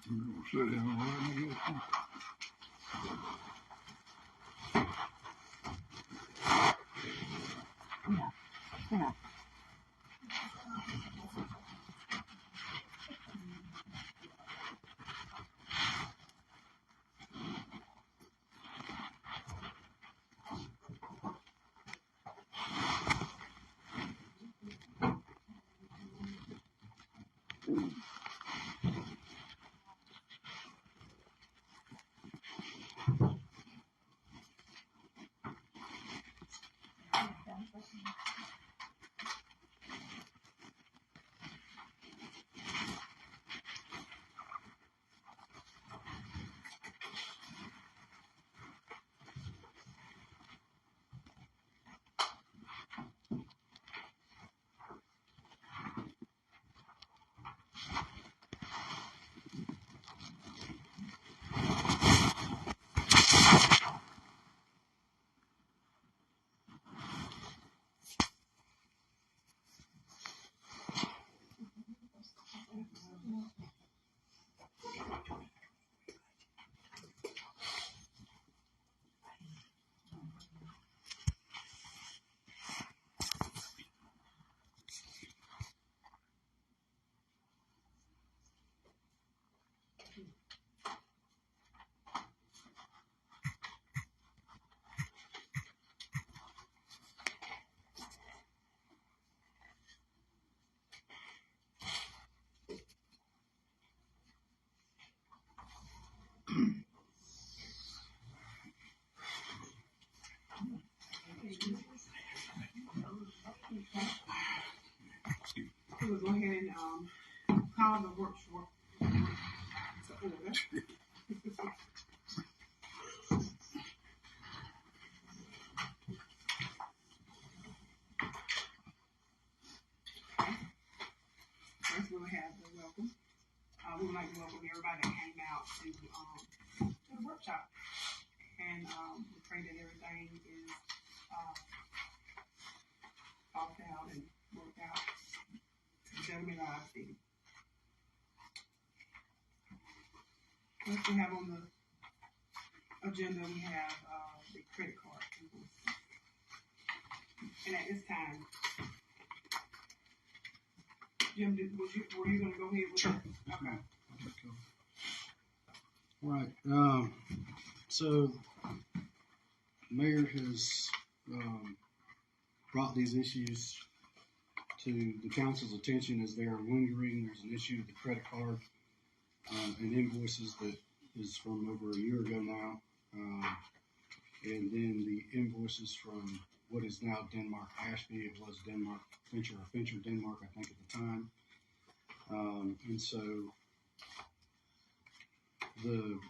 Sit down, let me get some. Come on, come on. We'll go ahead and call the workshop to order. First, we'll have the welcome. We would like to welcome everybody that came out to the workshop. And we pray that everything is thought out and worked out. Gentlemen, Steve. First, we have on the agenda, we have the credit card. And at this time, Jim, were you going to go ahead with Sure. that? Okay. All right. So, Mayor has brought these issues to the council's attention as they are lingering. There's an issue with the credit card and invoices that is from over a year ago now. And then the invoices from what is now Denmark Ashby. It was Denmark Fincher or Fincher Denmark, I think, at the time. And so the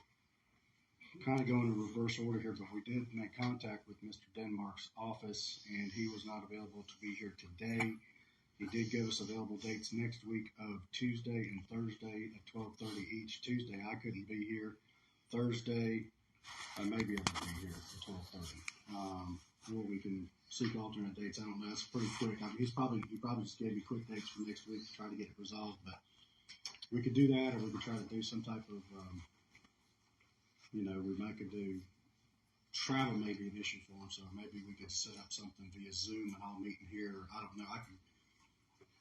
kind of going in reverse order here, but we did make contact with Mr. Denmark's office, and he was not available to be here today. He did give us available dates next week of Tuesday and Thursday at 12:30 each. Tuesday, I couldn't be here. Thursday, I may be able to be here at 12:30. Or we can seek alternate dates. I don't know. It's pretty quick. I mean, he probably just gave me quick dates for next week to try to get it resolved. But we could do that, or we could try to do some type of, we might could do travel may be an issue for him. So maybe we could set up something via Zoom and I'll meet him here. I don't know. I can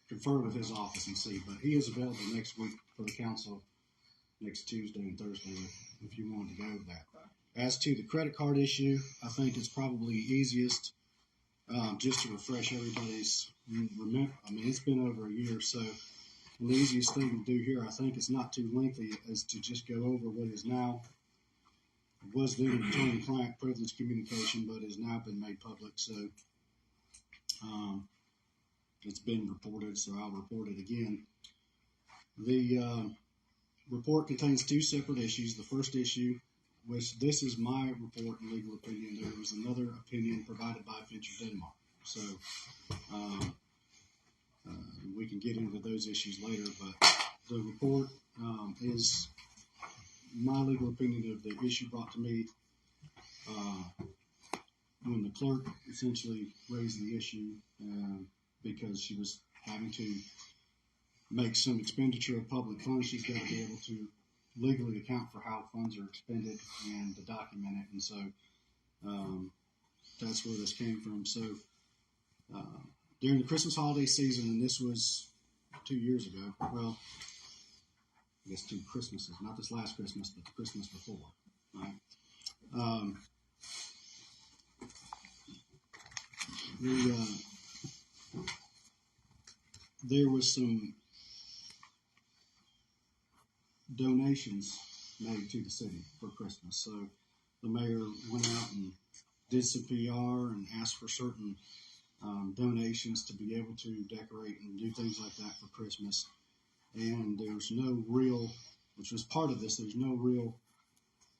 confer with his office and see. But he is available next week for the council next Tuesday and Thursday if you wanted to go with that. As to the credit card issue, I think it's probably easiest just to refresh everybody's remember. I mean, it's been over a year, so the easiest thing to do here, I think it's not too lengthy, is to just go over what is now was then attorney-client privilege communication, but has now been made public. So it's been reported, so I'll report it again. The report contains two separate issues. The first issue, which this is my report and legal opinion. There was another opinion provided by Fincher Denmark. So we can get into those issues later, but the report is my legal opinion of the issue brought to me when the clerk essentially raised the issue because she was having to make some expenditure of public funds. She's got to be able to legally account for how funds are expended and to document it. And so that's where this came from. So during the Christmas holiday season, and this was 2 years ago, well, I guess 2 Christmases, not this last Christmas, but the Christmas before, right? There was some donations made to the city for Christmas. So the mayor went out and did some PR and asked for certain donations to be able to decorate and do things like that for Christmas. And there's no real, which was part of this, there's no real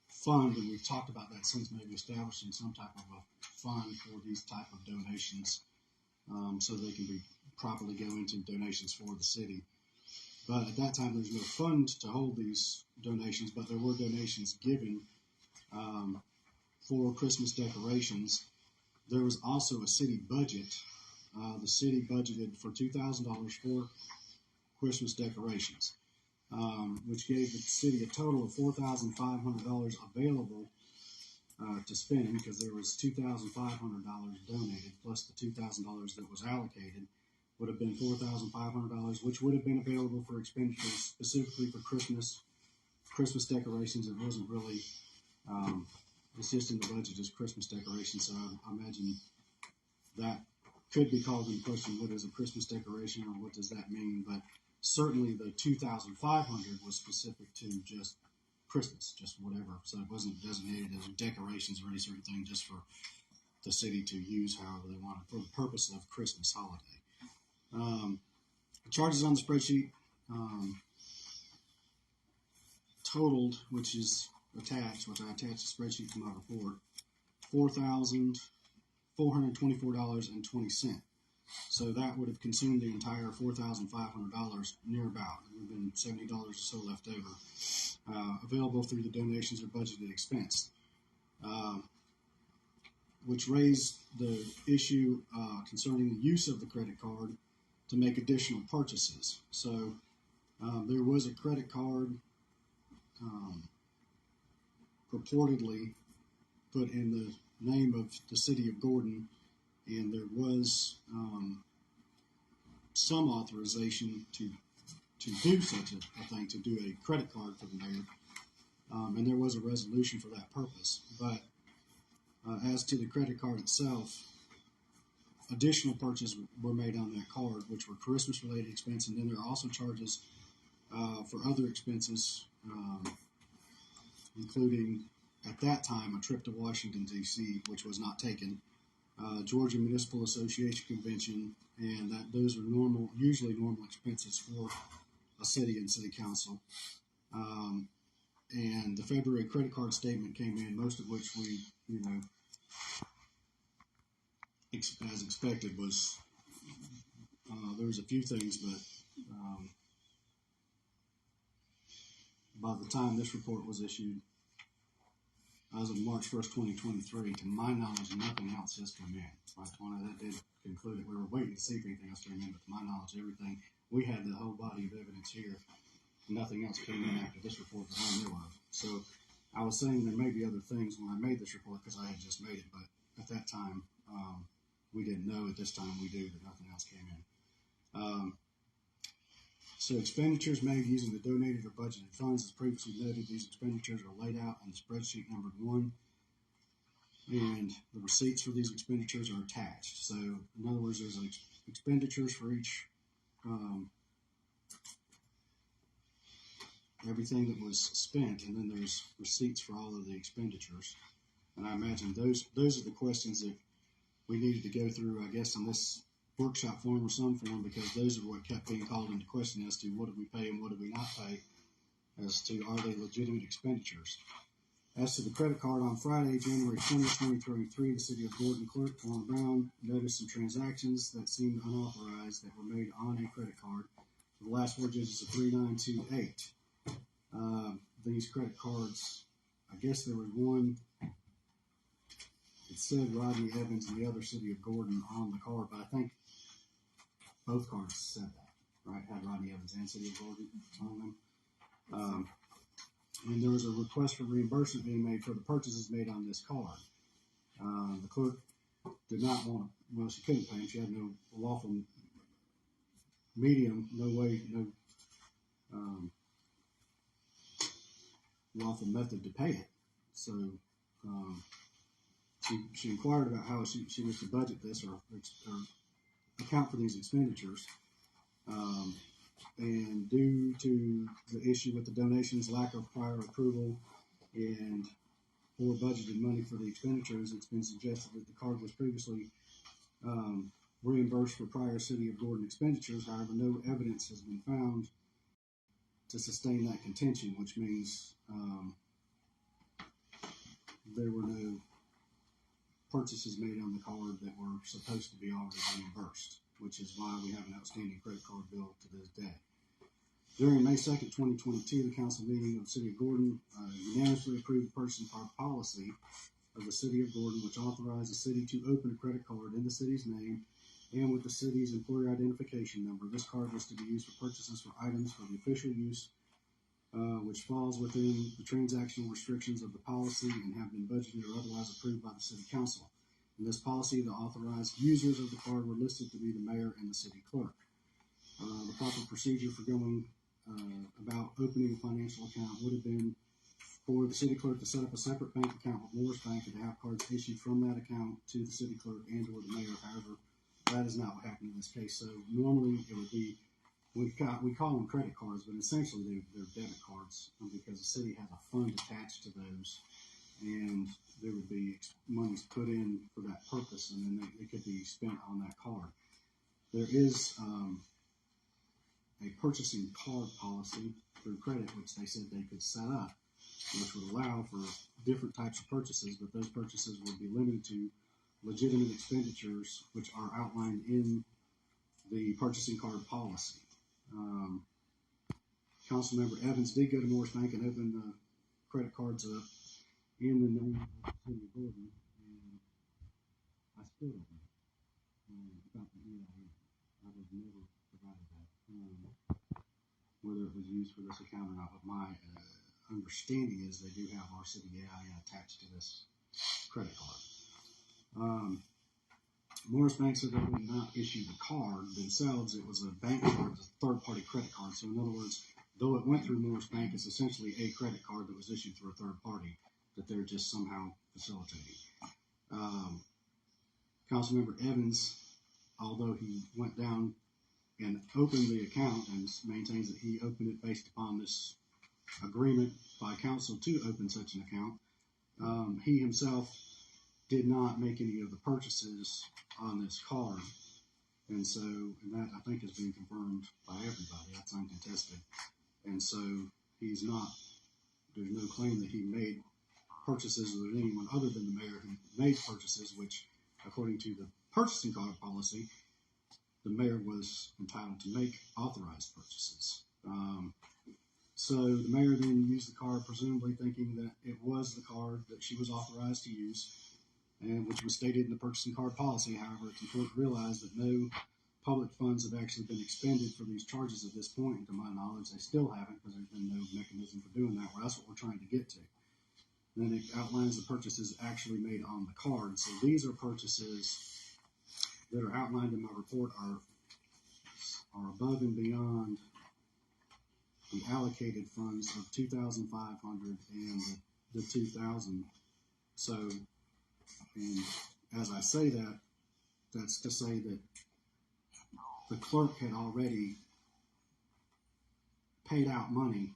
fund, and we've talked about that since, maybe establishing some type of a fund for these type of donations, so they can be properly go into donations for the city. But at that time, there's no fund to hold these donations, but there were donations given for Christmas decorations. There was also a city budget. The city budgeted for $2,000 for Christmas decorations, which gave the city a total of $4,500 available to spend, because there was $2,500 donated plus the $2,000 that was allocated. Would have been $4,500, which would have been available for expenditures specifically for Christmas decorations. It wasn't really, it's just in the budget as Christmas decorations. So I imagine that could be called into question. What is a Christmas decoration, or what does that mean? But certainly the $2,500 was specific to just Christmas, just whatever. So it wasn't designated as decorations or any certain thing, just for the city to use however they wanted for the purpose of Christmas holiday. Charges on the spreadsheet totaled, which is attached, which I attached the spreadsheet to my report, $4,424.20. So that would have consumed the entire $4,500 near about. There would have been $70 or so left over, available through the donations or budgeted expense, which raised the issue concerning the use of the credit card to make additional purchases. So there was a credit card purportedly put in the name of the city of Gordon, and there was some authorization to do such a thing, to do a credit card for the mayor, and there was a resolution for that purpose. But as to the credit card itself, additional purchases were made on that card, which were Christmas-related expenses, and then there are also charges for other expenses, including, at that time, a trip to Washington, D.C., which was not taken, Georgia Municipal Association convention, and those are usually normal expenses for a city and city council. And the February credit card statement came in, most of which we, as expected, was there was a few things, but by the time this report was issued, as of March 1st, 2023, to my knowledge, nothing else has come in. Right, that did conclude it. We were waiting to see if anything else came in, but to my knowledge, everything, we had the whole body of evidence here. Nothing else came in after this report that I knew of. So I was saying there may be other things when I made this report, because I had just made it, but at that time, we didn't know. At this time, we do, that nothing else came in. So expenditures made using the donated or budgeted funds, as previously noted, these expenditures are laid out on the spreadsheet numbered 1, and the receipts for these expenditures are attached. So in other words, there's expenditures for each, everything that was spent, and then there's receipts for all of the expenditures. And I imagine those are the questions that we needed to go through, I guess, in this workshop form or some form, because those are what kept being called into question as to what did we pay and what did we not pay, as to are they legitimate expenditures. As to the credit card, on Friday, January 20th, 2023, the City of Gordon Clerk, Paul Brown, noticed some transactions that seemed unauthorized that were made on a credit card. The last 4 digits of 3928. These credit cards, I guess there was one, it said Rodney Evans and the other City of Gordon on the card, but I think both cards said that, right? Had Rodney Evans and City of Gordon on them. and there was a request for reimbursement being made for the purchases made on this card. The clerk did not want, well, she couldn't pay him. She had no lawful medium, no way, no lawful method to pay it. So she inquired about how she was to budget this or account for these expenditures. And due to the issue with the donations, lack of prior approval, and poor budgeted money for the expenditures, it's been suggested that the card was previously reimbursed for prior City of Gordon expenditures. However, no evidence has been found to sustain that contention, which means there were no purchases made on the card that were supposed to be already reimbursed, which is why we have an outstanding credit card bill to this day. During May 2nd, 2022, the council meeting of the City of Gordon unanimously approved the purchasing card policy of the City of Gordon, which authorized the city to open a credit card in the city's name and with the city's employer identification number. This card was to be used for purchases for items for the official use, which falls within the transactional restrictions of the policy and have been budgeted or otherwise approved by the City Council. In this policy, the authorized users of the card were listed to be the mayor and the city clerk. The proper procedure for going about opening a financial account would have been for the city clerk to set up a separate bank account with Morris Bank and to have cards issued from that account to the city clerk and or the mayor. However, that is not what happened in this case. So normally it would be, we call them credit cards, but essentially they're debit cards because the city has a fund attached to those, and there would be monies put in for that purpose, and then they could be spent on that card. There is a purchasing card policy through credit, which they said they could set up, which would allow for different types of purchases, but those purchases would be limited to legitimate expenditures, which are outlined in the purchasing card policy. Councilmember Evans did go to Morris Bank and open the credit cards up in the name of the City of Gordon, and I still don't know about the EIN. I was never provided that, whether it was used for this account or not, but my understanding is they do have our city EIN attached to this credit card. Morris Bank said they would not issue the card themselves. It was a bank card, a third-party credit card. So in other words, though it went through Morris Bank, it's essentially a credit card that was issued through a third party that they're just somehow facilitating. Councilmember Evans, although he went down and opened the account and maintains that he opened it based upon this agreement by council to open such an account, he himself did not make any of the purchases on this card. And so, and that I think has been confirmed by everybody. That's uncontested. And so he's not, there's no claim that he made purchases with anyone other than the mayor who made purchases, which according to the purchasing card policy, the mayor was entitled to make authorized purchases. So the mayor then used the card, presumably thinking that it was the card that she was authorized to use, and which was stated in the purchasing card policy. However, the court realized that no public funds have actually been expended for these charges at this point. And to my knowledge, they still haven't, because there's been no mechanism for doing that. Well, that's what we're trying to get to. Then it outlines the purchases actually made on the card. So these are purchases that are outlined in my report are above and beyond the allocated funds of $2,500 and the $2,000. So, and as I say that, that's to say that the clerk had already paid out money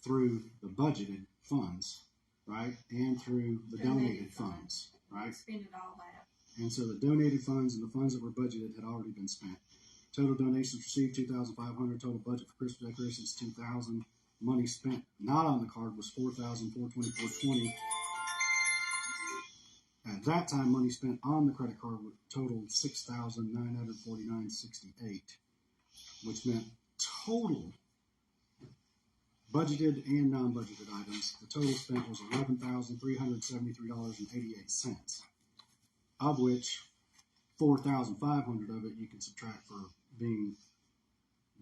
through the budgeted funds, right, and through the donated funds, right? Spending all that. And so the donated funds and the funds that were budgeted had already been spent. Total donations received $2,500. Total budget for Christmas decorations $2,000. Money spent not on the card was $4,424.20. At that time, money spent on the credit card totaled $6,949.68, which meant total budgeted and non-budgeted items. The total spent was $11,373.88, of which $4,500 of it you can subtract for being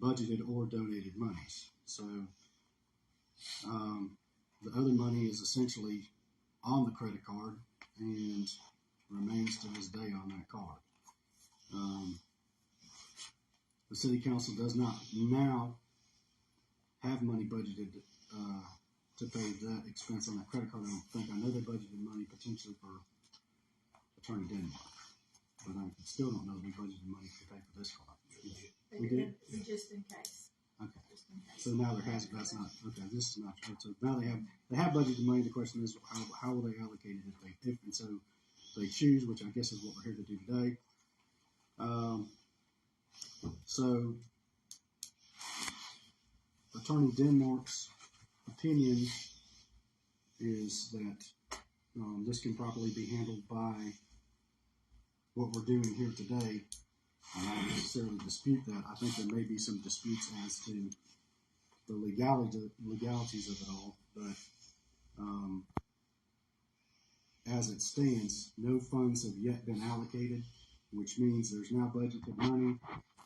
budgeted or donated monies. So The other money is essentially on the credit card and remains to this day on that card. The city council does not now have money budgeted to pay that expense on that credit card. I don't think. I know they budgeted money potentially for Attorney Denmark, but I still don't know if we budgeted money to pay for this card. We did? Just in case. Okay. Just in case. So now there has, that's not, okay, this is not true. So now they have budgeted money. The question is, how will they allocate it if and so they choose, which I guess is what we're here to do today. So Attorney Denmark's opinion is that this can properly be handled by what we're doing here today. I don't necessarily dispute that. I think there may be some disputes as to the legalities of it all, but as it stands, no funds have yet been allocated, which means there's now budgeted money,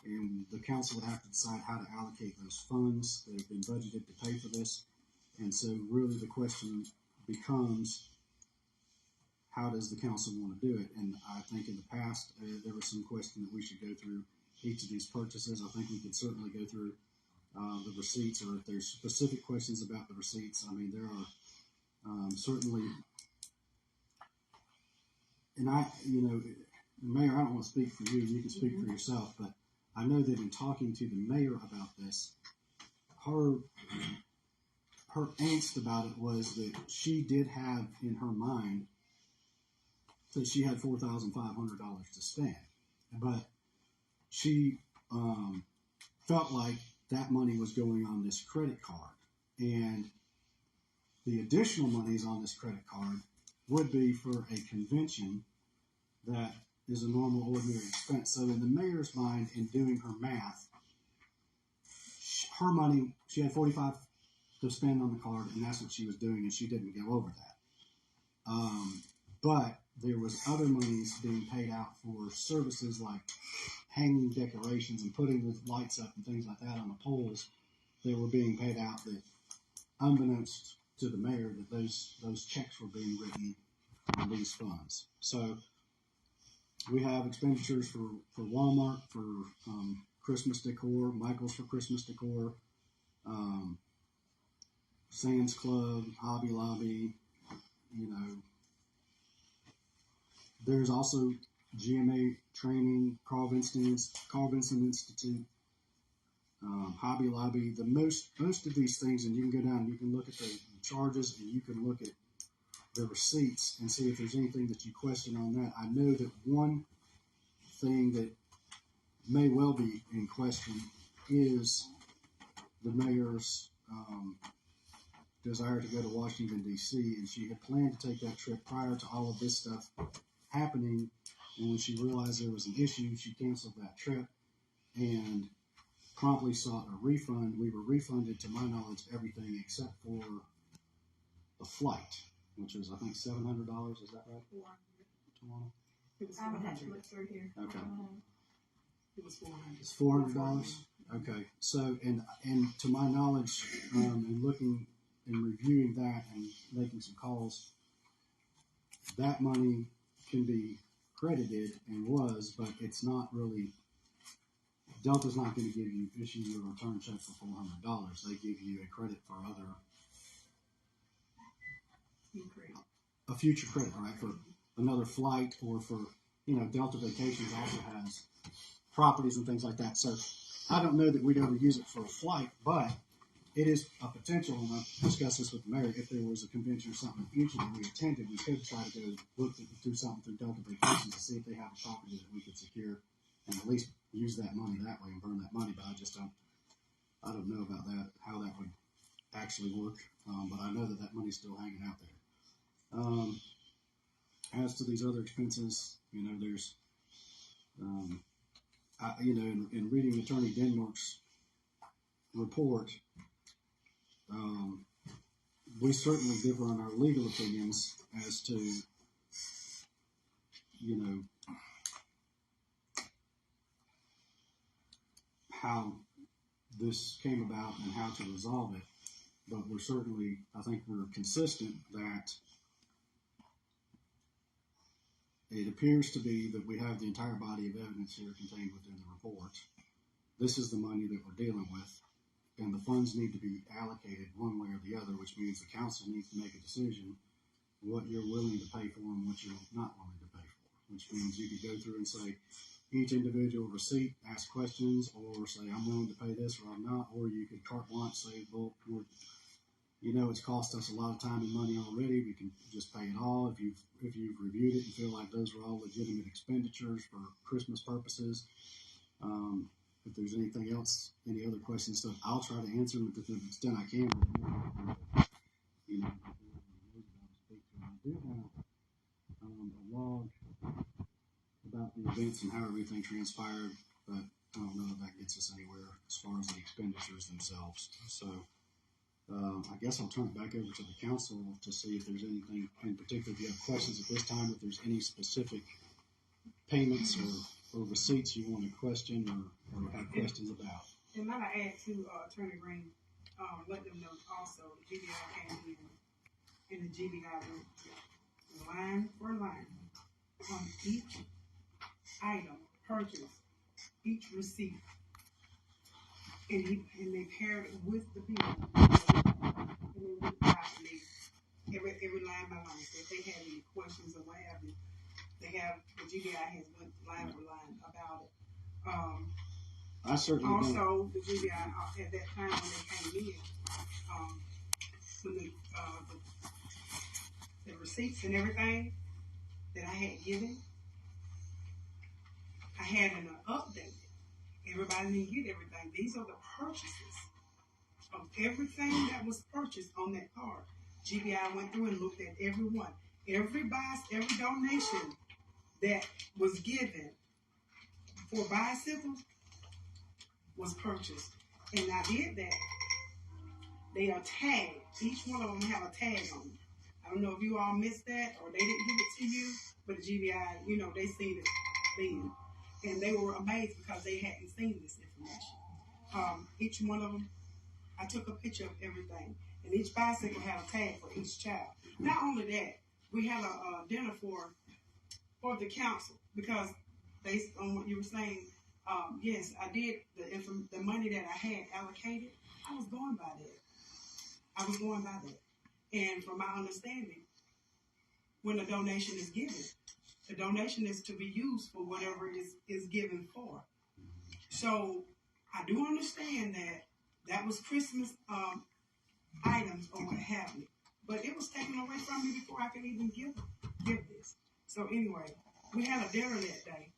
and the council would have to decide how to allocate those funds that have been budgeted to pay for this. And so really the question becomes, how does the council want to do it? And I think in the past, there was some question that we should go through each of these purchases. I think we could certainly go through the receipts, or if there's specific questions about the receipts. I mean, there are certainly, and Mayor, I don't want to speak for you, you can speak for yourself, but I know that in talking to the mayor about this, her angst about it was that she did have in her mind that she had $4,500 to spend, but she felt like that money was going on this credit card, and the additional monies on this credit card would be for a convention that is a normal, ordinary expense. So in the mayor's mind, in doing her math, her money, she had $45 to spend on the card, and that's what she was doing, and she didn't go over that. But there was other monies being paid out for services like hanging decorations and putting the lights up and things like that on the poles. They were being paid out that, unbeknownst to the mayor, that those checks were being written on these funds. So we have expenditures for Walmart for Christmas decor, Michael's for Christmas decor, Sam's Club, Hobby Lobby, There's also GMA training, Carl Vincent Institute, Hobby Lobby. Most of these things, and you can go down and you can look at the charges and you can look at the receipts and see if there's anything that you question on that. I know that one thing that may well be in question is the mayor's desire to go to Washington, D.C., and she had planned to take that trip prior to all of this stuff happening, and when she realized there was an issue, she canceled that trip and promptly sought a refund. We were refunded, to my knowledge, everything except for the flight, which was, I think, $700. Is that right? Tawana? It was I would have to 400. look through here. Okay. It was 400. It's $400. Okay. So, and to my knowledge, in looking and reviewing that and making some calls, that money can be credited and was, but it's not really. Delta's not going to issue you a return check for $400. They give you a credit for a future credit, right, for another flight, or for, Delta Vacations also has properties and things like that. So I don't know that we'd ever use it for a flight, but it is a potential, and I've discussed this with the mayor, if there was a convention or something in the future that we attended, we could try to go look through something through Delta Vacations to see if they have a property that we could secure and at least use that money that way and burn that money. But I don't know about that, how that would actually work. But I know that money's still hanging out there. As to these other expenses, there's, in reading Attorney Denmark's report, we certainly differ on our legal opinions as to, how this came about and how to resolve it. but we're certainly, I think we're consistent that it appears to be that we have the entire body of evidence here contained within the report. This is the money that we're dealing with, and the funds need to be allocated one way or the other, which means the council needs to make a decision what you're willing to pay for and what you're not willing to pay for, which means you could go through and say each individual receipt, ask questions, or say I'm willing to pay this or I'm not, or you could carte blanche say, well, it's cost us a lot of time and money already. We can just pay it all. If you've reviewed it and feel like those are all legitimate expenditures for Christmas purposes, if there's anything else, any other questions, stuff, I'll try to answer them to the extent I can. I do have a log about the events and how everything transpired, but I don't know if that gets us anywhere as far as the expenditures themselves. So I guess I'll turn it back over to the council to see if there's anything in particular. If you have questions at this time, if there's any specific payments or receipts you want to question or have questions about. And might I add to Attorney Green, let them know also the GBI came in and the GBI went line for line on each item purchased, each receipt, and they paired it with the bill, and they went out and they every line by line. So if they have any questions or what have you, the GBI has went line for line about it. I certainly also the GBI at that time when they came in, when the receipts and everything that I had given, I had an update. Everybody didn't get everything. These are the purchases of everything that was purchased on that card. GBI went through and looked at every one. Every donation that was given for bicycles was purchased. And I did that. They are tagged. Each one of them have a tag on them. I don't know if you all missed that or they didn't give it to you, but the GBI, they seen it then. And they were amazed because they hadn't seen this information. Each one of them, I took a picture of everything. And each bicycle had a tag for each child. Not only that, we had a dinner for the council because based on what you were saying, yes, I did the money that I had allocated. I was going by that. And from my understanding, when a donation is given, the donation is to be used for whatever is given for. So I do understand that was Christmas items or what have you, but it was taken away from me before I could even give this. So anyway, we had a dinner that day,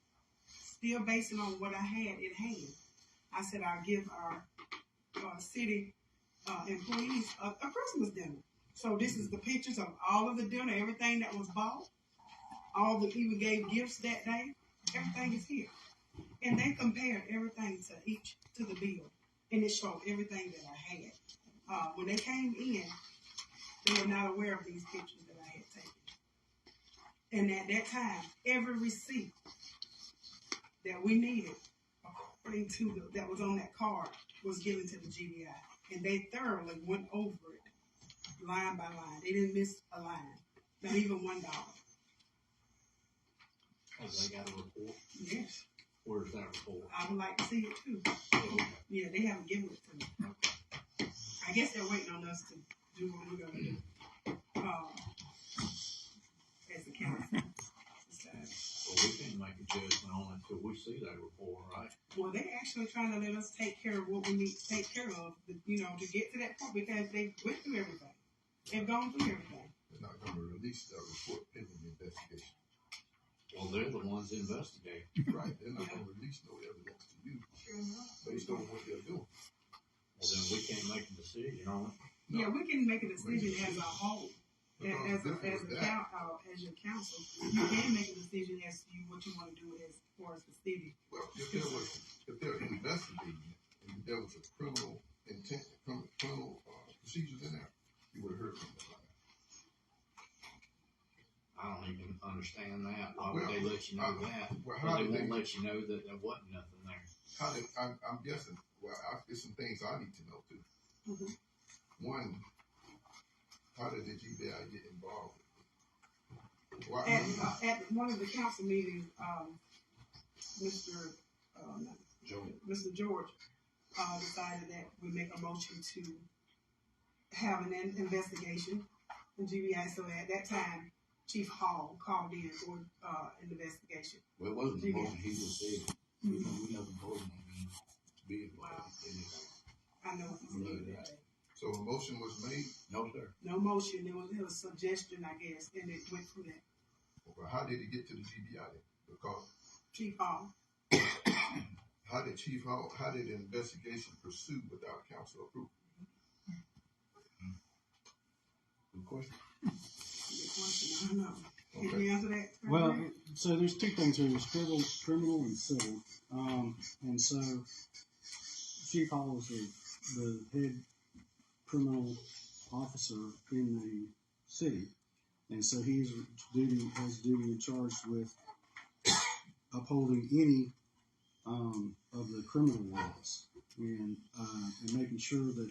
still basing on what I had in hand. I said I'll give our city employees a Christmas dinner. So this is the pictures of all of the dinner, everything that was bought. Even gave gifts that day. Everything is here. And they compared everything to the bill. And it showed everything that I had. When they came in, they were not aware of these pictures that I had taken. And at that time, every receipt that we needed, according to that was on that card, was given to the GBI. And they thoroughly went over it, line by line. They didn't miss a line, not even $1. Have they got a report? Yes. Where's that report? I would like to see it too. Yeah, they haven't given it to me. I guess they're waiting on us to do what we're going to do as a council. Well, we can't make a judgment on it until we see that report, right? Well, they're actually trying to let us take care of what we need to take care of, to get to that point because they went through everything. They've gone through everything. They're not going to release that report pending the investigation. Well, they're the ones investigating. Right. They're not going to release no evidence to you based on what they're doing. Well, then we can't make a decision on it. Yeah, we can make a decision as a whole. As your council, you can make a decision as to what you want to do as far as the city. Well, if they're investigating it and there was a criminal intent, criminal procedures in there, you would have heard from them. I don't even understand that. Why would they let you know that? Well, they won't let you know that there wasn't nothing there. I'm guessing. Well, there's some things I need to know too. Mm-hmm. One, how did the GBI get involved? Why, At one of the council meetings, Mr. George decided that we make a motion to have an investigation in GBI. So at that time, Chief Hall called in for an investigation. Well, it wasn't a motion, he just said, we never voted on him to be involved. I know he said that. So a motion was made? No, sir. No motion. It was a suggestion, I guess, and it went from there. Well, how did it get to the GBI then? Because Chief Hall. how did the investigation pursue without council approval? Good question. I don't know. Okay. Can you answer that? Well, so there's two things here. There's criminal and civil. And so Chief Hall is the head criminal officer in the city. And so has duty and charged with upholding any of the criminal laws and making sure that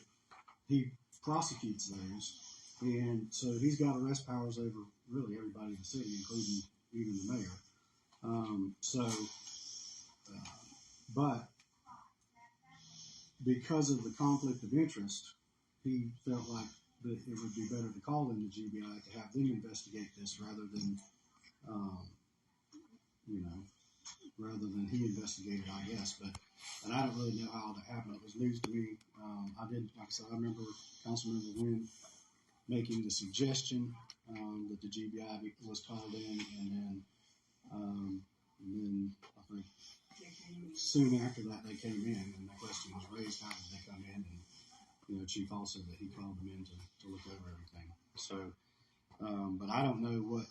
he prosecutes those. And so he's got arrest powers over really everybody in the city, including even the mayor. But because of the conflict of interest, he felt like that it would be better to call in the GBI to have them investigate this rather than he investigated, I guess. But I don't really know how that happened. It was news to me. I remember Councilmember Wynn making the suggestion that the GBI was called in, and then I think soon after that they came in, and the question was raised, how did they come in? And Chief Hall said that he called them in to look over everything. So, but I don't know what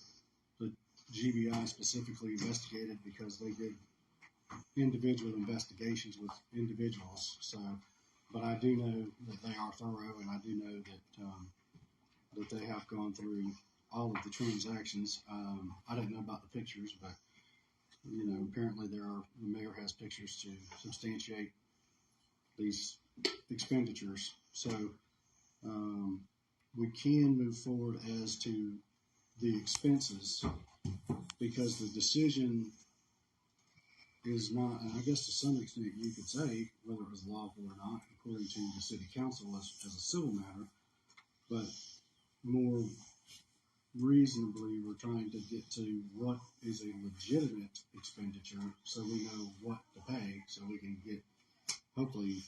the GBI specifically investigated because they did individual investigations with individuals. So, but I do know that they are thorough, and I do know that they have gone through all of the transactions. I didn't know about the pictures, but apparently the mayor has pictures to substantiate these expenditures. So we can move forward as to the expenses because the decision is not, and I guess to some extent you could say whether it was lawful or not, according to the city council as a civil matter, but more reasonably we're trying to get to what is a legitimate expenditure so we know what to pay so we can get hopefully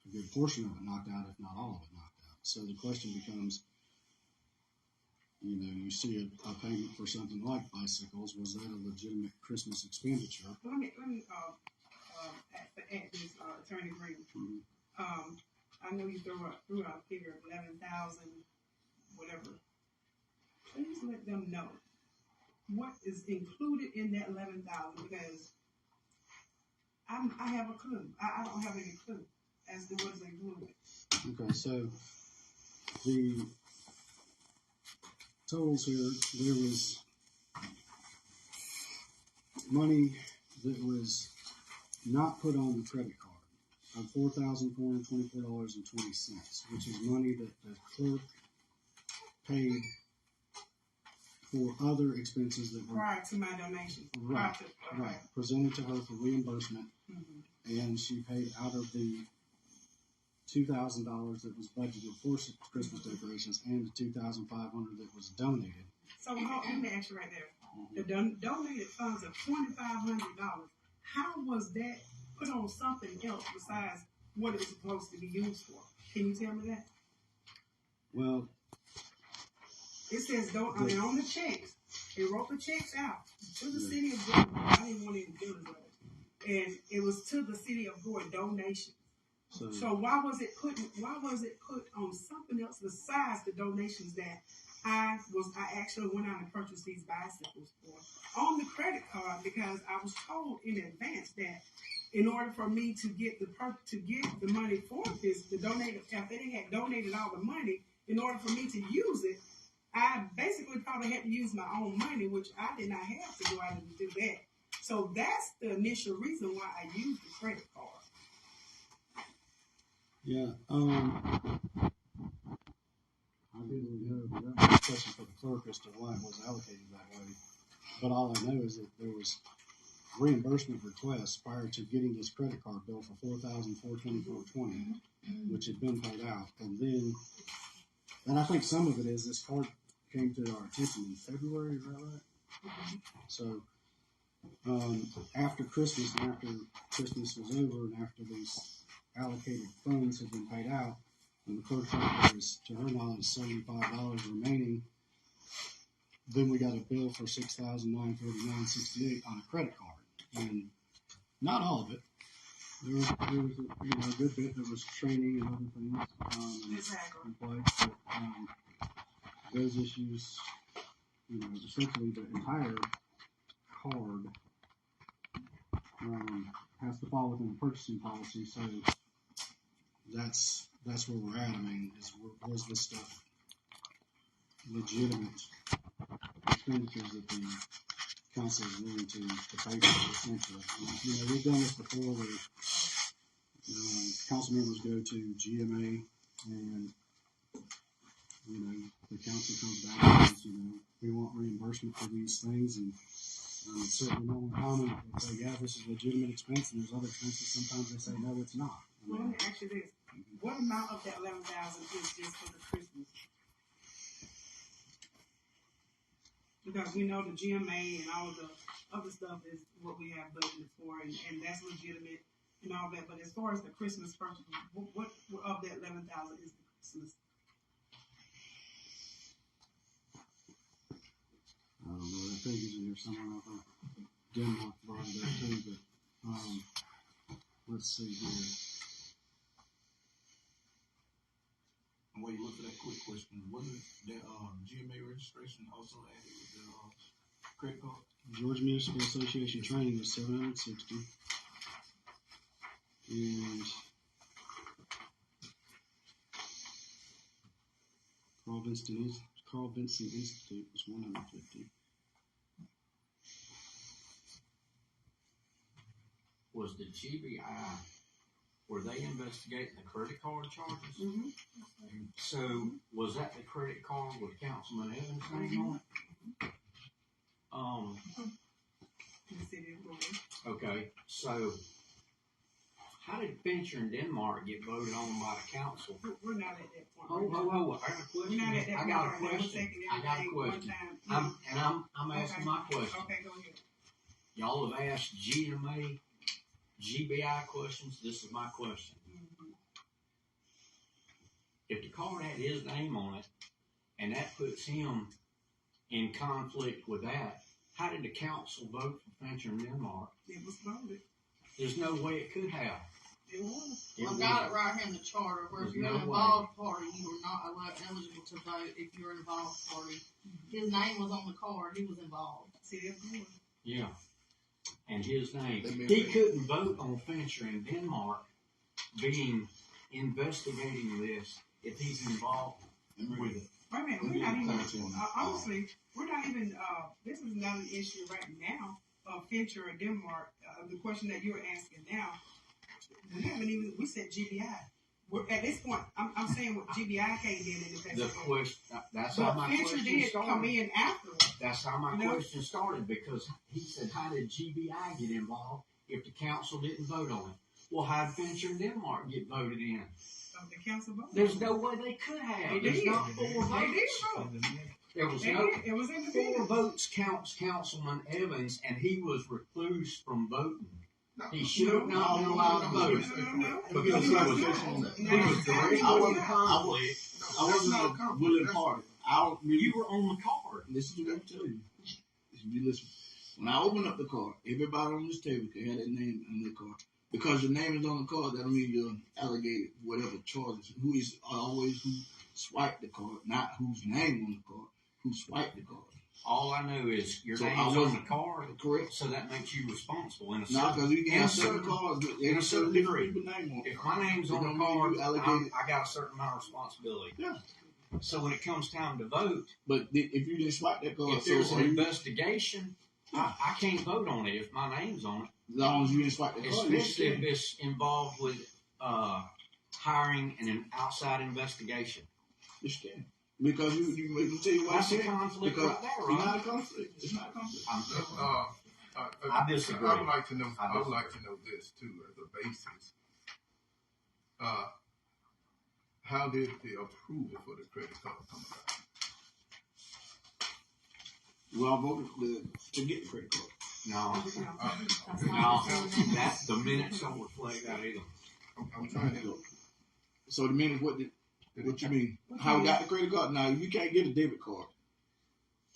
a good portion of it knocked out, if not all of it knocked out. So the question becomes, you see a payment for something like bicycles, was that a legitimate Christmas expenditure? Let me add this, Attorney Green. Mm-hmm. I know you threw out a figure of 11,000, whatever. Please let them know what is included in that 11,000 because I have a clue. I don't have any clue as to what is included. Okay, so the totals here, there was money that was not put on the credit card of $4,424.20, which is money that the clerk paid for other expenses that were prior to my donation. Right, presented to her for reimbursement, mm-hmm. And she paid out of the $2,000 that was budgeted for Christmas decorations and the $2,500 that was donated. So let me ask you right there. Mm-hmm. The donated funds of $2,500. How was that put on something else besides what it was supposed to be used for? Can you tell me that? Well, it says on the checks. They wrote the checks out to the city of Gordon. I didn't want any buildings with it, and it was to the city of Gordon donation. So why was it put on something else besides the donations that I actually went out and purchased these bicycles for on the credit card because I was told in advance that in order for me to get the money for this, the donated after they had donated all the money, in order for me to use it, I basically probably had to use my own money, which I did not have to go out and do that. So that's the initial reason why I used the credit card. Yeah. clerk as to why it was allocated that way. But all I know is that there was reimbursement requests prior to getting this credit card bill for $4,424.20, which had been paid out. And I think some of it is this card came to our attention in February, is that right? So after Christmas and after Christmas was over and after these allocated funds had been paid out, and the clerk thought there was, to her knowledge, $75 remaining, then we got a bill for $6,949.68 on a credit card. And not all of it. There was a good bit that was training and other things in place. But those issues, essentially the entire card has to fall within the purchasing policy. So that's where we're at. I mean, was this stuff legitimate expenditures that the council is willing to pay for, essentially? We've done this before where council members go to GMA and the council comes back and says, we want reimbursement for these things, and it's certainly not uncommon. They say, yeah, this is a legitimate expense, and there's other expenses. Sometimes they say, no, it's not. Well, let me ask you this: what amount of that $11,000 is just for the Christmas? Because the GMA and all the other stuff is what we have budgeted for, and that's legitimate and all that. But as far as the Christmas purchase, what of that $11,000 is the Christmas? I don't know. I think it's in here somewhere. I think Denmark brought it up too, but let's see here. And while you look for that quick question, wasn't that GMA registration also added with the credit card? Georgia Municipal Association training was $760, and Carl Vinson Institute was $150. Was the GBI, were they investigating the credit card charges? Mm-hmm. So was that the credit card with Councilman Evans' name on it? Okay, so how did Fincher and Denmark get voted on by the council? We're not at that point. Oh, I got a question. We're not at that I got a point. question. I'm asking my question. Okay, go ahead. Y'all have asked GMA, GBI questions. This is my question. Mm-hmm. If the card had his name on it, and that puts him in conflict with that, how did the council vote for Fincher and Denmark? It was voted. There's no way it could have. It was. I got it right here in the charter where if you're an involved party, you are not eligible to vote if you're an involved party. His name was on the card. He was involved. See, it was. Yeah. And his name. He couldn't vote on Fincher and Denmark investigating this if he's involved with it. Wait a minute, we're not even, honestly, we're not even, this is not an issue right now of Fincher or Denmark. The question that you're asking now, we haven't even, we said GBI. At this point, I'm saying what GBI came in and invested. The question, that's how my Fincher question did started. come in afterwards. That's how my question started, because he said, how did GBI get involved if the council didn't vote on it? Well, how did Fincher and Denmark get voted in? The council voted. There's no way they could have. They There's did. not 4 votes. They did vote. There was They no did. It was in the 4 votes counts Councilman Evans, and he was reclused from voting. He should have not been allowed to vote. Because he was directly in conflict. I wasn't a willing party. You were on the card. Listen to what I tell you. You listen. When I open up the card, everybody on this table can have their name on the card. Because your name is on the card, that don't mean you're allocated whatever charges. Who is always who swiped the card, not whose name on the card, who swiped the card. All I know is your name's on the card, correct? So that makes you responsible in a certain, because you can have certain cards in a certain degree. Name if my name's on the card, I got a certain amount of responsibility. Yeah. So when it comes time to vote, but if you didn't swipe that card, if there's an investigation, I can't vote on it if my name's on it. As long as you didn't swipe the card, especially if it's involved with hiring and an outside investigation. You can. Because you make them tell you what That's you a said. conflict Because right there, it's right? not a conflict. It's not a conflict. I disagree. I would like to know. I would like to know this too, as a basis. How did the approval for the credit card come about? Well, I voted to get the credit card. No, That's no, not that, the minutes don't reflect that either. I'm trying to. So the minute what you mean? How we got the credit card? Now you can't get a debit card.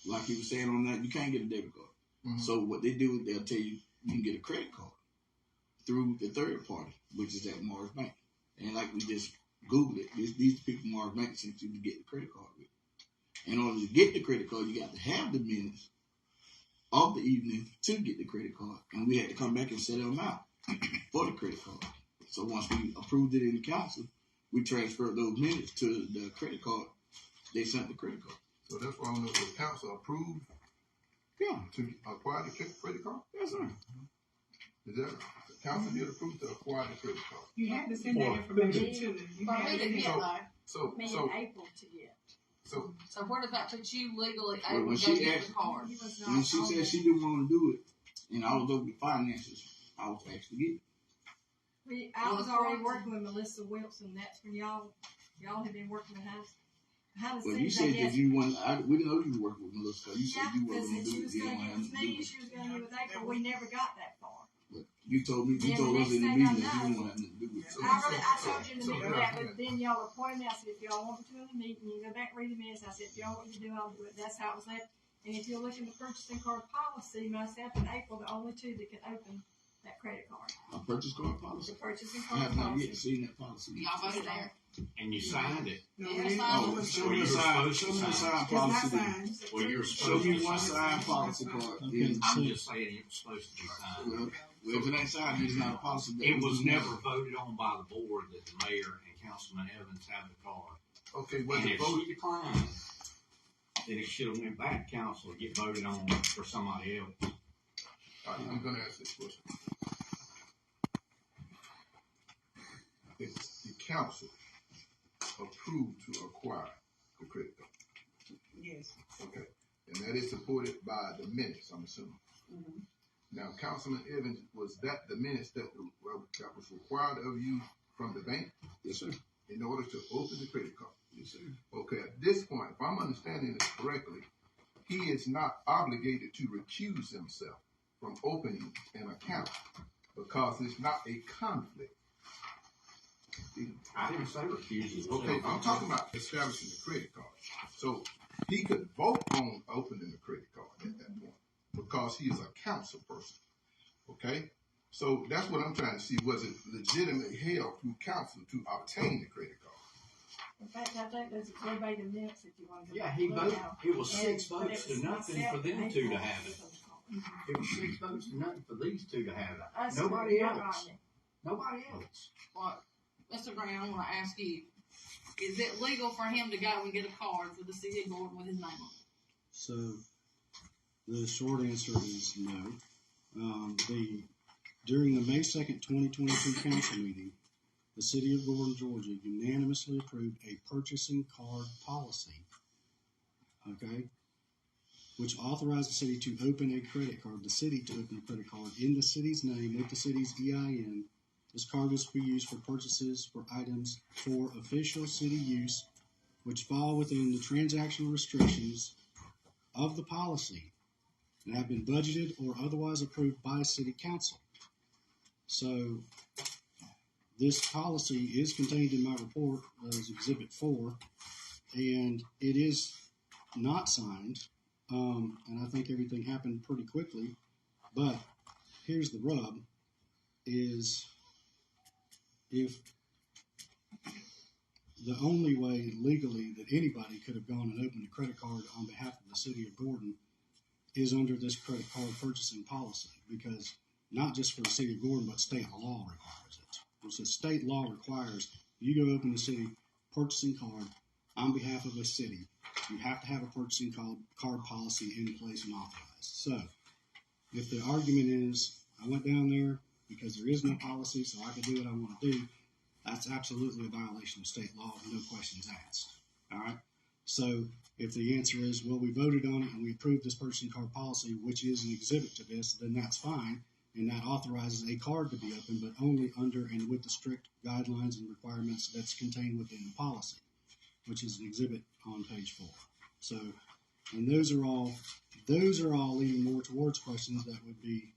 Like you were saying on that, you can't get a debit card. Mm-hmm. So what they do is they'll tell you you can get a credit card through the third party, which is at Mars Bank. And like we just Googled it, these people Mars Bank sent you to get the credit card with. In order to get the credit card, you got to have the minutes of the evening to get the credit card. And we had to come back and set them out for the credit card. So once we approved it in the council, we transferred those minutes to the credit card. They sent the credit card. So that's why I don't know if the council approved Yeah, to acquire the credit card. yes, sir. Is that the council did approve to acquire the credit card? You had to send that information to them. You But had we to didn't send- get that. So Me so in April to get. so So where does that put you legally Well, able when to go she get asked- the card? He was When not she on said the- she didn't want to do it, and I was over the finances, I was asked to get it. I was already working with Melissa Wilson. That's when y'all had been working behind the Well, scenes. you said I guess. that you want. We didn't know you were working with Melissa. 'Cause you said Yeah, you were because going to she do was it. You going didn't to want get to with do me, it. she was going to get with April. We never got that far. But you told me. You Then told the us in the next meeting thing that I you know- wanted nothing to do with it. I told you in the so- meeting yeah, that, but then y'all appointed me. I said, if y'all want to in the meeting, you go back and read the minutes. I said, if y'all want to do, I'll do it. That's how it was left. And if you look in the purchasing card policy, myself and April, the only two that can open that credit card. A purchase card policy. The purchasing I card have not policy. yet seen that policy. Y'all voted on it. And you signed it. No, Yeah, we didn't. sign Oh, it. show me a sign. Show me a sign It's not policy. signed. Well, you're Show supposed me to one sign sign it. policy card. Okay. Then- I'm just saying it was supposed to be signed. Well, if it ain't signed, it's not a policy. that It we was do. never voted on by the board that the mayor and Councilman Evans have the card. okay, was And the if vote? she declined, then it should have went back to council to get voted on for somebody else. I'm going to ask this question. The council approved to acquire the credit card. Yes. Okay, and that is supported by the minutes, I'm assuming. Mm-hmm. Now, Councilman Evans, was that the minutes that was required of you from the bank Yes, sir. in order to open the credit card? Yes, sir. Okay, at this point, if I'm understanding this correctly, he is not obligated to recuse himself from opening an account because it's not a conflict. I didn't say recuse Okay, I'm talking about establishing the credit card. So he could vote on opening the credit card at that point because he is a council person. Okay? So that's what I'm trying to see. Was it legitimately held through council to obtain the credit card? In fact, I think there's a verbatim minutes if you want to. Yeah, he look voted, now. it was six But votes it to was nothing myself for them and two to April have it. that was on the call. It was 6 votes to nothing for these two to have it. Us Nobody two, not else. Rodney. Nobody else. What, Mr. Green, I want to ask you, is it legal for him to go and get a card for the city of Gordon with his name on it? So the short answer is no. During the May 2nd, 2022 council meeting, the city of Gordon, Georgia unanimously approved a purchasing card policy, okay, which authorized the city to open a credit card, the city to open a credit card in the city's name with the city's EIN. This card is to be used for purchases for items for official city use, which fall within the transaction restrictions of the policy and have been budgeted or otherwise approved by city council. So this policy is contained in my report as Exhibit 4, and it is not signed, and I think everything happened pretty quickly, but here's the rub, is if the only way legally that anybody could have gone and opened a credit card on behalf of the city of Gordon is under this credit card purchasing policy, because not just for the city of Gordon, but state law requires it. Which is state law requires you go open a city purchasing card on behalf of a city. You have to have a purchasing card policy in place and authorized. So if the argument is I went down there because there is no policy, so I can do what I want to do, that's absolutely a violation of state law, no questions asked. All right. So if the answer is, well, we voted on it and we approved this purchasing card policy, which is an exhibit to this, then that's fine. And that authorizes a card to be opened, but only under and with the strict guidelines and requirements that's contained within the policy, which is an exhibit on page 4. So, and those are all leading more towards questions that would be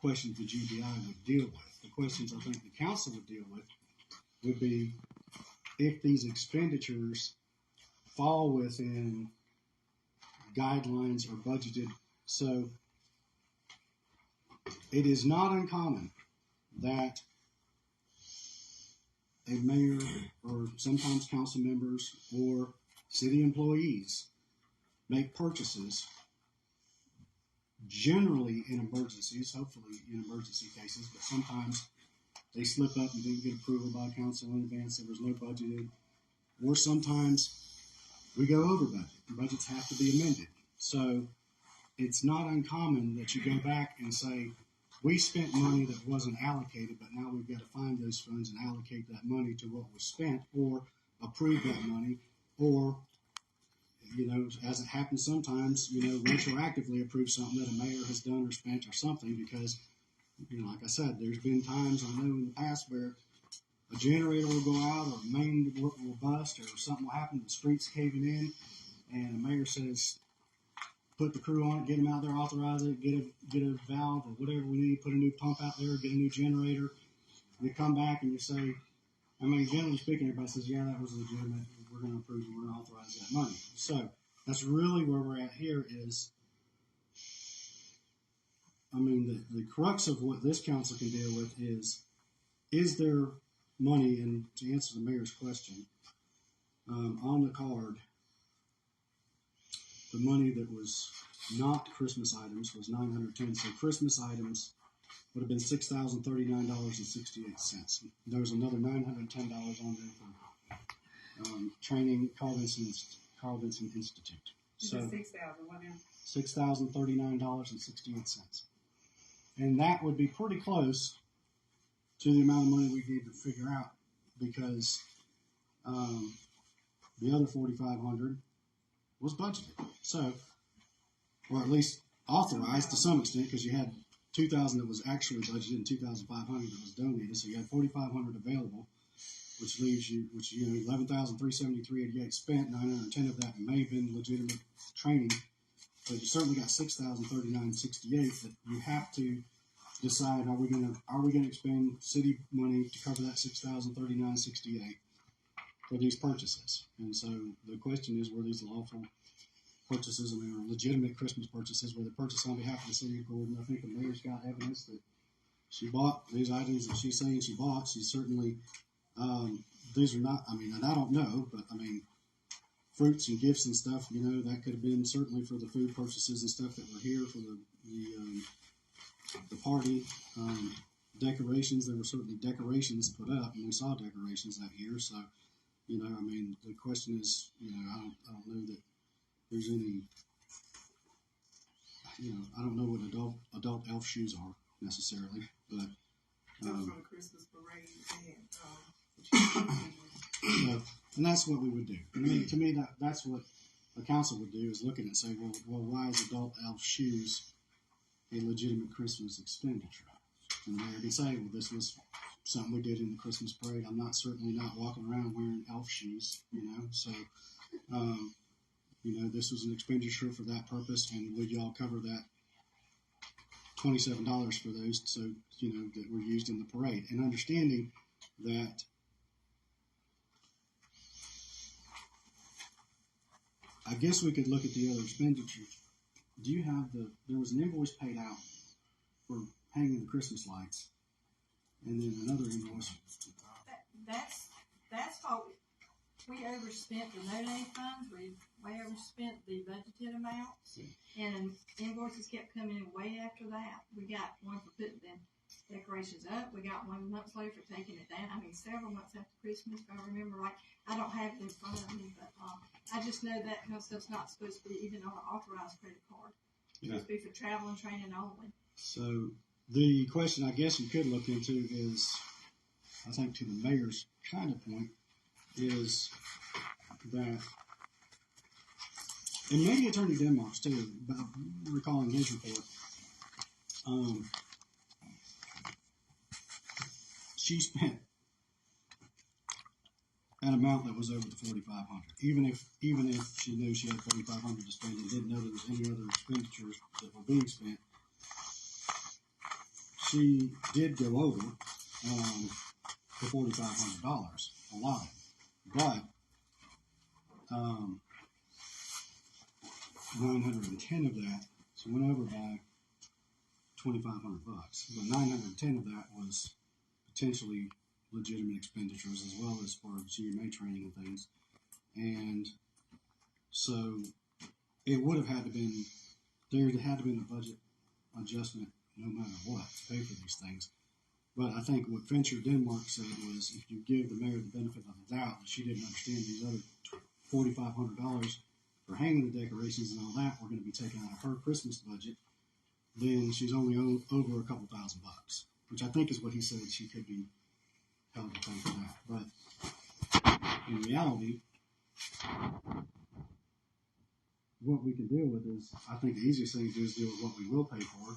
questions the GBI would deal with. The questions I think the council would deal with would be if these expenditures fall within guidelines or budgeted. So it is not uncommon that a mayor or sometimes council members or city employees make purchases, generally in emergencies, hopefully in emergency cases, but sometimes they slip up and didn't get approval by council in advance. There was no budgeted, or sometimes we go over budget. Budgets have to be amended. So it's not uncommon that you go back and say, we spent money that wasn't allocated, but now we've got to find those funds and allocate that money to what was spent, or approve that money, or, you know, as it happens sometimes, you know, retroactively approve something that a mayor has done or spent or something, because, you know, like I said, there's been times I know in the past where a generator will go out or a main will bust or something will happen, the street's caving in, and the mayor says, put the crew on it, get them out there, authorize it, get a valve or whatever we need, put a new pump out there, get a new generator. And you come back and you say, I mean, generally speaking, everybody says, yeah, that was legitimate. We're going to approve it. We're going to authorize that money. So that's really where we're at here is, I mean, the crux of what this council can deal with is there money, and to answer the mayor's question, on the card, the money that was not Christmas items was $910. So Christmas items would have been $6,039.68. There was another $910 on there for training Carl Vinson Institute. So $6,039.68, and that would be pretty close to the amount of money we need to figure out, because the other $4,500 was budgeted. So, or at least authorized to some extent, because you had $2,000 that was actually budgeted and $2,500 that was donated. So you had $4,500 available, which leaves you, $11,373.88 spent. 910 of that may have been legitimate training, but you certainly got $6,039.68 that you have to decide: are we going to expend city money to cover that $6,039.68 for these purchases? And so the question is, were these lawful purchases? I mean, or legitimate Christmas purchases? Were they purchased on behalf of the city of Gordon? I think the mayor's got evidence that she bought these items that she's saying she bought. She certainly, these are not, I mean, and I don't know, but I mean, fruits and gifts and stuff, you know, that could have been certainly for the food purchases and stuff that were here for the party. Decorations, there were certainly decorations put up, and we saw decorations that year. So, you know, I mean, the question is, you know, I don't know that there's any, you know, I don't know what adult elf shoes are necessarily, but from the Christmas parade and that's what we would do. I mean, to me, that's what a council would do, is look at it and say, well, why is adult elf shoes a legitimate Christmas expenditure? And the mayor can say, well, this was something we did in the Christmas parade. I'm certainly not walking around wearing elf shoes, you know. So, you know, this was an expenditure for that purpose, and would y'all cover that $27 for those, so, you know, that were used in the parade? And understanding that I guess we could look at the other expenditures. Do you have there was an invoice paid out for hanging the Christmas lights, and then another invoice. That's what we overspent the no-name funds. We way overspent the budgeted amounts, and invoices kept coming in way after that. We got one for putting the decorations up. We got one months later for taking it down. I mean, several months after Christmas, if I remember right. I don't have it in front of me, but I just know that kind of stuff's not supposed to be even on an authorized credit card. It's supposed to be for travel and training only. So the question I guess you could look into is, I think to the mayor's kind of point, is that and maybe Attorney Denmark's too, about recalling his report. She spent an amount that was over the $4,500. Even if she knew she had $4,500 to spend and didn't know there was any other expenditures that were being spent, she did go over the $4,500 allotted. But 910 of that, so went over by $2,500. But 910 of that was potentially legitimate expenditures as well as for GMA training and things. And so it would have had to been, there had to been a budget adjustment no matter what to pay for these things. But I think what Fincher Denmark said was if you give the mayor the benefit of the doubt, she didn't understand these other $4,500 for hanging the decorations and all that were going to be taken out of her Christmas budget, then she's only over a couple $1,000, which I think is what he said she could be held to pay for that. But in reality, what we can deal with is, I think the easiest thing to do is deal with what we will pay for.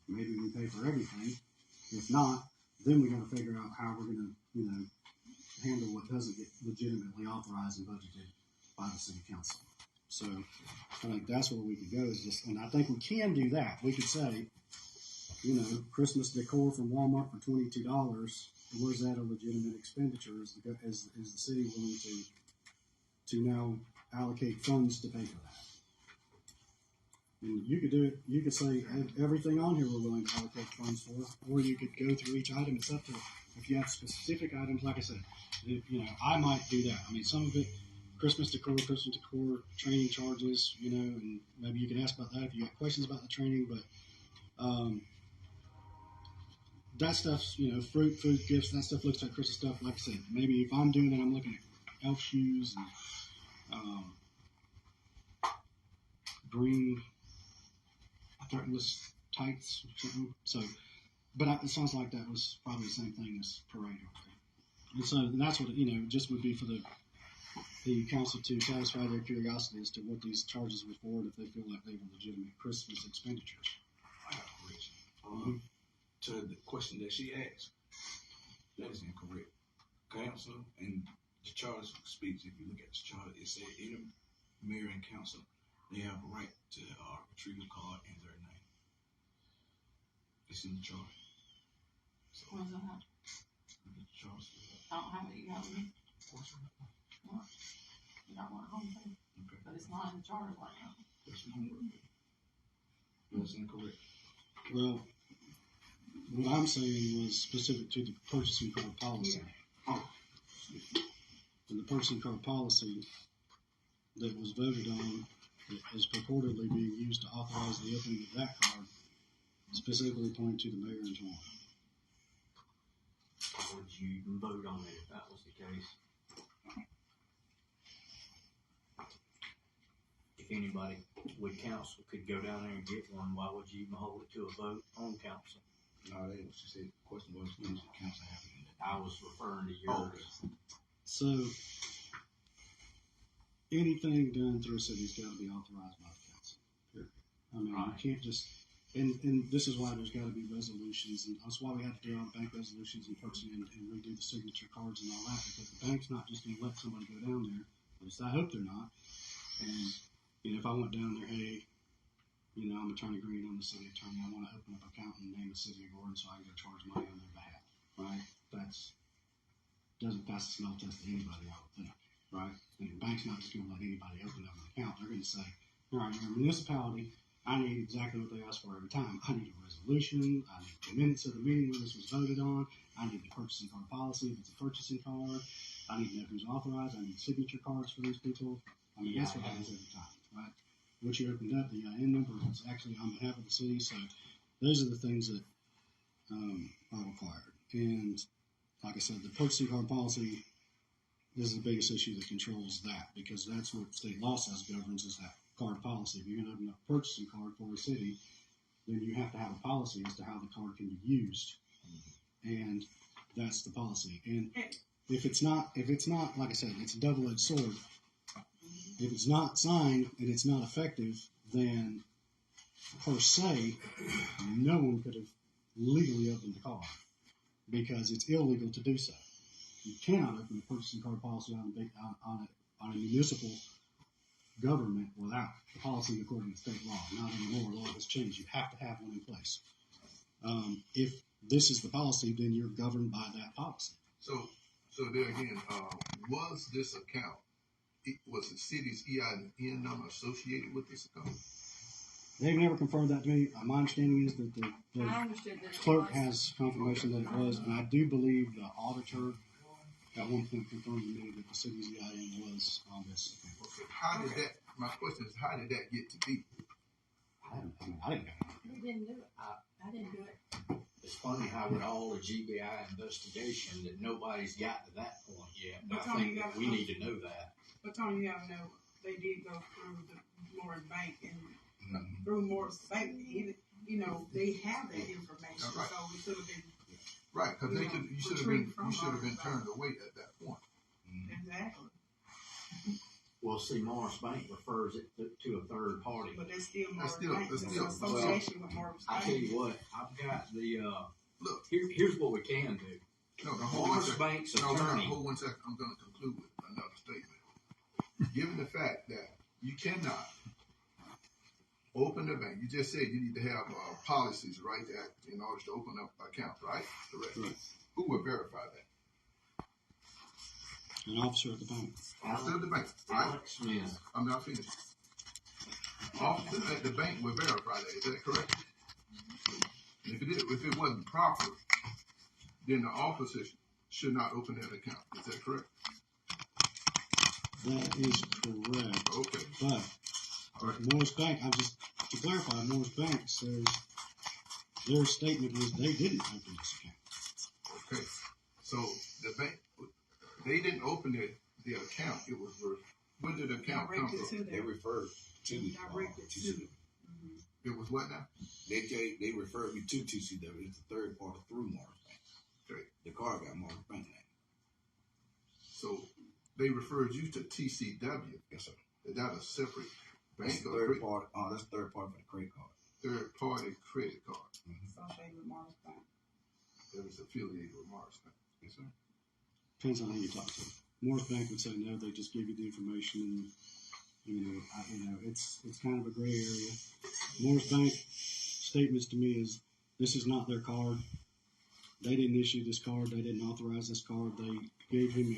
Maybe we pay for everything. If not, then we got to figure out how we're going to, handle what doesn't get legitimately authorized and budgeted by the city council. So I think that's where we could go is just, and I think we can do that. We could say, Christmas decor from Walmart for $22. Was that a legitimate expenditure? Is the city willing to now allocate funds to pay for that? And you could do it. You could say everything on here we're willing to allocate funds for, or you could go through each item. It's up to if you have specific items. Like I said, I might do that. I mean, some of it, Christmas decor, training charges, and maybe you can ask about that if you got questions about the training. But that stuff's, fruit, food, gifts. That stuff looks like Christmas stuff. Like I said, maybe if I'm doing it, I'm looking at elf shoes and green threadless tights or something. So, but it sounds like that was probably the same thing as parade. And so that's what just would be for the council to satisfy their curiosity as to what these charges were for, and if they feel like they were legitimate Christmas expenditures. I have a question. To the question that she asked, that is incorrect. Council and the charter speaks. If you look at the charter, it says any mayor and council, they have a right to retrieve a card and their name. It's in the charter. So, Where's that at? the charter. I don't have it. You got me? What? You got one at home too? Okay. But it's not in the charter right now. That's homework. That's incorrect. Well, what I'm saying was specific to the purchasing card policy. Oh. And the purchasing card policy that was voted on that is purportedly being used to authorize the opening of that card specifically pointing to the mayor and Tawana. Would you even vote on it if that was the case? If anybody with council could go down there and get one, why would you even hold it to a vote on council? No, that was just the question was when the council happened. I was referring to yours. So anything done through a city's got to be authorized by the council. Period. I mean, Right. You can't just, and this is why there's got to be resolutions, and that's why we have to do our bank resolutions and purchasing and redo the signature cards and all that, because the bank's not just going to let somebody go down there. At least I hope they're not. And if I went down there, hey, I'm Attorney Green, I'm the city attorney, I want to open up an account in the name of the city of Gordon so I can go charge money on their behalf, right? Doesn't pass the smell test to anybody, I would think, right? And the bank's not just going to let anybody open up an account. They're going to say, all right, you're a municipality, I need exactly what they ask for every time. I need a resolution, I need the minutes of the meeting where this was voted on, I need the purchasing card policy if it's a purchasing card, I need to know who's authorized, I need signature cards for these people. I mean, that's what happens every time, right? What you opened up, the EIN number, is actually on behalf of the city. So those are the things that are required. And like I said, the purchasing card policy is the biggest issue that controls that, because that's what state law says governs is that card policy. If you're going to open up a purchasing card for a city, then you have to have a policy as to how the card can be used. And that's the policy. And if it's not, like I said, it's a double-edged sword. If it's not signed and it's not effective, then per se, no one could have legally opened the car because it's illegal to do so. You cannot open a purchasing card policy on a municipal government without the policy according to state law. Not anymore. Law has changed. You have to have one in place. If this is the policy, then you're governed by that policy. So there again, was this account, was the city's EIN number associated with this account? They've never confirmed that to me. My understanding is that I the understood that. clerk has confirmation that it was, and I do believe the auditor at one point confirmed to me that the city's EIN was on this account. Okay, how did that, my question is, how did that get to be? I didn't know. You didn't do it. I didn't do it. It's funny how with all the GBI investigation that nobody's got to that point yet. But I think that we need to know that. But Tony, you gotta know, they did go through the Morris Bank and through Morris Bank, you know, they have that information, Right. so it should have been, Right, because you should have been turned away at that point. exactly. Well, see, Morris Bank refers it to a third party. But that's still Morris still- Bank, that's it's still- an association with Morris I tell Bank. you what, I've got the, Look, here's what we can do. no, hold Morris one Bank's second. attorney. Hold 1 second. I'm going to conclude with another statement. Given the fact that you cannot open the bank, you just said you need to have policies, right, that in order to open up accounts, right? Correct. Right. Who would verify that? An officer at the bank. Officer at the bank, right? Alex Smith. I'm not finished. Officer at the bank would verify that. Is that correct? If it wasn't proper, then the officer should not open that account. Is that correct? That is correct. Okay. But Morris Bank, to clarify, Morris Bank says their statement was they didn't open this account. Okay. So the bank, they didn't open the account. It was when did the account come Directed from? to They them. referred to Directed to TCW. them. It was what now? They referred me to TCW. It's the third party through Morris Bank. Okay. The car got Morris Bank name. So they referred you to TCW. Yes, sir. Is that a separate That's bank the or third party. That's the third party for the credit card. third party credit card Associated with Morris Bank. that is affiliated with Morris Bank? Yes, sir. Depends on who you talk to. Morris Bank would say no, they just give you the information, and it's kind of a gray area. Morris Bank statements to me is this is not their card. They didn't issue this card. They didn't authorize this card. They gave him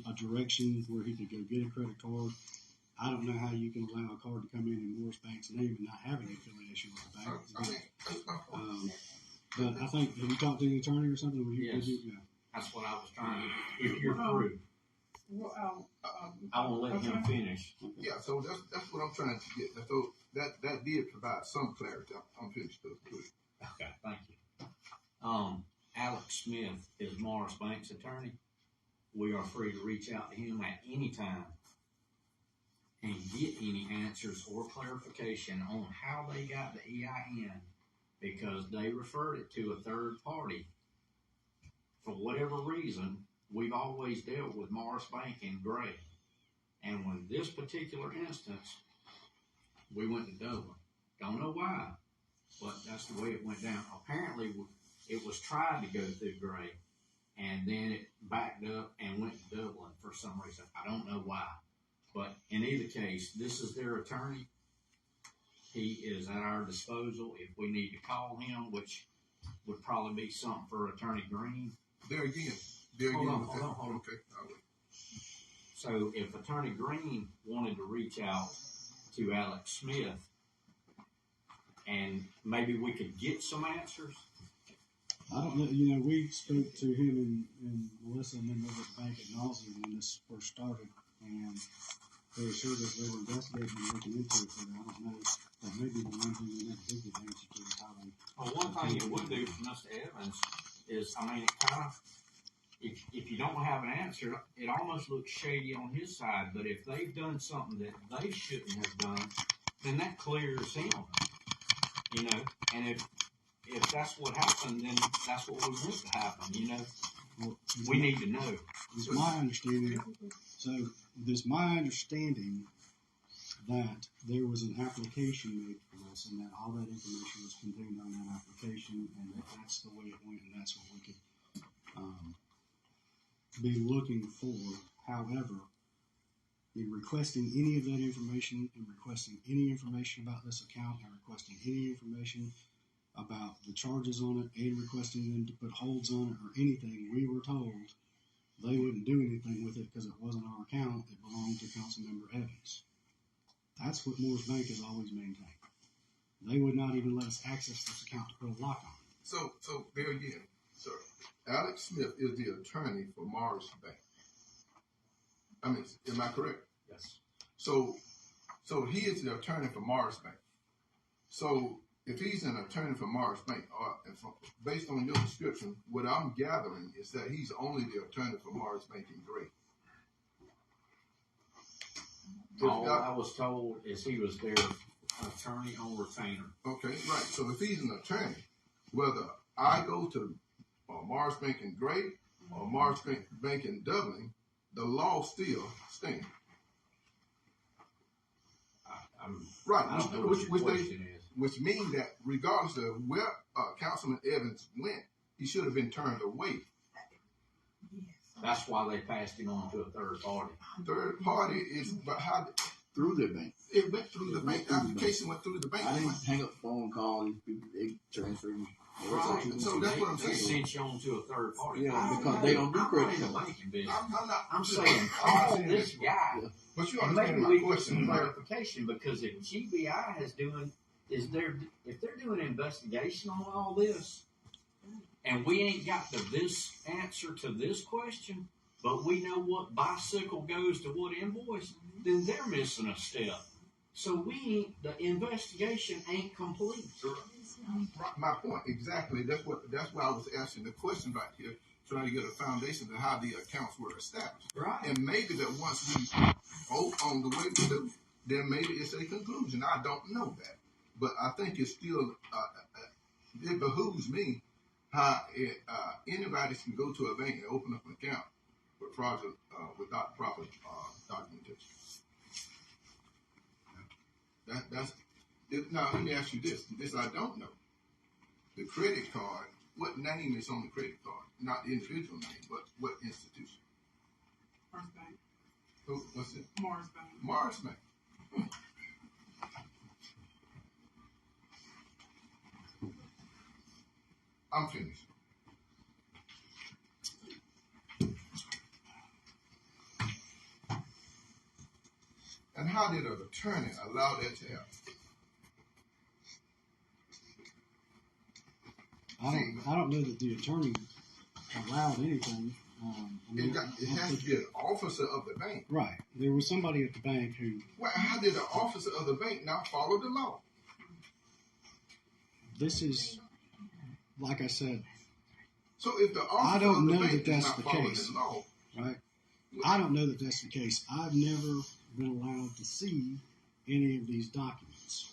a direction where he could go get a credit card. I don't know how you can allow a card to come in Morris Bank's name and not have any affiliation with the bank. That's my point. But I think, have you talked to the attorney or something? Yes. Yeah. That's what I was trying to, if you're through, Well, I want to let him finish. Yeah, so that's what I'm trying to get. So that did provide some clarity. I'm finished. Okay, thank you. Alex Smith is Morris Bank's attorney. We are free to reach out to him at any time and get any answers or clarification on how they got the EIN because they referred it to a third party. For whatever reason, we've always dealt with Morris Bank in gray. And when this particular instance, we went to Dublin. Don't know why, but that's the way it went down. Apparently, it was tried to go through gray, and then it backed up and went to Dublin for some reason. I don't know why. But in either case, this is their attorney. He is at our disposal if we need to call him, which would probably be something for Attorney Green. There again. Hold on. Okay. All right. So if Attorney Green wanted to reach out to Alex Smith, and maybe we could get some answers. I don't know. We spoke to him and Melissa and then over at the bank at nauseam when this first started, and they assured us they were investigating and looking into it. But I don't know. That may be the one thing they never did get the answer to is how they. Well, one thing it would do for Mr. Evans is, it kind of, if you don't have an answer, it almost looks shady on his side. But if they've done something that they shouldn't have done, then that clears him. And if that's what happened, then that's what we want to happen. Well, We need to know. It's my understanding. So it's my understanding that there was an application made for this, and that all that information was contained on that application, and that that's the way it went, and that's what we could be looking for. However, in requesting any of that information, and requesting any information about this account, and requesting any information about the charges on it, and requesting them to put holds on it or anything, we were told they wouldn't do anything with it because it wasn't our account. It belonged to Councilmember Evans. That's what Moore's Bank has always maintained. They would not even let us access this account to put a lock on it. So there again, sir, Alex Smith is the attorney for Morris Bank. I mean, am I correct? Yes. So he is the attorney for Morris Bank. So if he's an attorney for Morris Bank, based on your description, what I'm gathering is that he's only the attorney for Morris Bank and Gray. All I was told is he was their attorney on retainer. Okay, right. So if he's an attorney, whether I go to Morris Bank and Gray or Morris Bank in Dublin, the law still stands. Right. I don't know what your question is. Which means that regardless of where Councilman Evans went, he should have been turned away. That's why they passed him on to a third party. Third party is, but how Through the bank. it went through the bank. The application went through the bank. I didn't hang up the phone, call these people. They transferred me. Right. So that's what I'm They saying. sent you on to a third party. Yeah, because they don't do I'm credit not in the cards. banking business. I'm saying I'm not call saying this that. guy. But you And understand maybe my we get question, some right? clarification, because if GBI is doing, if they're doing an investigation on all this, and we ain't got this answer to this question, but we know what bicycle goes to what invoice, then they're missing a step. So the investigation ain't complete. My point exactly. That's why I was asking the question back here, trying to get a foundation of how the accounts were established. Right. And maybe that once we vote on the way we do, then maybe it's a conclusion. I don't know that, but I think it's still it behooves me how anybody can go to a bank and open up an account with fraudulent without proper documentation. That's it. Now let me ask you this. This I don't know. The credit card. What name is on the credit card? Not the individual name, but what institution? Morris Bank. What's it? Morris Bank. Morris Bank. I'm finished. And how did an attorney allow that to happen? I don't know that the attorney allowed anything. It has to be an officer of the bank. Right. There was somebody at the bank who. Well, how did the officer of the bank not follow the law? This is, like I said, So if the officer I don't of the know bank that is that's not the following case. the law, right? I don't know that that's the case. I've never been allowed to see any of these documents.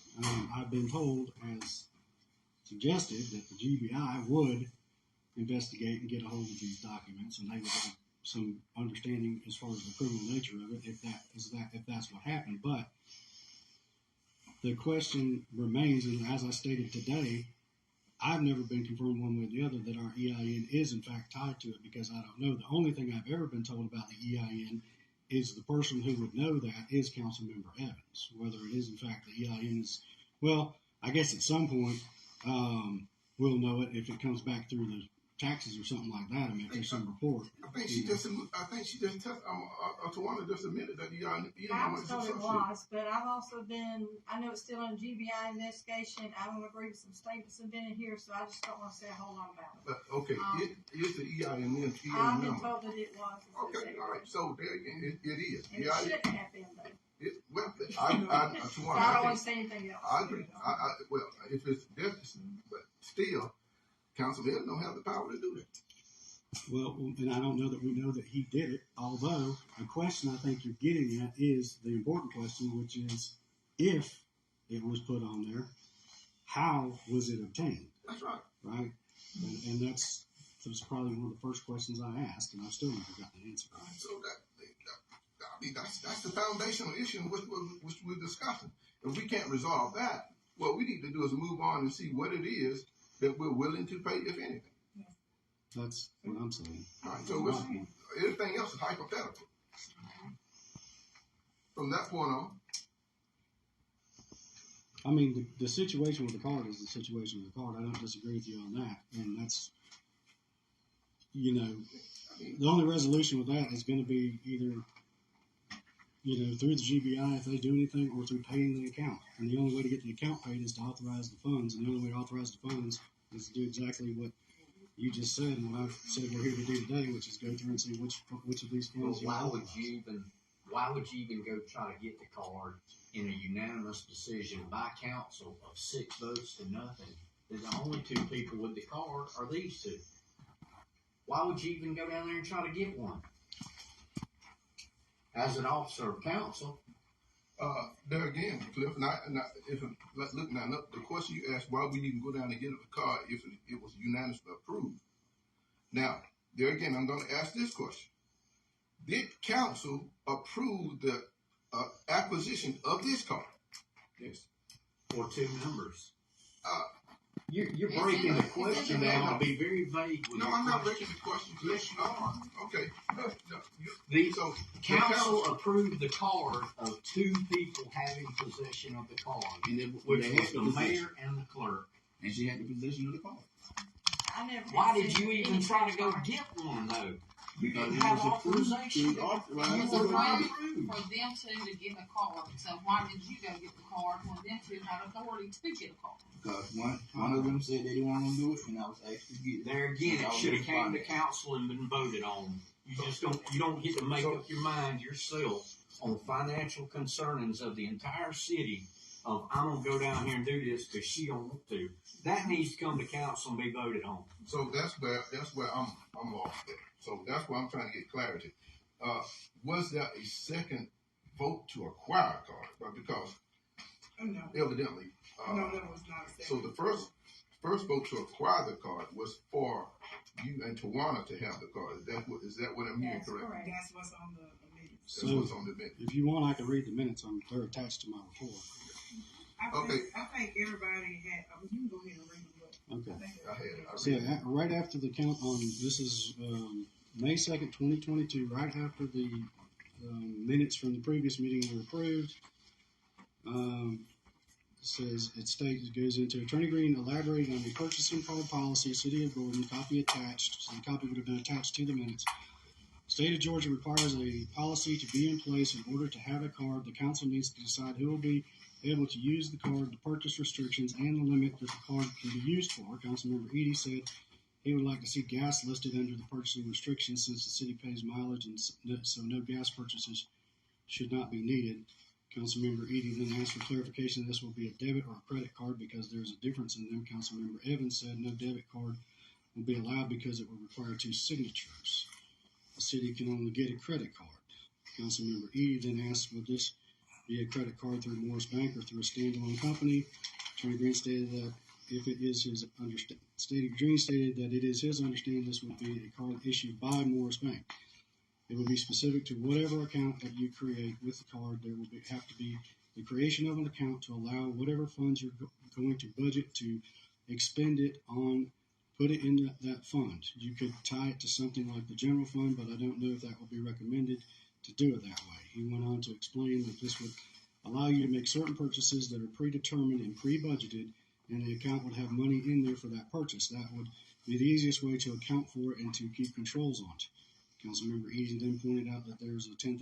I've been told, as suggested, that the GBI would investigate and get a hold of these documents, and they would have some understanding as far as the criminal nature of it, if that's what happened. But the question remains, and as I stated today, I've never been confirmed one way or the other that our EIN is in fact tied to it, because I don't know. The only thing I've ever been told about the EIN is the person who would know that is Councilmember Evans. Whether it is in fact the EIN is, well, I guess at some point we'll know it if it comes back through the taxes or something like that. I mean, if there's some report. I think she just Tawana just admitted that the I was was told it associated. was, but I've also been, I know it's still in GBI investigation. I don't agree with some statements that have been in here, so I just don't want to say a whole lot about it. But okay, it is the EIN I've been number. told that it was. Okay, all right. So there again, it is. And it shouldn't have been, though. Well, So I don't want Tawana, to say anything else. I agree. Well, if it's deficit, but still, Councilman don't have the power to do that. Well, and I don't know that we know that he did it, although the question I think you're getting at is the important question, which is, if it was put on there, how was it obtained? That's right. Right? And that's probably one of the first questions I asked, and I've still never got the answer. So that that's the foundational issue which we're discussing. If we can't resolve that, what we need to do is move on and see what it is that we're willing to pay, if anything. That's what I'm saying. All right, so everything else is hypothetical. From that point on, I mean, the situation with the card is the situation with the card. I don't disagree with you on that. And that's, you know, the only resolution with that is going to be either, you know, through the GBI if they do anything, or through paying the account. And the only way to get the account paid is to authorize the funds. And the only way to authorize the funds is to do exactly what you just said and what I've said we're here to do today, which is go through and see which of these funds Why would you even go try to get the card in a unanimous decision by council of 6 votes to nothing? The only 2 people with the card are these 2. Why would you even go down there and try to get one? As an officer of council. there again, Cliff, the question you asked, why would you even go down and get a card if it was unanimously approved? Now, there again, I'm going to ask this question. Did council approve the acquisition of this card? Yes. For 2 members. You're breaking the question down to be very vague. No, I'm not breaking the question. Yes, you are. Okay. So council approved the card of 2 people having possession of the card, which was the mayor and the clerk. And she had the possession of the card. Why did you even try to go get one though? You didn't have authorization. You were waiting for them to get a card. So why did you go get the card when them 2 had authority to get a card? Because one of them said they didn't want to do it, and I was asked to get it. There again, it should have came to council and been voted on. You don't get to make up your mind yourself on financial concernings of the entire city. Of I'm gonna go down here and do this because she don't want to. That needs to come to council and be voted on. So that's where I'm off there. So that's why I'm trying to get clarity. Was there a second vote to acquire a card? Because No. evidently, No, that was not a second. so the first vote to acquire the card was for you and Tawana to have the card. Is that what I'm hearing That's correct? correct. That's what's on the minutes. That's what's on the minute. If you want, I can read the minutes. They're attached to my report. I think everybody had. You can go ahead and read them. Okay. I had it. So right after the count on this is May 2nd, 2022. Right after the minutes from the previous meeting were approved. It goes into Attorney Green elaborating on the purchasing card policy, City of Gordon, copy attached. So the copy would have been attached to the minutes. State of Georgia requires a policy to be in place in order to have a card. The council needs to decide who will be able to use the card, the purchase restrictions, and the limit that the card can be used for. Councilmember Edie said he would like to see gas listed under the purchasing restrictions since the city pays mileage, and so no gas purchases should not be needed. Councilmember Edie then asked for clarification that this will be a debit or a credit card because there's a difference in them. Councilmember Evans said no debit card will be allowed because it will require 2 signatures. The city can only get a credit card. Councilmember Edie then asked, would this be a credit card through Morris Bank or through a standalone company? Attorney Green stated that if it is his understanding, it is his understanding this would be a card issued by Morris Bank. It will be specific to whatever account that you create with the card. There will have to be the creation of an account to allow whatever funds you're going to budget to expend it on, put it in that fund. You could tie it to something like the general fund, but I don't know if that will be recommended to do it that way. He went on to explain that this would allow you to make certain purchases that are predetermined and pre-budgeted, and the account would have money in there for that purchase. That would be the easiest way to account for it and to keep controls on it. Councilmember Edie then pointed out that there's a $10,000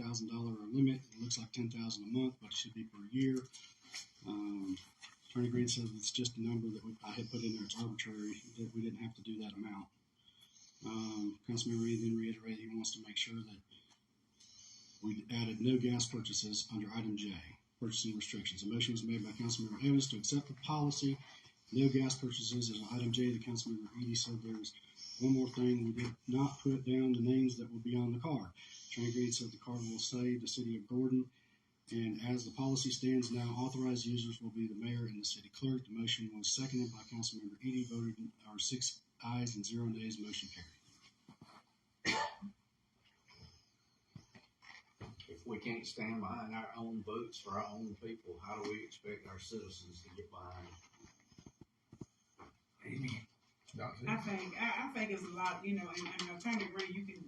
limit. It looks like $10,000 a month, but it should be per year. Attorney Green said it's just a number that I had put in there. It's arbitrary, that we didn't have to do that amount. Councilmember Edie then reiterated he wants to make sure that we added no gas purchases under item J, purchasing restrictions. A motion was made by Councilmember Evans to accept the policy. No gas purchases is item J. The Councilmember Edie said there was one more thing. We did not put down the names that will be on the card. Attorney Green said the card will say the City of Gordon, and as the policy stands now, authorized users will be the mayor and the city clerk. The motion was seconded by Councilmember Edie. Voted 6 ayes and 0 nays. Motion carried. if we can't stand behind our own votes for our own people, how do we expect our citizens to get behind it? Amen. I think it's a lot, you know, and Attorney Green, you can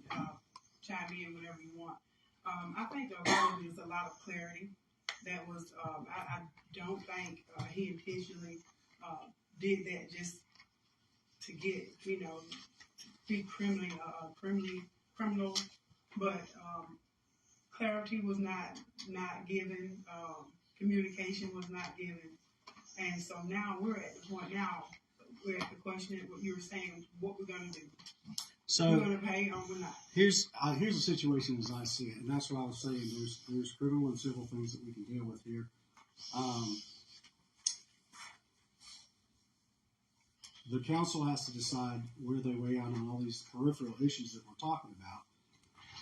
chime in whenever you want. I think a lot of it is a lot of clarity. That was, I don't think he intentionally did that just to get, you know, be criminal, but clarity was not given, communication was not given, and so now we're at the point now. We're at the question of what you were saying, what we're going to do. So we're going to pay or we're not. Here's the situation as I see it, and that's what I was saying. There's criminal and civil things that we can deal with here. The council has to decide where they weigh out on all these peripheral issues that we're talking about.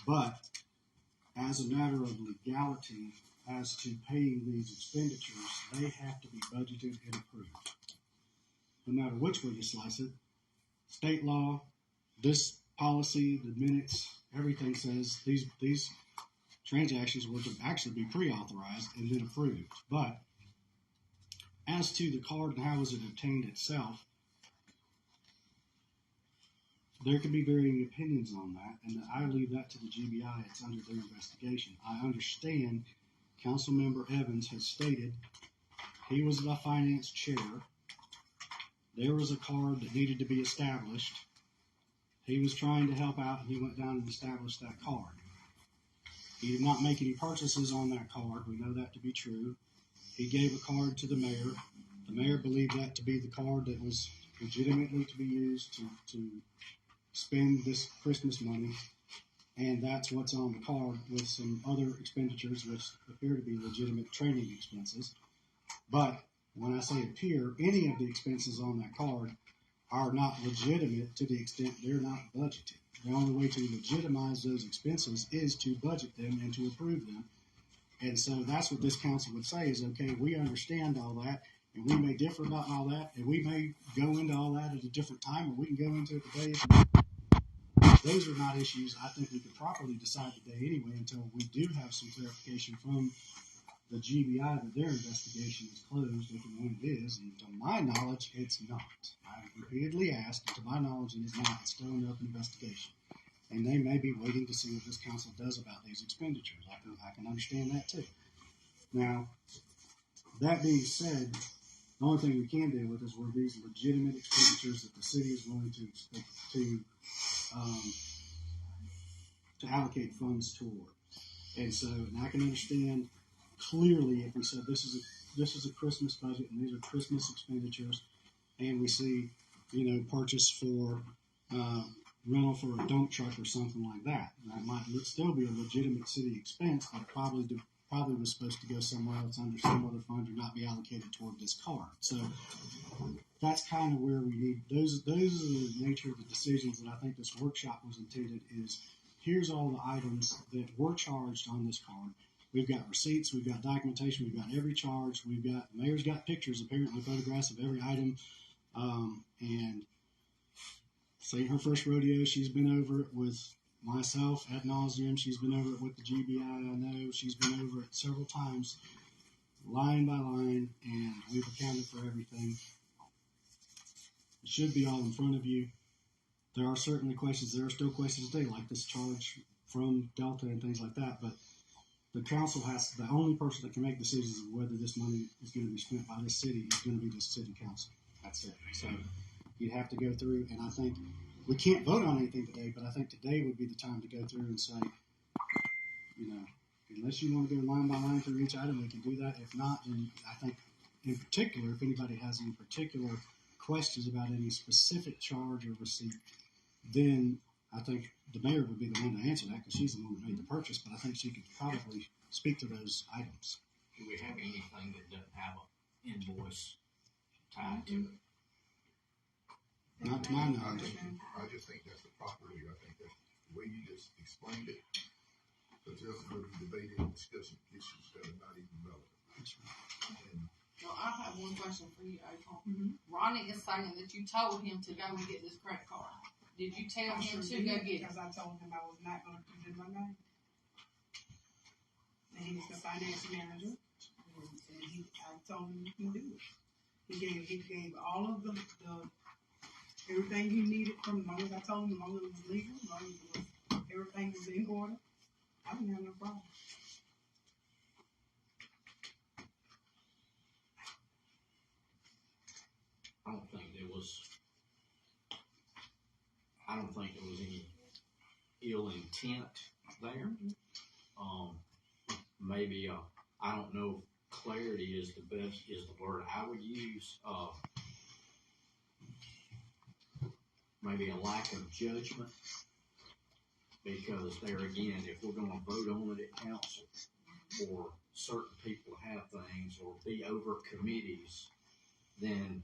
But as a matter of legality, as to paying these expenditures, they have to be budgeted and approved. No matter which way you slice it, state law, this policy, the minutes, everything says these transactions were to actually be pre-authorized and then approved. But as to the card and how was it obtained itself, there can be varying opinions on that, and I leave that to the GBI. It's under their investigation. I understand Councilmember Evans has stated he was the finance chair. There was a card that needed to be established. He was trying to help out, and he went down and established that card. He did not make any purchases on that card. We know that to be true. He gave a card to the mayor. The mayor believed that to be the card that was legitimately to be used to spend this Christmas money, and that's what's on the card with some other expenditures which appear to be legitimate training expenses. But when I say appear, any of the expenses on that card are not legitimate to the extent they're not budgeted. The only way to legitimize those expenses is to budget them and to approve them. And so that's what this council would say is, okay, we understand all that, and we may differ about all that, and we may go into all that at a different time, or we can go into it today. Those are not issues I think we could properly decide today anyway until we do have some clarification from the GBI that their investigation is closed, if and when it is. And to my knowledge, it's not. I've repeatedly asked, and to my knowledge, it is not. It's still an open investigation. And they may be waiting to see what this council does about these expenditures. I can understand that too. Now, that being said, the only thing we can deal with is were these legitimate expenditures that the city is willing to allocate funds toward. And so, and I can understand clearly if we said this is a Christmas budget and these are Christmas expenditures, and we see, purchase for rental for a dump truck or something like that. That might still be a legitimate city expense, but probably was supposed to go somewhere else under some other fund or not be allocated toward this card. So that's kind of where we need those are the nature of the decisions that I think this workshop was intended is here's all the items that were charged on this card. We've got receipts, we've got documentation, we've got every charge, the mayor's got pictures, apparently photographs of every item, and say her first rodeo, she's been over it with myself ad nauseum. She's been over it with the GBI. I know she's been over it several times, line by line, and we've accounted for everything. It should be all in front of you. There are certainly questions. There are still questions today, like this charge from Delta and things like that. But the council the only person that can make decisions of whether this money is going to be spent by this city is going to be the city council. That's it. So you'd have to go through, and I think we can't vote on anything today, but I think today would be the time to go through and say, unless you want to go line by line through each item, we can do that. If not, then I think in particular, if anybody has any particular questions about any specific charge or receipt, then I think the mayor would be the one to answer that because she's the one that made the purchase, but I think she could probably speak to those items. Do we have anything that doesn't have an invoice tied to it? Not to my knowledge. I just think that's the property. I think that's the way you just explained it. Because there's going to be debated and discussing issues that are not even relevant. And So I have one question for you, April. Ronnie is saying that you told him to go and get this credit card. Did you tell him to go get it? Because I told him I was not going to put it in my name. and he's the finance manager. And I told him you can do it. He gave all of the everything he needed from as long as I told him, as long as it was legal, as long as everything was in order. I didn't have no problem. I don't think there was any ill intent there. Maybe I don't know if clarity is the word I would use. Maybe a lack of judgment, because there again, if we're going to vote on it at council, or certain people have things, or be over committees, then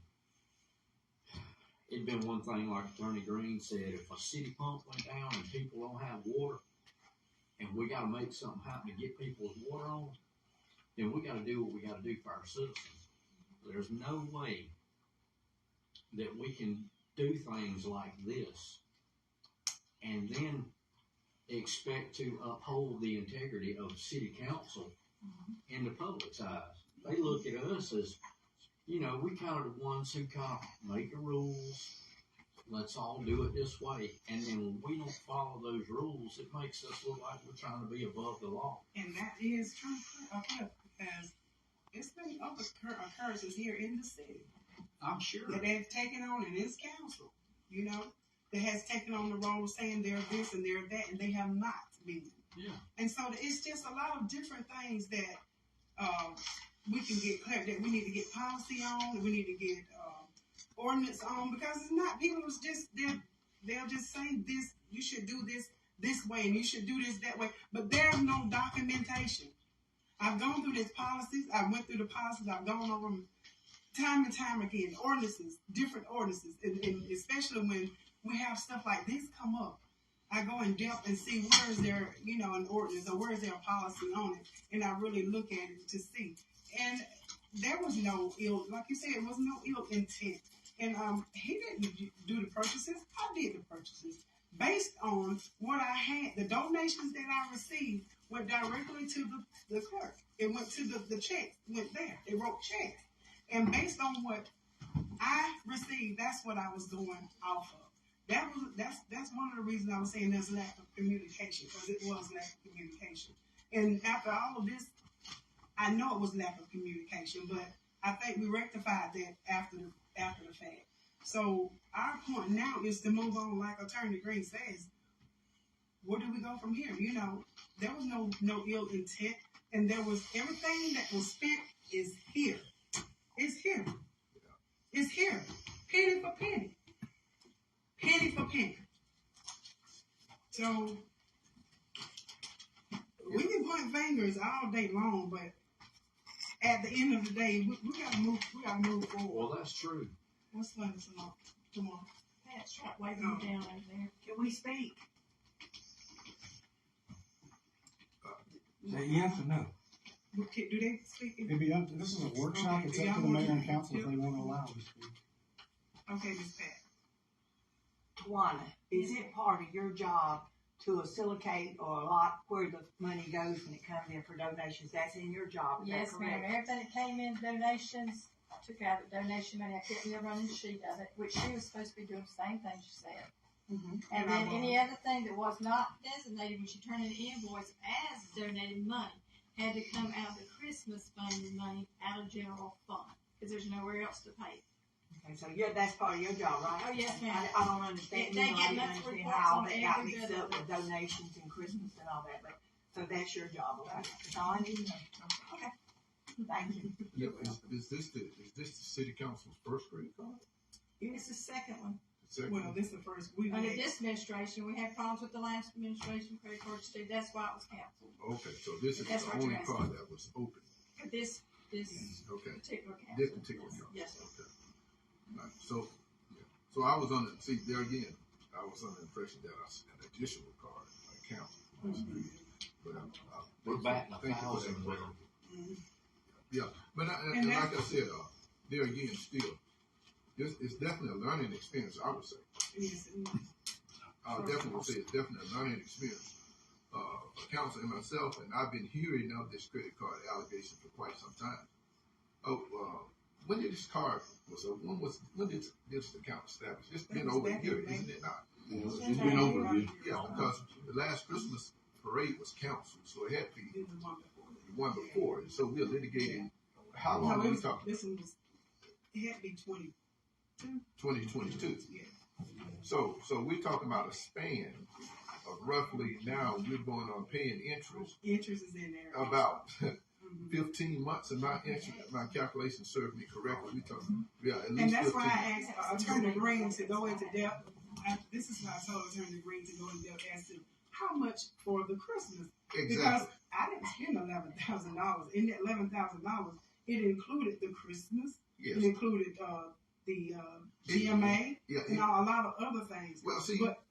it'd been one thing, like Attorney Green said, if a city pump went down and people don't have water, and we got to make something happen to get people's water on, then we got to do what we got to do for our citizens. There's no way that we can do things like this and then expect to uphold the integrity of city council in the public's eyes. They look at us as, you know, we kind of the ones who kind of make the rules. Let's all do it this way. And then when we don't follow those rules, it makes us look like we're trying to be above the law. And that is true, because it's been other occurrences here in the city I'm sure. that they've taken on in this council, you know, that has taken on the role of saying they're this and they're that, and they have not been. Yeah. And so it's just a lot of different things that we can get clear, that we need to get policy on, that we need to get ordinance on, because it's not, people was just, they'll just say this, you should do this way, and you should do this that way, but there's no documentation. I've gone through these policies, I went through the policies, I've gone over them time and time again, ordinances, different ordinances, and especially when we have stuff like this come up, I go in depth and see where is there, you know, an ordinance, or where is there a policy on it, and I really look at it to see. And there was no ill, like you said, it was no ill intent. And he didn't do the purchases, I did the purchases. Based on what I had, the donations that I received went directly to the clerk. It went to the check, went there. They wrote checks. And based on what I received, that's what I was going off of. That's one of the reasons I was saying there's lack of communication, because it was lack of communication. And after all of this, I know it was lack of communication, but I think we rectified that after the fact. So our point now is to move on, like Attorney Green says. Where do we go from here? You know, there was no ill intent, and there was everything that was spent is here. It's here. It's here. Penny for penny. Penny for penny. So we can point fingers all day long, but at the end of the day, we gotta move. We gotta move forward. Well, that's true. What's funny tomorrow? Pat's right waving me down over there. Can we speak? Say yes or no. Do they speak? It'd be up to, this is a workshop, it's up to the mayor and council if they want to allow us to. Okay, Ms. Pat. One, is it part of your job to facilitate or allot where the money goes when it comes in for donations? That's in your job, is Yes, that ma'am. correct? Everything that came in donations, I took out the donation money. I kept me a running sheet of it, which she was supposed to be doing the same thing she said. Mm-hmm. And then any other thing that was not designated when she turned in the invoice as donated money had to come out of the Christmas fund money out of general fund, because there's nowhere else to pay it. Okay, so that's part of your job, right? Oh, yes, ma'am. I don't understand. They I get didn't monthly understand reports how on they got every mixed bit up of with donations and Christmas and all that, but, so that's your job, okay? That's all I need to know. Okay. Thank you. Yeah, is this the city council's first credit card? It's the second one. The second Well, one? this is the first we Under had. this administration, we had problems with the last administration credit cards too. That's why it was canceled. Okay, so this is That's the what only you're asking. card that was open. But this Okay, particular council. this particular card. Yes, sir. Okay. Right. So, yeah. So I was under, see, there again, I was under the impression that an additional card, account, was needed. But We're batting thank you for that 1,000 with them. Mm-hmm. Yeah, but And like I said, there again, still, it's definitely a learning experience, I would say. Yes, it is. I definitely would say it's definitely a learning experience. counsel and myself, and I've been hearing of this credit card allegation for quite some time. When did this card when did this account established? It's been over a year, isn't it not? It's been over a year. Yeah, because the last Christmas parade was canceled, so it had to be Did the one before. the one before. And so we're litigating. How long are we talking? This one was, it had to be 22. 2022. Yeah. So we're talking about a span of roughly, now we're going on paying interest Interest is in there. about Mhm. 15 months, and my calculation served me correctly. We talking, yeah, at least And that's 15. why I asked Attorney Green to go into depth. This is why I told Attorney Green to go into depth as to how much for the Christmas. Because Exactly. I didn't spend $11,000. In that $11,000, it included the Christmas. Yes. It included the GMA Yeah. and a lot of other things. Well, see, But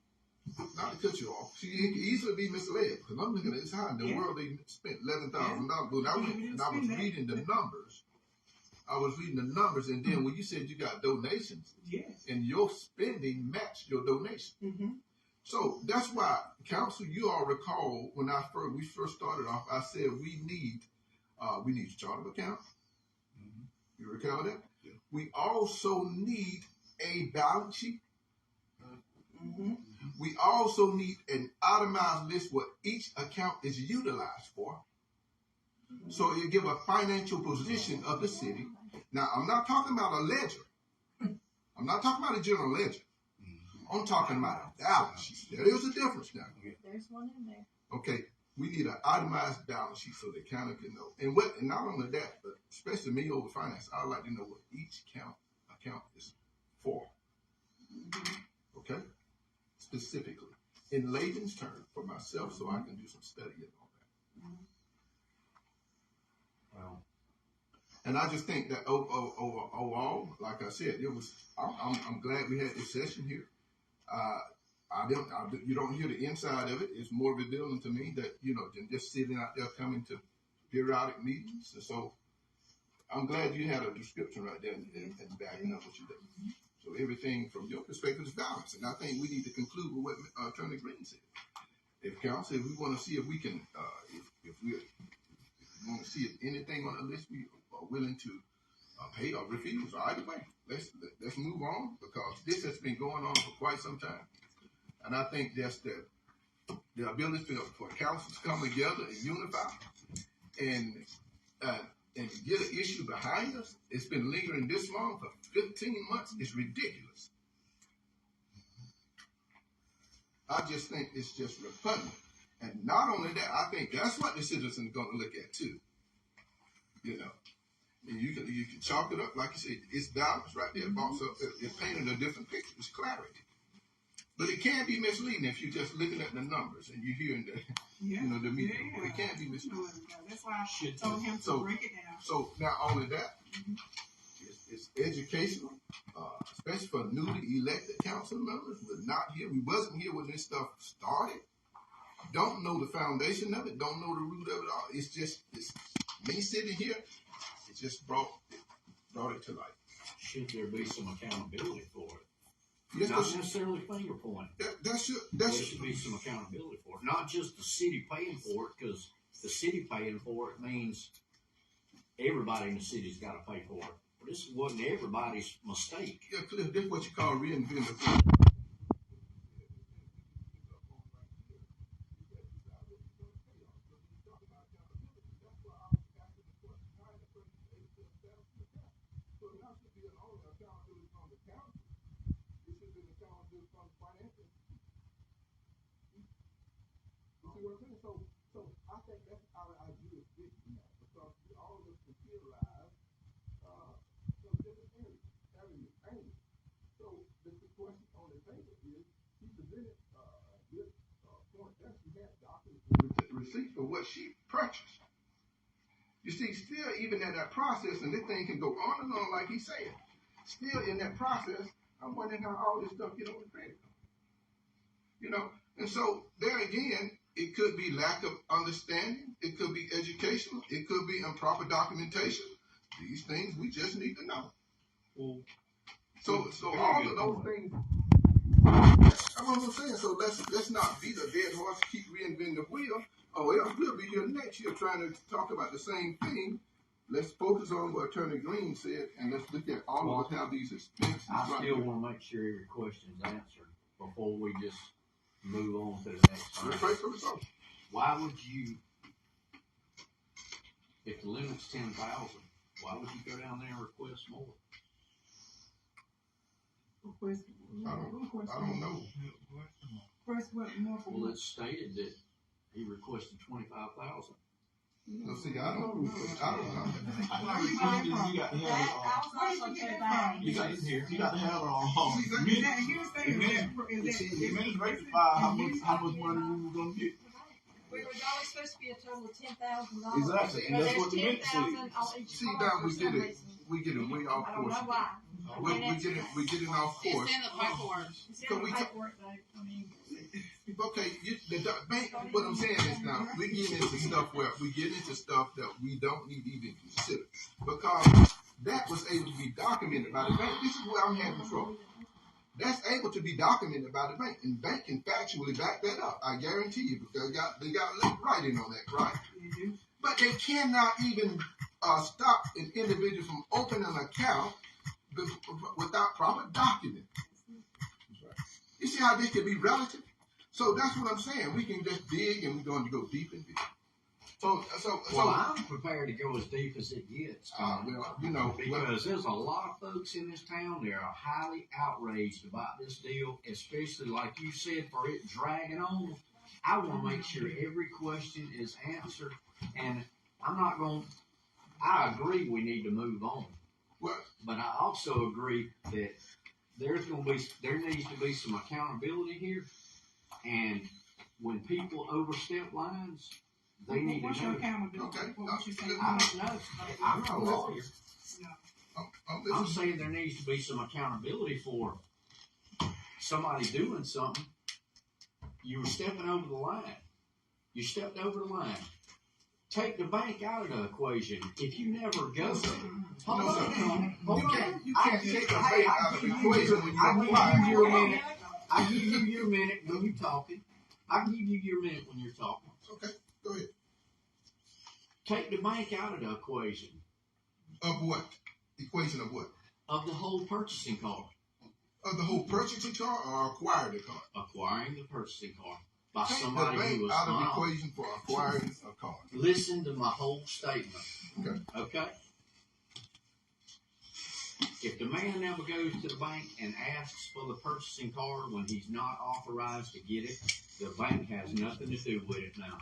not to cut you off, see, it can easily be misled because I'm looking at this, how in the Yeah. world they spent $11,000. But I Yeah, we went didn't and I was spend that. reading the numbers. And then when you said you got donations, yes. and your spending matched your donation. Mm-hmm. So that's why, counsel, you all recall when we first started off, I said we need a chart of account. You recall that? Yeah. We also need a balance sheet. Mm-hmm. We also need an itemized list what each account is utilized for. So it give a financial position of the city. Now, I'm not talking about a ledger. I'm not talking about a general ledger. I'm talking about a balance sheet. There is a difference now. There's one in there. Okay, we need an itemized balance sheet so the county can know. And not only that, but especially me over finance, I'd like to know what each account is for. Okay? Specifically. In layman's terms for myself so I can do some studying on that. Well, And I just think that overall, like I said, I'm glad we had this session here. You don't hear the inside of it. It's more revealing to me that, than just sitting out there coming to periodic meetings. And so I'm glad you had a description right there and backing up what you did. So everything from your perspective is balanced. And I think we need to conclude with what Attorney Green said. If counsel, if we want to see if we can, if we want to see if anything on the list we are willing to pay or refuse, either way, let's move on because this has been going on for quite some time. And I think that's the ability for councils to come together and unify and get an issue behind us. It's been lingering this long for 15 months. It's ridiculous. I just think it's just repugnant. And not only that, I think that's what the citizens are going to look at too. And you can chalk it up, like you said, it's balance right there. Also, it's painting a different picture. It's clarity. But it can be misleading if you're just looking at the numbers and you're hearing the meeting. Yeah. It can be misleading. That's why I told him to break it down. So not only that, it's educational, especially for newly elected council members. We're not here. We wasn't here when this stuff started. Don't know the foundation of it. Don't know the root of it all. It's me sitting here. It just brought it to light. should there be some accountability for it? Yes, Not necessarily finger pointing. There should There should be some accountability for it. Not just the city paying for it, because the city paying for it means everybody in the city's got to pay for it. But this wasn't everybody's mistake. Yeah, Cliff, this is what you call reinventing the So I think that's our idea of this now, because we all of us computerize some different areas. So the question on the table is, he presented this point that she had documents receipts for what she purchased. You see, still even in that process, and this thing can go on and on like he said, still in that process, I'm wondering how all this stuff get on the credit card. And so there again, it could be lack of understanding. It could be educational. It could be improper documentation. These things we just need to know. Well, So very all good of those point. things That's what I'm saying. So let's not beat a dead horse, keep reinventing the wheel. Oh, well, we'll be here next year trying to talk about the same thing. Let's focus on what Attorney Green said, and let's look at all of us have these expenses. I right still here. want to make sure every question's answered before we just move on to the next Let's thing. pray for the soul. Why would you, if the limit's 10,000, why would you go down there and request more? Request, I don't know. request what more for Well, what? it's stated that he requested 25,000. So see, I don't know. You got to have That, I was also told that. you got to have See, Now, here's the thing, the administrative file how much money we were gonna get. We were only supposed to be a total of $10,000. Exactly, and But that's what the there's minutes say. 10,000 on each See, card now for we some get it. reason. We get it way off I don't know course. why. We get it off course. It's in the paperwork. It's in So the we paperwork though, I mean. Okay, the bank. What I'm saying is now we're getting into stuff where we get into stuff that we don't need to even consider because that was able to be documented by the bank. This is where I'm having trouble. That's able to be documented by the bank, and the bank can factually back that up. I guarantee you, because they got writing on that, right? Mhm. But they cannot even stop an individual from opening an account without proper document. You see how this can be relative? So that's what I'm saying. We can just dig, and we're going to go deep and deep. So Well, I'm prepared to go as deep as it gets. well, you know, Because there's a lot of folks in this town that are highly outraged about this deal, especially like you said, for it dragging on. I want to make sure every question is answered, and I'm not going. I agree we need to move on, well, but I also agree that there needs to be some accountability here, and when people overstep lines, they need to What's your know. accountability? Okay. What you saying? I don't know. I'm not a lawyer. No. I'm I'm listening. saying there needs to be some accountability for somebody doing something. You were stepping over the line. You stepped over the line. Take the bank out of the equation. If you never go No, sir. hold No, on sir. now. You Okay. can't take a bank out of the equation when I you're give applying. you your minute. I give you your minute when you're talking. I give you your minute when you're talking. Okay, go ahead. Take the bank out of the equation Of what? Equation of what? of the whole purchasing card. Of the whole purchasing car or acquire the car? Acquiring the purchasing card by Take the somebody bank who was out of the unarmed. equation for acquiring a car. Listen to my whole statement. Okay. Okay? If the man never goes to the bank and asks for the purchasing card when he's not authorized to get it, the bank has nothing to do with it now.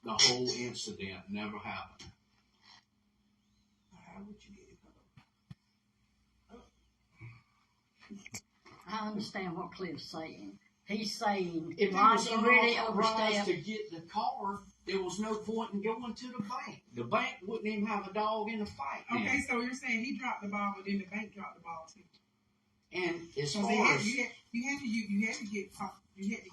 The whole incident never happened. How would you get it covered? I understand what Cliff's saying. He's saying If he Ronnie was really unauthorized overstepped. to get the card, there was no point in going to the bank. The bank wouldn't even have a dog in the fight then. Okay, so you're saying he dropped the ball, and then the bank dropped the ball too. And as So far they had, as you had to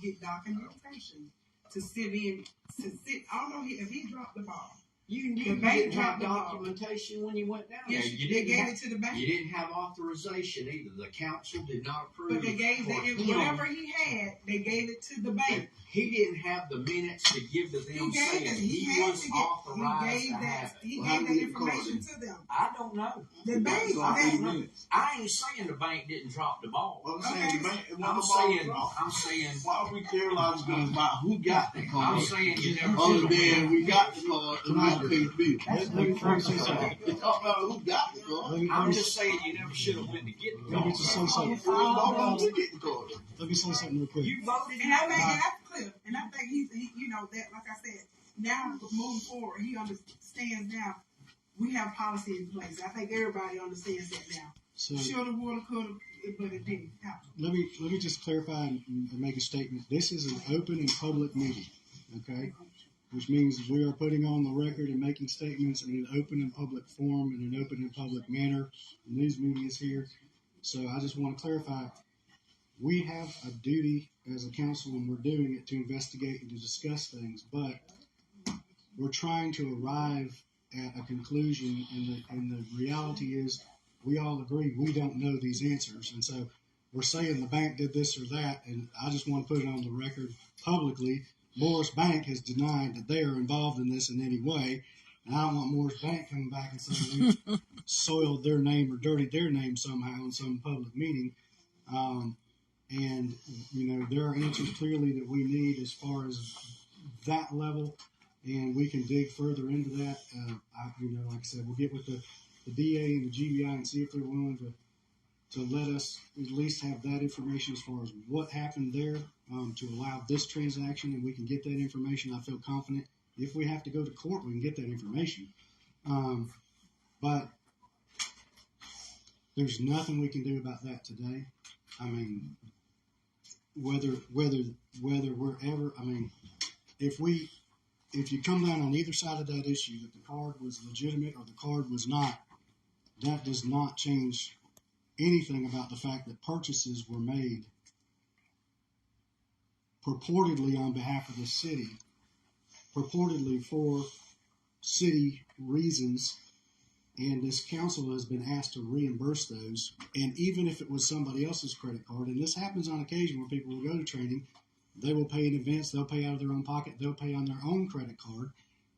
get documentation to sit in to sit. I don't know if he dropped the ball. you knew the you bank didn't have dropped the ball. documentation when you went down there. Yes, You they didn't gave have, it to the bank, you didn't have authorization either. The council did not approve. but they gave for it him. whatever he had. They gave it to the bank. He didn't have the minutes to give to them He gave saying it. he Had was to get. authorized He to gave have that. it. He Well, how gave do that we record information it? to them. I don't know. The bank. So, I don't know. minutes. I ain't saying the bank didn't drop the ball. Well, I'm saying the bank. I'm saying Why are we theorizing about who got the I'm card? saying you never Other should have. than we got the card and we don't pay the bill. Let me say something. It's all about who got the card. Let me I'm just saying you never should have went to get the let me card. just say something. So we don't get the card. Let me say something real quick. You voted And I think that's Cliff. And I think he, you know, that like I said, now moving forward, he understands now. We have policy in place. I think everybody understands that now. So Shoulda, woulda, coulda, but it didn't happen. let me just clarify and make a statement. This is an open and public meeting, okay? Which means we are putting on the record and making statements in an open and public forum in an open and public manner. The news media is here. So I just want to clarify, we have a duty as a council, and we're doing it to investigate and to discuss things, but we're trying to arrive at a conclusion, and the reality is we all agree we don't know these answers. And so we're saying the bank did this or that, and I just want to put it on the record publicly. Morris Bank has denied that they are involved in this in any way, and I don't want Morris Bank coming back and saying we soiled their name or dirtied their name somehow in some public meeting. And there are answers clearly that we need as far as that level, and we can dig further into that. Like I said, we'll get with the DA and the GBI and see if they're willing to let us at least have that information as far as what happened there, to allow this transaction, and we can get that information. I feel confident if we have to go to court, we can get that information. But there's nothing we can do about that today. I mean, whether we're ever, if you come down on either side of that issue, that the card was legitimate or the card was not, that does not change anything about the fact that purchases were made purportedly on behalf of the city, purportedly for city reasons, and this council has been asked to reimburse those. And even if it was somebody else's credit card, and this happens on occasion where people will go to training, they will pay in advance, they'll pay out of their own pocket, they'll pay on their own credit card,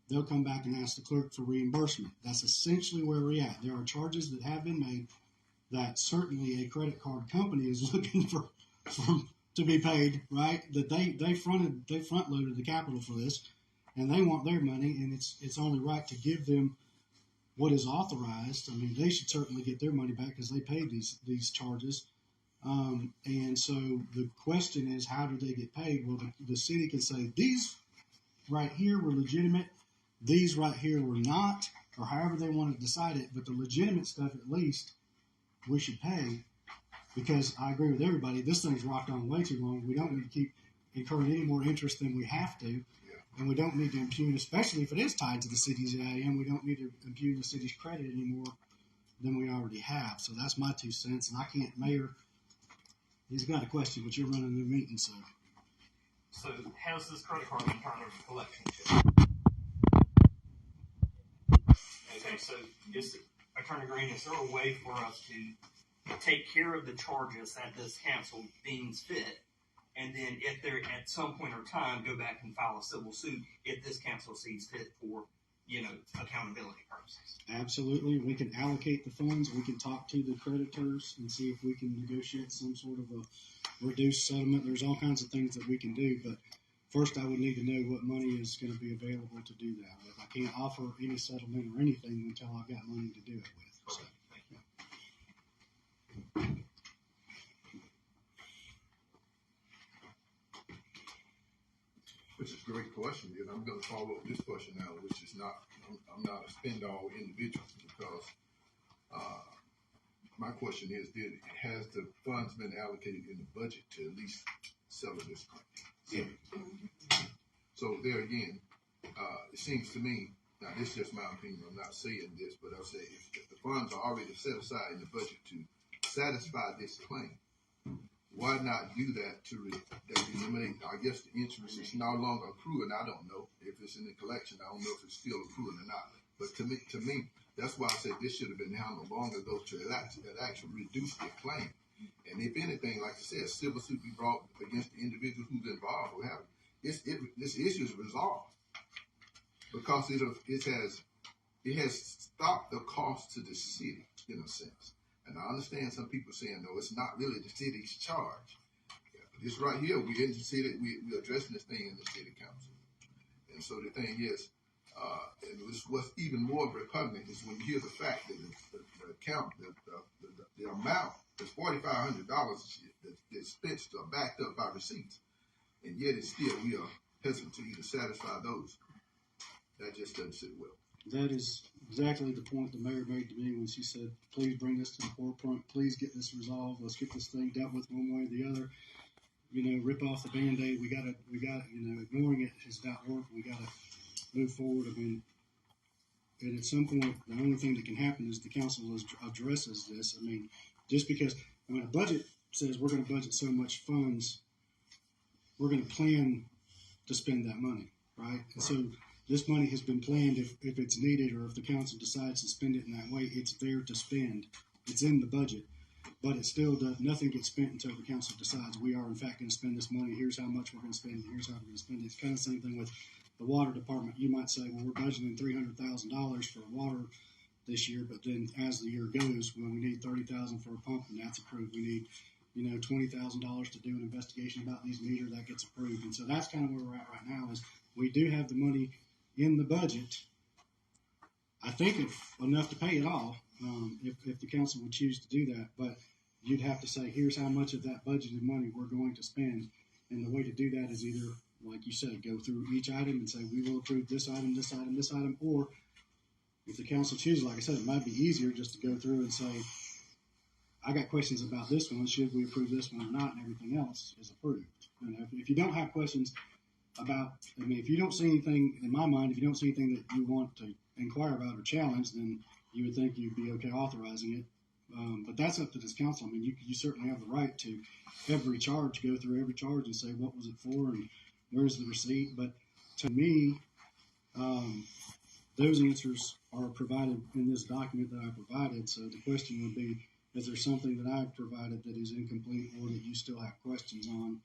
they'll come back and ask the clerk for reimbursement. That's essentially where we're at. There are charges that have been made that certainly a credit card company is looking for to be paid, right? That they front loaded the capital for this, and they want their money, and it's only right to give them what is authorized. I mean, they should certainly get their money back because they paid these charges. And so the question is, how do they get paid? Well, the city can say these right here were legitimate, these right here were not, or however they want to decide it. But the legitimate stuff, at least, we should pay, because I agree with everybody. This thing's rocked on way too long. We don't need to keep incurring any more interest than we have to. And we don't need to impugn, especially if it is tied to the city's EIN, we don't need to impugn the city's credit any more than we already have. So that's my 2 cents. And I can't, Mayor, he's got a question, but you're running the meeting, so. So how's this credit card been turned over to collection check? Okay, so Attorney Green, is there a way for us to take care of the charges that this council deems fit, and then if they're at some point or time go back and file a civil suit if this council sees fit for, accountability purposes? Absolutely. We can allocate the funds. We can talk to the creditors and see if we can negotiate some sort of a reduced settlement. There's all kinds of things that we can do, but first I would need to know what money is going to be available to do that with. I can't offer any settlement or anything until I've got money to do it with. Okay, thank you. Which is a great question, and I'm going to follow up this question now, which is not, I'm not a spend-all individual, because my question is, has the funds been allocated in the budget to at least settle this claim? So there again, it seems to me, now this is just my opinion, I'm not saying this, but I'll say if the funds are already set aside in the budget to satisfy this claim, why not do that to eliminate? I guess the interest is no longer accruing. I don't know if it's in the collection. I don't know if it's still accruing or not. But to me, that's why I said this should have been handled long ago to actually reduce the claim. And if anything, like I said, a civil suit be brought against the individual who's involved or have this issue is resolved, because it has stopped the cost to the city in a sense. And I understand some people saying, no, it's not really the city's charge. This right here, we're addressing this thing in the city council. And so the thing is, and what's even more repugnant is when you hear the fact that the amount is $4,500 that's spent or backed up by receipts, and yet it's still, we are hesitant to either satisfy those. That just doesn't sit well. That is exactly the point the mayor made to me when she said, please bring this to the forefront. Please get this resolved. Let's get this thing dealt with one way or the other. Rip off the Band-Aid. We got ignoring it has not worked. We got to move forward. And at some point, the only thing that can happen is the council addresses this. Just because, a budget says we're going to budget so much funds, we're going to plan to spend that money, right? And so this money has been planned if it's needed, or if the council decides to spend it in that way, it's there to spend. It's in the budget. but it still does, nothing gets spent until the council decides we are in fact going to spend this money. Here's how much we're going to spend, and here's how we're going to spend it. It's kind of the same thing with the water department. You might say, well, we're budgeting $300,000 for water this year, but then as the year goes, when we need $30,000 for a pump, and that's approved, we need $20,000 to do an investigation about these meters, that gets approved. And so that's kind of where we're at right now, is we do have the money in the budget. I think it's enough to pay it all, if the council would choose to do that, but you'd have to say, here's how much of that budgeted money we're going to spend. And the way to do that is either, like you said, go through each item and say, we will approve this item, this item, this item, or if the council chooses, like I said, it might be easier just to go through and say, I got questions about this one, should we approve this one or not, and everything else is approved. If you don't have questions about, if you don't see anything, in my mind, if you don't see anything that you want to inquire about or challenge, then you would think you'd be okay authorizing it. But that's up to this council. You certainly have the right to every charge, go through every charge and say, what was it for and where's the receipt? But to me, those answers are provided in this document that I provided. So the question would be, is there something that I've provided that is incomplete or that you still have questions on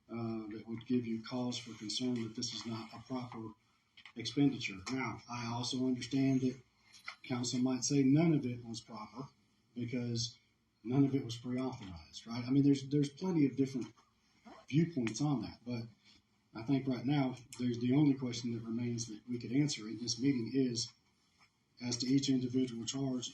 that would give you cause for concern that this is not a proper expenditure? Now, I also understand that council might say none of it was proper because none of it was pre-authorized, right? There's plenty of different viewpoints on that, but I think right now there's the only question that remains that we could answer in this meeting is, as to each individual charge,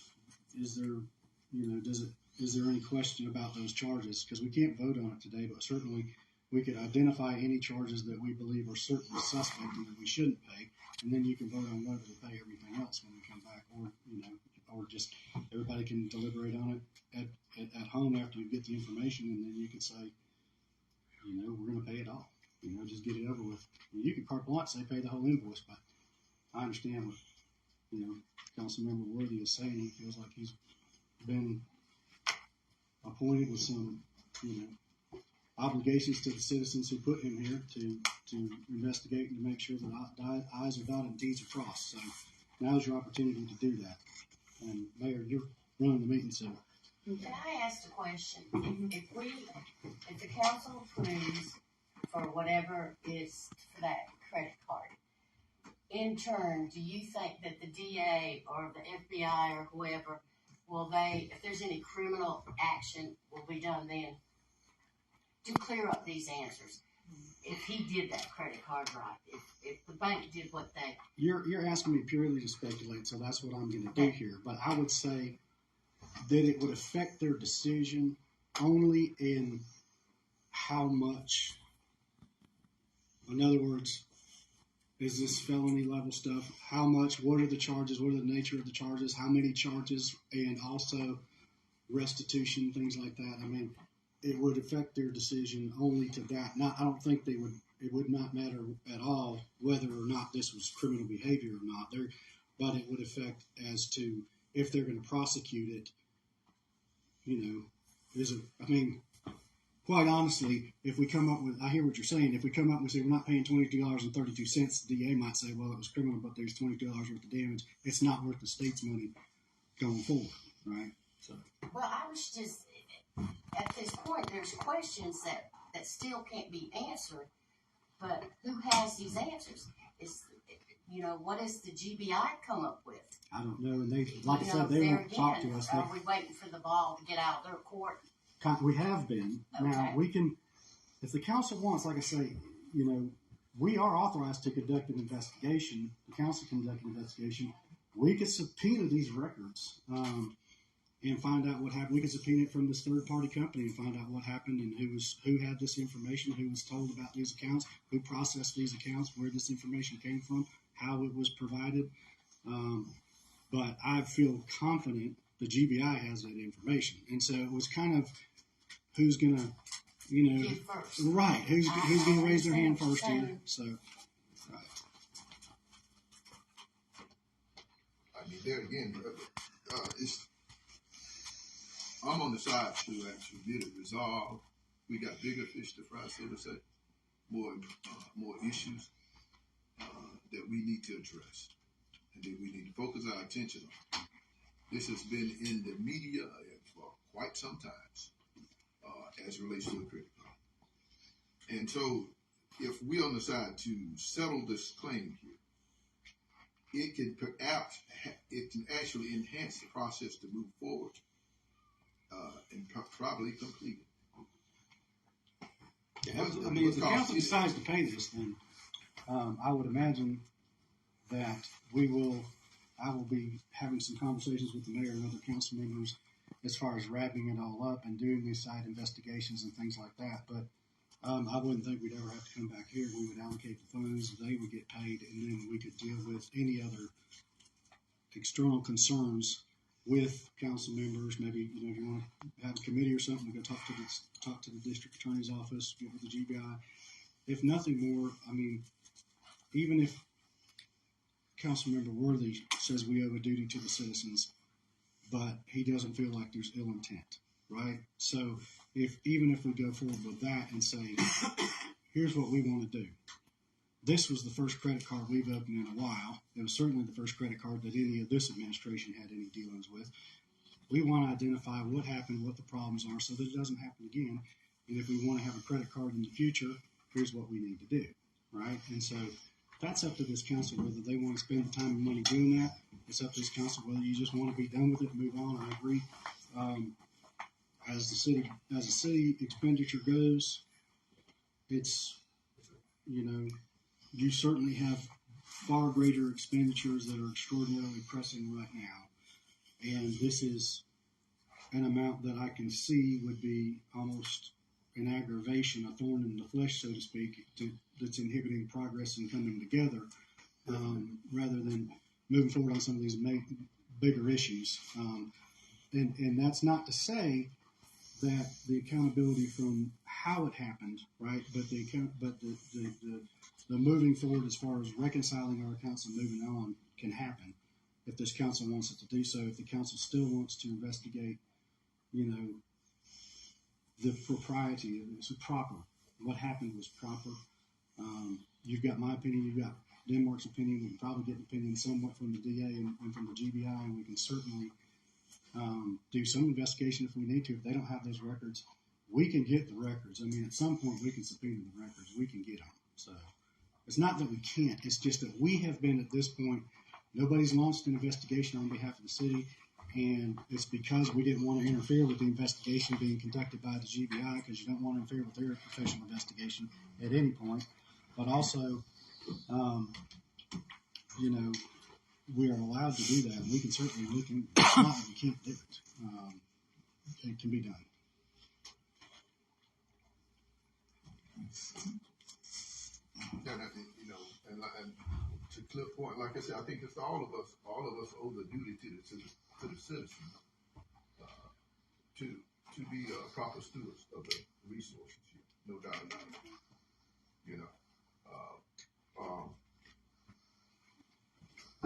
is there any question about those charges? Because we can't vote on it today, but certainly we could identify any charges that we believe are certainly suspect and that we shouldn't pay, and then you can vote on whether to pay everything else when we come back, or just everybody can deliberate on it at home after you get the information, and then you can say, we're going to pay it all. Just get it over with. You can carte blanche say pay the whole invoice, but I understand what Councilmember Worthy is saying. He feels like he's been appointed with some obligations to the citizens who put him here to investigate and to make sure that I's are dotted and T's are crossed. So now's your opportunity to do that. And Mayor, you're running the meeting, so. Can I ask a question? If the council approves for whatever is for that credit card, in turn, do you think that the DA or the FBI or whoever, if there's any criminal action, will be done then to clear up these answers? If he did that credit card right, if the bank did what they... You're asking me purely to speculate, so that's what I'm going to do here. But I would say that it would affect their decision only in how much. In other words, is this felony level stuff? How much? What are the charges? What are the nature of the charges? How many charges? And also restitution, things like that. It would affect their decision only to that. I don't think it would not matter at all whether or not this was criminal behavior or not. But it would affect as to if they're going to prosecute it. Quite honestly, if we come up with, I hear what you're saying, if we come up and say we're not paying $22.32, the DA might say, well, it was criminal, but there's $22 worth of damage. It's not worth the state's money going forward, right? So. Well, I was just, at this point, there's questions that still can't be answered, but who has these answers? What does the GBI come up with? I don't know, and they, like I said, they won't talk to us. Are we waiting for the ball to get out of their court? We have been. Okay. Now, we can, if the council wants, like I say, we are authorized to conduct an investigation. The council can conduct an investigation. We could subpoena these records and find out what happened. We could subpoena it from this third-party company and find out what happened and who had this information, who was told about these accounts, who processed these accounts, where this information came from, how it was provided. But I feel confident the GBI has that information. And so it was kind of who's going to, right, who's going to raise their hand first here. So, right. There again, I'm on the side to actually get it resolved. We got bigger fish to fry, so to say, more issues that we need to address, and that we need to focus our attention on. This has been in the media for quite some times, as it relates to the credit card. And so, if we on the side to settle this claim here, it can perhaps, it can actually enhance the process to move forward, and probably complete it. I mean, if the council decides to pay this, then I would imagine that I will be having some conversations with the mayor and other council members as far as wrapping it all up and doing these site investigations and things like that. But I wouldn't think we'd ever have to come back here. We would allocate the funds, they would get paid, and then we could deal with any other external concerns with council members. Maybe, you know, if you want to have a committee or something, go talk to the district attorney's office, get with the GBI. If nothing more, I mean, even if Councilmember Worthy says we owe a duty to the citizens, but he doesn't feel like there's ill intent, right? So even if we go forward with that and say, here's what we want to do. This was the first credit card we've opened in a while. It was certainly the first credit card that any of this administration had any dealings with. We want to identify what happened, what the problems are, so that it doesn't happen again. And if we want to have a credit card in the future, here's what we need to do, right? And so that's up to this council whether they want to spend the time and money doing that. It's up to this council whether you just want to be done with it and move on. I agree. As the city expenditure goes, it's, you know, you certainly have far greater expenditures that are extraordinarily pressing right now. And this is an amount that I can see would be almost an aggravation, a thorn in the flesh, so to speak, that's inhibiting progress and coming together, rather than moving forward on some of these bigger issues. And that's not to say that the accountability from how it happened, right? But the moving forward as far as reconciling our accounts and moving on can happen if this council wants it to do so. If the council still wants to investigate, you know, the propriety, it's proper. What happened was proper. You've got my opinion. You've got Denmark's opinion. We can probably get an opinion somewhat from the DA and from the GBI, and we can certainly do some investigation if we need to. If they don't have those records, we can get the records. I mean, at some point, we can subpoena the records. We can get them. So it's not that we can't. It's just that we have been at this point. Nobody's launched an investigation on behalf of the city, and it's because we didn't want to interfere with the investigation being conducted by the GBI, because you don't want to interfere with their professional investigation at any point. But also, you know, we are allowed to do that, and we can certainly look in. It's not that we can't do it. It can be done. Yeah, you know, and to Cliff's point, like I said, I think it's all of us owe the duty to the citizens to be proper stewards of the resources here, no doubt about it. You know,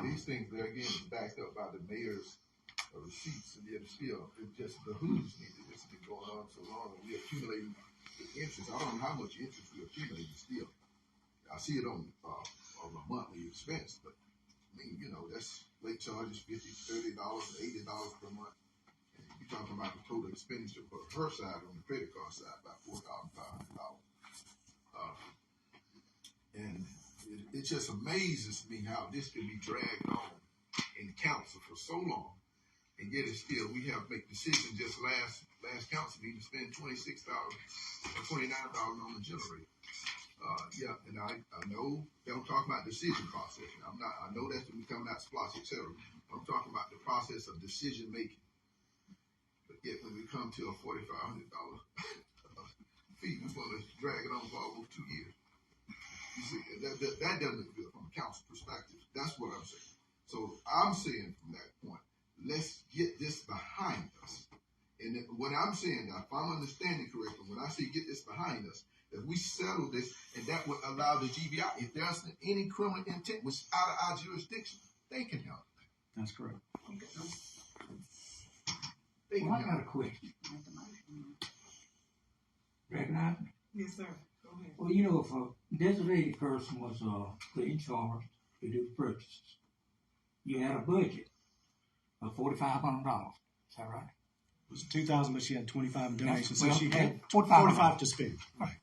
these things, they're again backed up by the mayor's receipts, and yet still, it just behooves me that this has been going on so long, and we're accumulating the interest. I don't know how much interest we're accumulating still. I see it on a monthly expense, but I mean, you know, that's late charges, $50, $30, $80 per month. And you're talking about the total expenditure for her side on the credit card side, about $4,500. And it just amazes me how this can be dragged on in council for so long, and yet it's still, we have to make decisions. Just last council meeting, spend $26 or $29 on the generator. Yeah, and I know they don't talk about decision process. I know that's when we come out SPLOST, etc. I'm talking about the process of decision making. But yet when we come to a $4,500 fee, we want to drag it on for almost 2 years. You see, that doesn't look good from a council perspective. That's what I'm saying. So I'm saying from that point, let's get this behind us. And what I'm saying, now, if I'm understanding correctly, when I say get this behind us, if we settle this, and that would allow the GBI, if there's any criminal intent which is out of our jurisdiction, they can help. That's correct. They can I got a help. question. Recognize me? Yes, sir. Go ahead. Well, you know, if a designated person was put in charge to do purchases, you had a budget of $4,500. Is that right? It was 2,000, but she had 25 in donations, so Well, she had 45. 45 to spend. All right.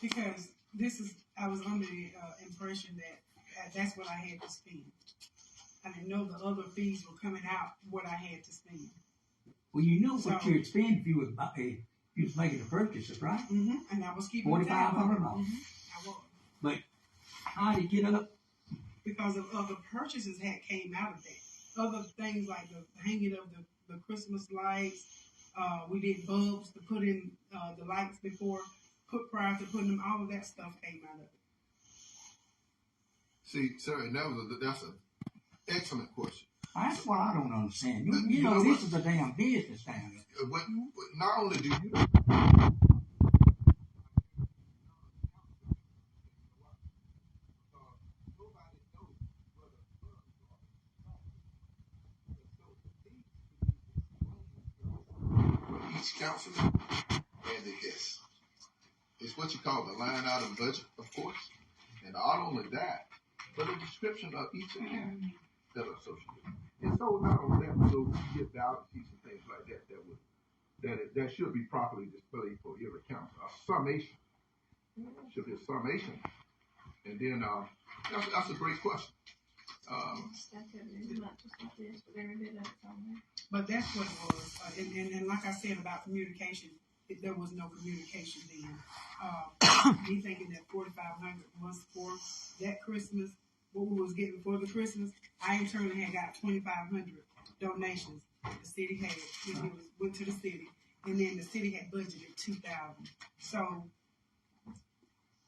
Because I was under the impression that that's what I had to spend. I didn't know the other fees were coming out what I had to spend. Well, you know what So- you would spend if you was making the purchases, right? Mm-hmm. And I was keeping $4,500. I was. But how did it get up? Because of other purchases had came out of that. Other things like the hanging of the Christmas lights. We did bulbs to put in the lights prior to putting them. All of that stuff came out of it. See, sir, and that's an excellent question. That's what I don't understand. You, But you you know, know this what? is a damn business down there. But not only do you each councilman and the guests. It's what you call the line item budget, of course. And not only that, but a description of each account that are associated. And so not only that, so we get balance sheets and things like that that should be properly displayed for every council. A summation. Should be a summation. And then that's a great question. But that's what it was. And like I said about communication, there was no communication then. Me thinking that 4,500 was for that Christmas, what we was getting for the Christmas, I in turn had got 2,500 donations. The city had, it went to the city, and then the city had budgeted 2,000. So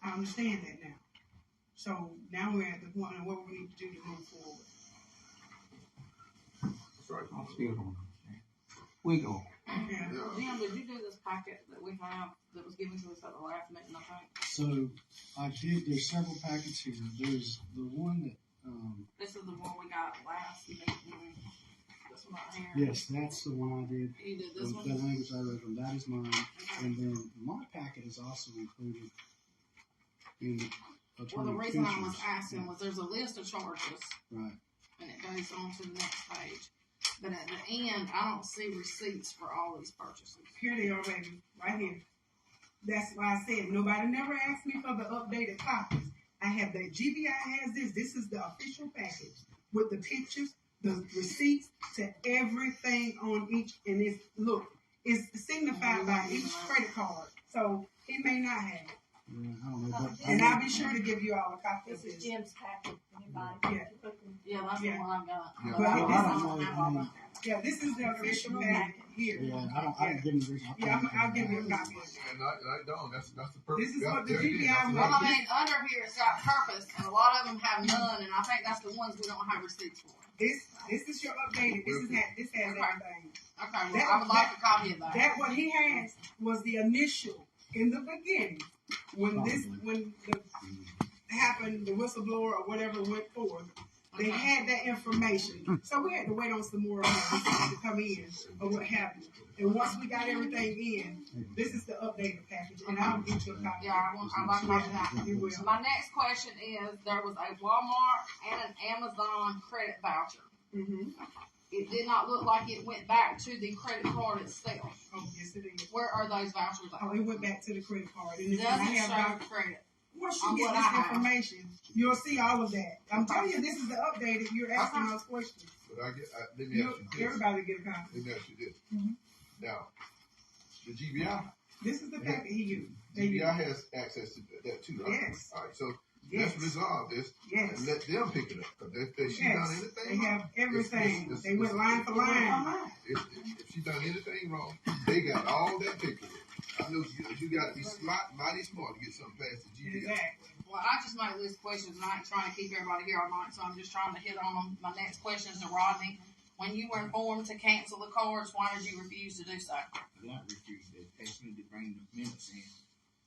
I understand that now. So now we're at the point of what we need to do to move forward. That's right. I still don't understand. We go. Yeah. Jim, did you do this packet that we have that was given to us at the last meeting, I think? So I did. There's several packets here. There's the one that. This is the one we got last meeting. This one right here. Yes, that's the one I did. You did this The one? language I wrote from that is mine, and then my packet is also included in Well, Attorney the reason I was Fisher's. asking was there's a list of charges, Right. and it goes on to the next page. But at the end, I don't see receipts for all these purchases. Here they are, baby, right here. That's why I said nobody never asked me for the updated copies. I have that GBI has this. This is the official package with the pictures, the receipts to everything on each. And it's signified by each credit card. So he may not have it. Yeah, I don't know, but And I'll be sure to give you all a copy of This is this. Jim's packet. Anybody? Yeah. Yeah, that's Yeah. the one I've got. Yeah. But I Well, don't I don't know, have all that. Yeah, this is the official packet here. yeah, I didn't give him the reason. Yeah, I'll give you a copy. And I don't. That's the purpose. This is what the There it is. GBI That's Well, what I it is. mean, under here it's got purpose, and a lot of them have none, and I think that's the ones we don't have receipts for. This is your updated. This has everything. Okay, well, I would like a copy of that. That what he has was the initial in the beginning when the happened, the whistleblower or whatever went forth. They had that information, so we had to wait on some more to come in or what happened. And once we got everything in, this is the updated package, and I'll get you a copy. Yeah, I'd like a copy of that. You will. My next question is, there was a Walmart and an Amazon credit voucher. Mm-hmm. It did not look like it went back to the credit card itself. Oh, yes, it is. Where are those vouchers at? Oh, it went back to the credit card. And It if I doesn't have show credit. once you on get what this I have. information, you'll see all of that. I'm telling you, this is the updated. You're asking Okay. those questions. But let me ask you this. Everybody get a copy. Let me ask you this. Mhm. Now, the GBI, This is the packet he used. They GBI used. has access to that too, right? Yes. All right, so Yes. let's resolve this Yes. and let them pick it up. Because if she Yes. done They anything wrong, have everything. it's- They went line for line. if she done anything wrong, they got all that paperwork. I know you got to be mighty smart to get something past the GBI. Exactly. Well, I just made a list of questions, and I ain't trying to keep everybody here all night, so I'm just trying to hit on them. My next question is to Rodney. When you were informed to cancel the cards, why did you refuse to do so? I not refused. They asked me to bring the minutes in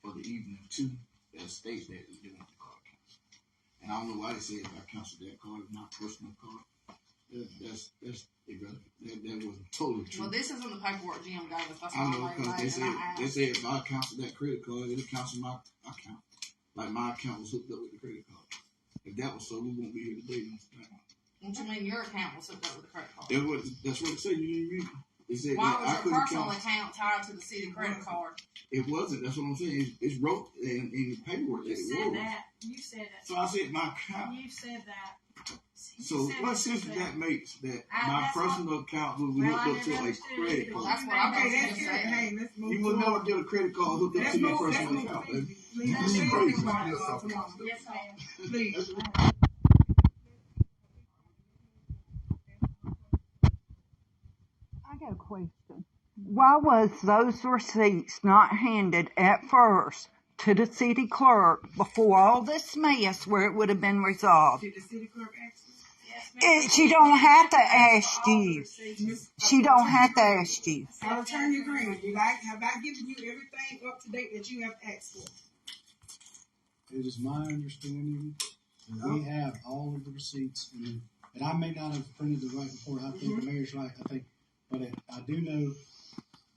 for the evening to that state that they want the card canceled. And I don't know why they said I canceled that card, my personal card. That's irrelevant. That was totally true. Well, this isn't the paperwork Jim gave us. That's I know, why I'm because and I they asked. said if I cancel that credit card, it'll cancel my account. Like my account was hooked up with the credit card. If that was so, we won't be here today. What you mean your account was hooked up with the credit card? That's what it said. You didn't read it. It said Why that I was your couldn't personal count. account tied to the city credit card? It wasn't. That's what I'm saying. It's wrote in the paperwork that You it said was. that. You said that. So I said my account. You said that. You So said what sense does that. that makes? That I- my that's personal account will be Well, I hooked up never to a understood credit either. card. That's what I Okay, was that's just good. saying. Hey, let's move You will forward. never get a credit card hooked up Let's to your move, let's personal move, account, please. baby. Please, You let's crazy. move on. Yes, ma'am. Please. I got a question. Why was those receipts not handed at first to the city clerk before all this mess where it would have been resolved? Did the city clerk ask you? Yes, ma'am. She don't have to ask you. Miss- She don't have to ask you. Attorney Green, have I given you everything up to date that you have asked for? It is my understanding that we have all of the receipts, and I may not have printed the right report. I think the mayor's right. But I do know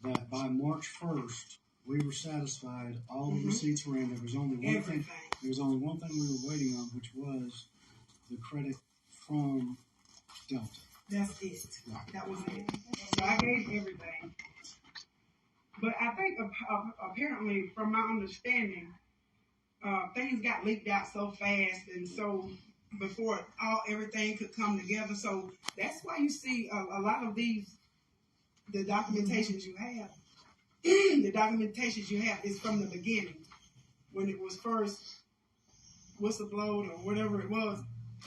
that by March 1st, we were satisfied. All the receipts were in. There was only one thing. Everything. There was only one thing we were waiting on, which was the credit from Delta. That's it. That was it. So I gave everything. But I think apparently, from my understanding, things got leaked out so fast, and so before everything could come together. So that's why you see a lot of the documentations you have. The documentations you have is from the beginning, when it was first whistleblowed or whatever it was.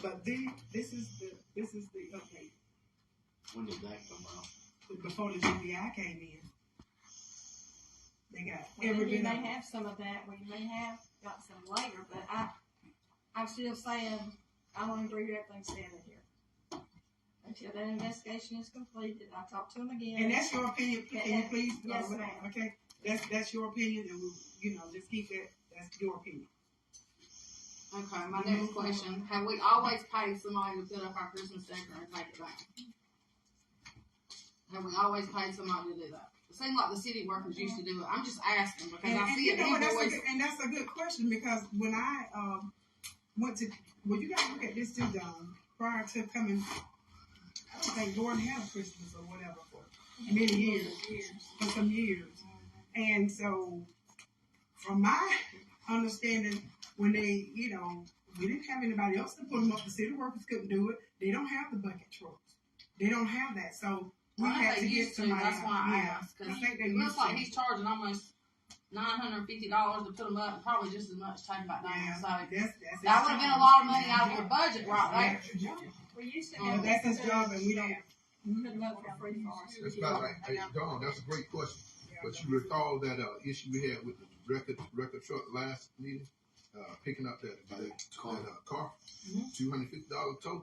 But this is the update. When did that come out? Before the GBI came in. They got Well, every you bit may of it. have some of that, we may have got some later, but I'm still saying, I don't agree with everything said in here. Until that investigation is completed, I talked to him again. And that's your opinion. Can you please? Yes, ma'am. Okay. That's your opinion, and we'll, just keep that. That's your opinion. Okay, my next question. Have we always paid somebody to put up our Christmas decor and take it back? Have we always paid somebody to do that? It seemed like the city workers used to do it. I'm just asking because I see it always. That's a good question, because when I went to, well, you got to look at this too, Don. Prior to coming, I don't think Gordon had a Christmas or whatever for many years, for some years. And so, from my understanding, when they, we didn't have anybody else to put them up. The city workers couldn't do it. They don't have the bucket trucks. They don't have that. So we had to get somebody. That's why I asked. I Because think they it used looks like to. he's charging almost $950 to put them up, and probably just as much to take them back down. Yeah, So that's that would have been a lot of money out of your budget right there. We used to Well, have. that's his job, and we don't. Put them up for free for us. That's about right. Hey, Dawn, that's a great question. But you recall that issue we had with the record truck last meeting, picking up that car, $250 tow.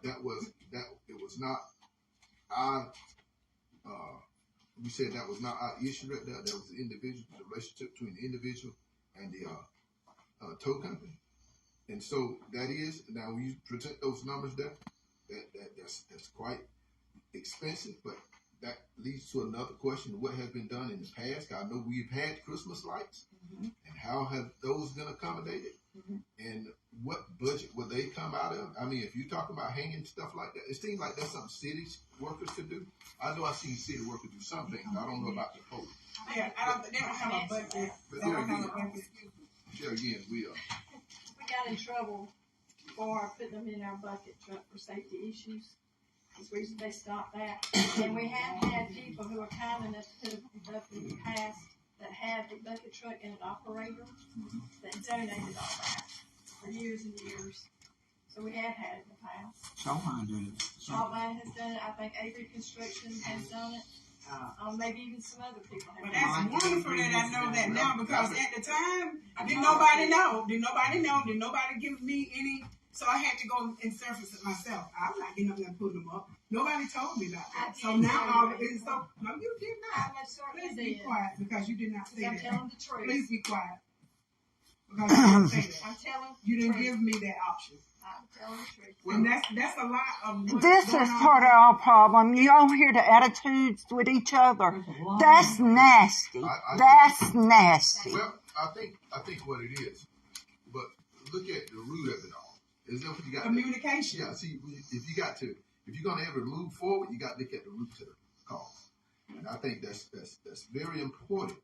That was their job. It was not our. We said that was not our issue right there. That was the relationship between the individual and the tow company. And so that is, now when you present those numbers there, that's quite expensive, but that leads to another question of what has been done in the past. I know we've had Christmas lights, and how have those been accommodated? And what budget would they come out of? I mean, if you talk about hanging stuff like that, it seems like that's something city workers could do. I know I've seen city workers do some things. I don't know about the whole. Yeah, they don't have a budget. But They don't have a budget. again, we are. We got in trouble for putting them in our bucket truck for safety issues. That's the reason they stopped that. And we have had people who are kind enough to put them up in the past that had the bucket truck and an operator that donated all that for years and years. So we have had it in the past. Shawline did it. Shawline has done it. I think Avery Construction has done it. Maybe even some other people have But done it. that's wonderful that I know that now, because at the time, didn't nobody know. Didn't nobody give me any. So I had to go and surface it myself. I'm not getting up there and putting them up. Nobody told me about that. So now no, you did not. Please be quiet, because you did not say I'm that. telling the truth. Please be quiet. Because you didn't say that. I'm telling You didn't the truth. give me that option. I'm telling the truth. And that's a lot of what's This going is on. part of our problem. You don't hear the attitudes with each other. That's nasty. That's nasty. Well, I think what it is, but look at the root of it all. Is that what you got? Communication. Yeah. See, if you're gonna ever move forward, you got to look at the root to the cause, and I think that's very important.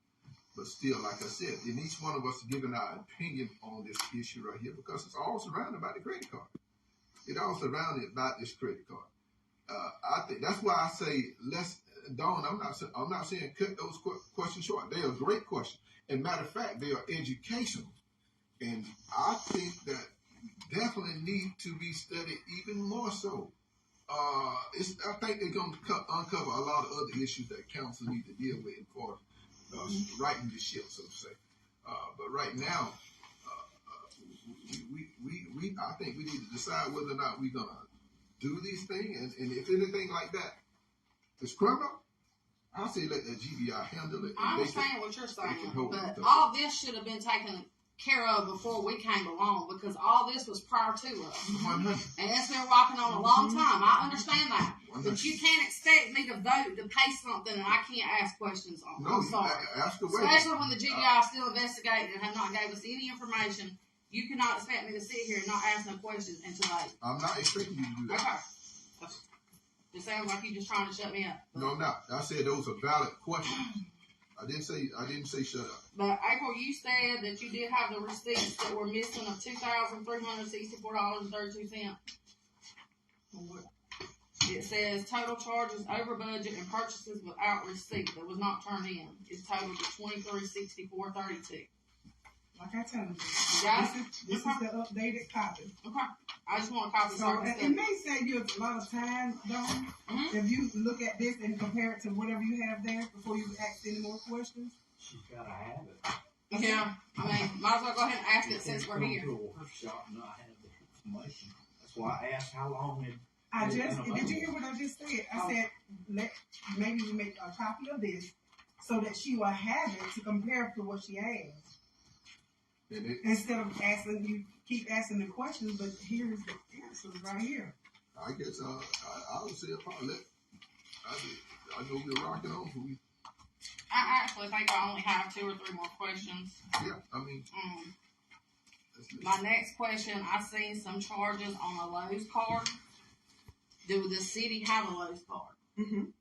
But still, like I said, in each one of us giving our opinion on this issue right here, because it's all surrounded by the credit card. It's all surrounded by this credit card. I think that's why I say Dawn. I'm not saying cut those questions short. They are great questions, and matter of fact, they are educational. And I think that definitely need to be studied even more so. I think they're going to uncover a lot of other issues that council need to deal with for righting the ship, so to say. But right now, I think we need to decide whether or not we're going to do these things. And if anything like that is criminal, I'll say let the GBI handle it. I understand what you're saying, but it. all this should have been taken care of before we came along, because all this was prior to us. 100. And it's been rocking on a long time. I understand that. 100. But you can't expect me to vote to pay something and I can't ask questions on. No, I'm sorry. Ask away. Especially when the GBI is still investigating and have not gave us any information. You cannot expect me to sit here and not ask no questions until later. I'm not expecting you to do that. Okay. It sounds like you're just trying to shut me up. No, I'm not. I said those are valid questions. I didn't say shut up. But April, you said that you did have the receipts that were missing of $2,364.32. It says total charges over budget and purchases without receipt that was not turned in is totaled to $2364.32. Like I tell you, Yeah. This is the updated copy. Okay. I just want a copy. So it may save you a lot of time, though, if you look at this and compare it to whatever you have there before you ask any more questions. She's gotta have it. Yeah. I mean, might as well go ahead and ask it since we're here. To a workshop and not have the information. That's why I asked how long it. Did you hear what I just said? I said, maybe you make a copy of this so that she will have it to compare to what she has. Instead of keep asking the questions, but here's the answers right here. I guess I would say probably I know we're rocking on. I actually think I only have 2 or 3 more questions. Yeah, I mean. My next question, I seen some charges on a Lowe's card. Do the city have a Lowe's card? Mm-hmm.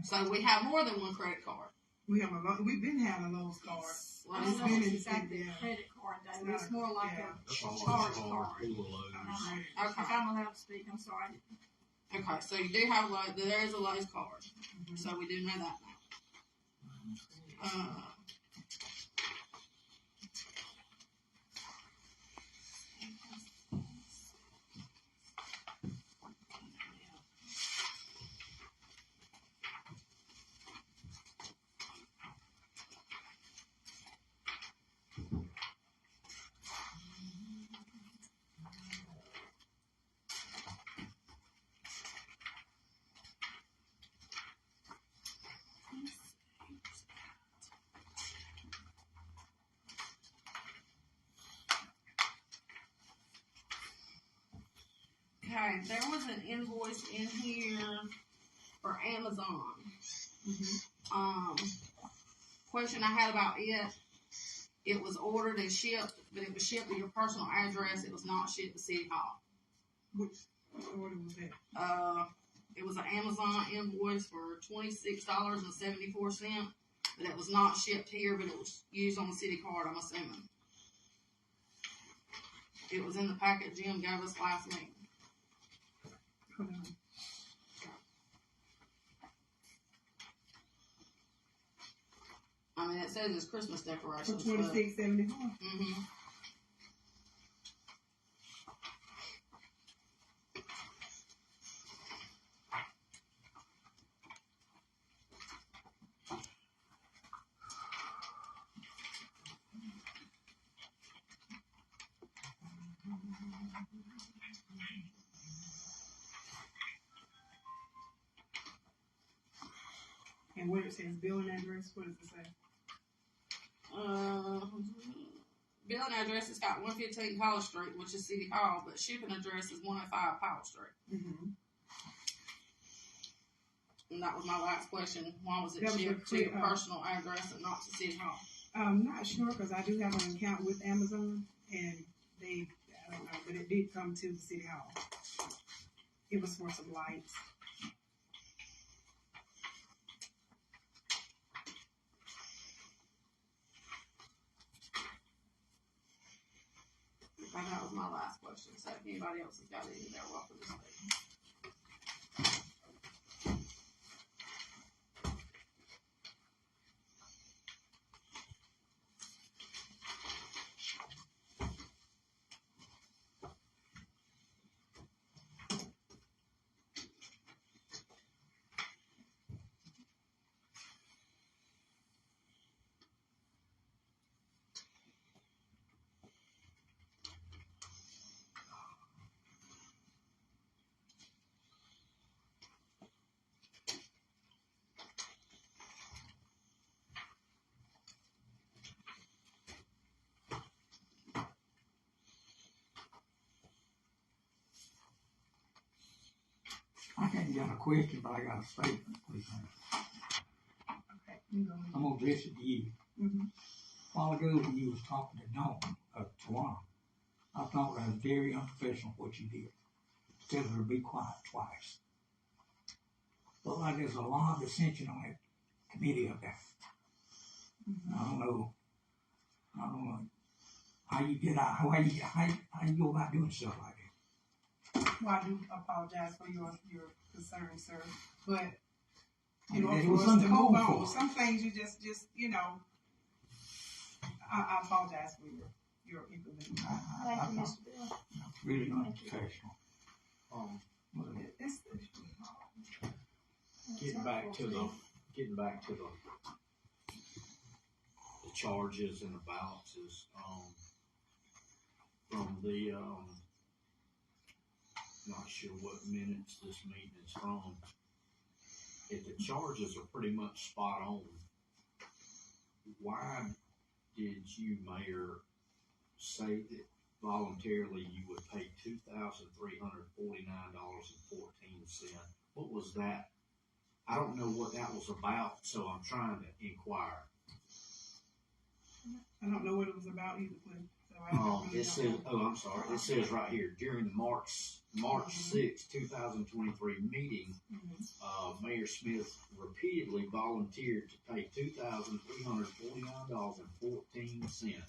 So we have more than one credit card. We've been having a Lowe's card. Well, it's not exactly a credit card, though. It's more like a charge card. Okay. If I'm allowed to speak, I'm sorry. Okay, so you do have there is a Lowe's card. Mm-hmm. So we do know that now. Okay, there was an invoice in here for Amazon. Mm-hmm. Question I had about it. It was ordered and shipped, but it was shipped to your personal address. It was not shipped to City Hall. Which order was that? It was an Amazon invoice for $26.74, but it was not shipped here, but it was used on the city card, I'm assuming. It was in the packet Jim gave us last meeting. I mean, it says it's Christmas decorations. For $26.74. Mm-hmm. And where it says billing address, what does it say? billing address has got 115 College Street, which is City Hall, but shipping address is 105 Powell Street. Mm-hmm. And that was my last question. Why was it That was shipped to your personal address and not to City Hall? I'm not sure because I do have an account with Amazon, and I don't know, but it did come to the City Hall. It was for some lights. And that was my last question. So if anybody else has got any, they're welcome to speak. I can't get a question, but I got a statement, please. Okay, you go ahead. I'm gonna address it to you. Mm-hmm. A while ago, when you was talking to Dawn of Tawana, I thought that was very unprofessional what you did. Tell her to be quiet twice. But like there's a lot of dissension on that committee up there. Mm-hmm. I don't know how you get out, how you go about doing stuff like that. Well, I do apologize for your concern, sir. But And for it was us to move uncalled on, for. some things you just I apologize for your inconvenience. Thank you, Mr. Bill. Really unprofessional. It's Getting back to the charges and the balances, from the, not sure what minutes this meeting is from. If the charges are pretty much spot on, why did you, Mayor, say that voluntarily you would pay $2,349.14? What was that? I don't know what that was about, so I'm trying to inquire. I don't know what it was about either, Cliff. So I really It says, don't know. I'm sorry. It says right here, during the March 6, 2023 meeting, Mayor Smith repeatedly volunteered to pay $2,349.14.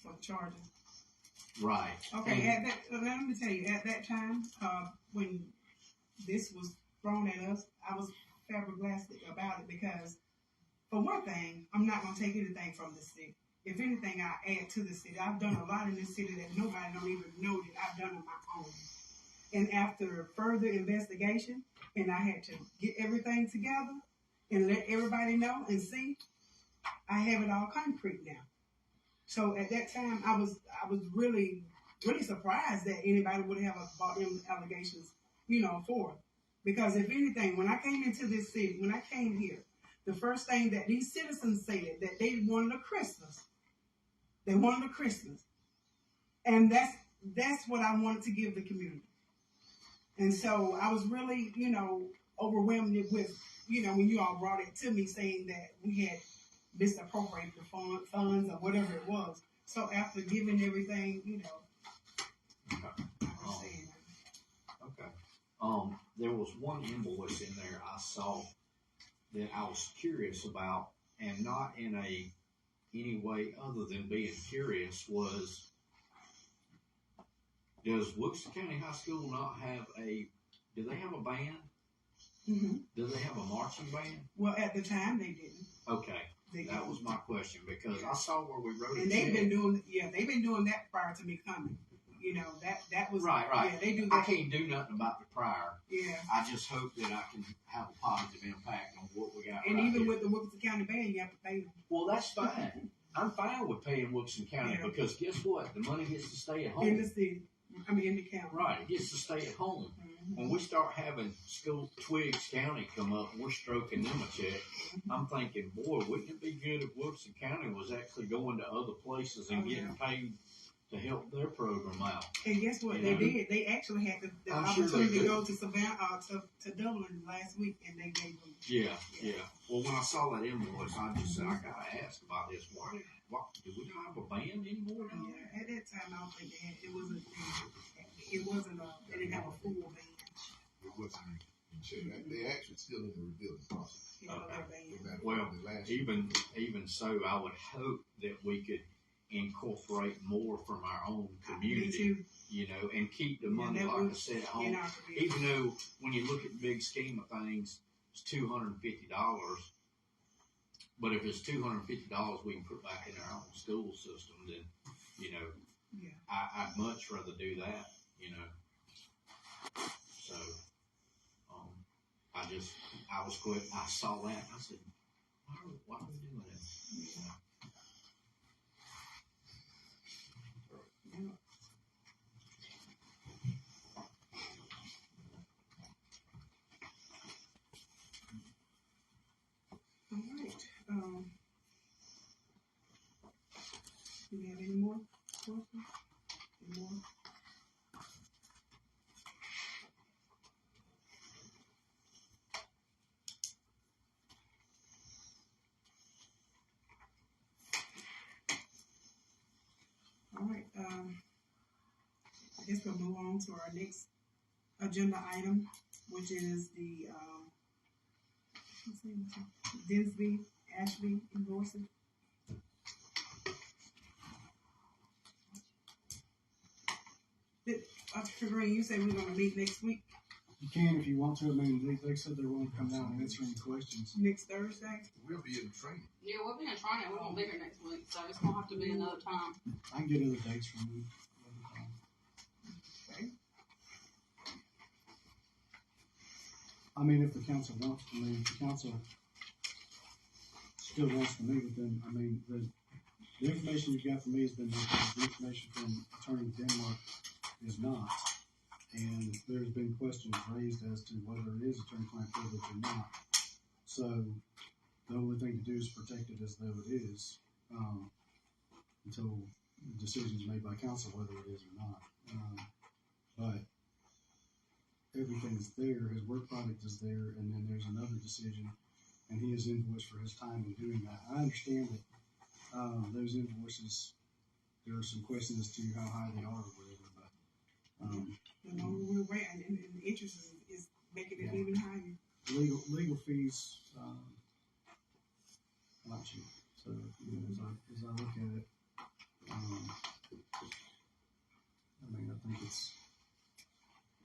For the charges. Right. Okay, let me tell you, at that time, when this was thrown at us, I was flabbergasted about it because, for one thing, I'm not going to take anything from the city. If anything, I add to the city. I've done a lot in this city that nobody don't even know that I've done on my own. And after further investigation, and I had to get everything together and let everybody know and see, I have it all concrete now. So at that time, I was really, really surprised that anybody would have brought them allegations, forth. Because if anything, when I came into this city, when I came here, the first thing that these citizens said that they wanted a Christmas. They wanted a Christmas. And that's what I wanted to give the community. And so I was really, overwhelmed with, when you all brought it to me saying that we had misappropriated the funds or whatever it was. So after giving everything, Okay. There was one invoice in there I saw that I was curious about, and not in any way other than being curious, was, does Wilkeston County High School not have do they have a band? Mm-hmm. Do they have a marching band? Well, at the time they didn't. Okay. That was my question, because I saw where we wrote it. And they've been doing that prior to me coming. That was right. Yeah, they do that. I can't do nothing about the prior. Yeah. I just hope that I can have a positive impact on what we got. And right even here. with the Wilkeston County band, you have to pay them. Well, that's fine. I'm fine with paying Wilkeston County because guess what? The money gets to stay at home. In the city. In the county. Right. It gets to stay at home. Mm-hmm. When we start having Twiggs County come up, we're stroking them a check. I'm thinking, boy, wouldn't it be good if Wilson County was actually going to other places and getting paid to help their program out? And guess what? They did. They actually had the I'm sure opportunity they to did. go to Savannah, to Dublin last week, and they gave them. Yeah. Well, when I saw that invoice, I just said, I gotta ask about this. Why do we not have a band anymore? Yeah, at that time, I don't think they had, it wasn't, they didn't have a full band. It wasn't in shape. They actually still in the rebuilding process. You know, their band. Well, even so, I would hope that we could incorporate more from our own community, you know, and keep the money, like I said, at home. Even though when you look at the big scheme of things, it's $250. But if it's $250 we can put back in our own school system, then, you know, I'd much rather do that, you know. So, I was quick. I saw that. I said, why are we doing that? All right. Do you have any more questions? Any more? All right. I guess we'll move on to our next agenda item, which is the Dinsby Ashby endorsement. Officer Green, you say we're going to meet next week? You can if you want to. I mean, they said they want to come down and answer any questions. Next Thursday? We'll be in training. Yeah, we'll be in training. We won't be here next week, so it's gonna have to be another time. I can get other dates from you. Okay. I mean, if the council wants to meet, if the council still wants to meet with them, I mean, the information you've got from me has been the information from Attorney Denmark is not. And there's been questions raised as to whether it is attorney-client privilege or not. So the only thing to do is protect it as though it is, until the decision is made by council whether it is or not. But everything is there. His work product is there, and then there's another decision, and he is invoiced for his time in doing that. I understand that those invoices, there are some questions as to how high they are or whatever, but the longer we wait, and the interest is making it even higher. Legal fees, not cheap. So, you know, as I look at it, I mean, I think it's,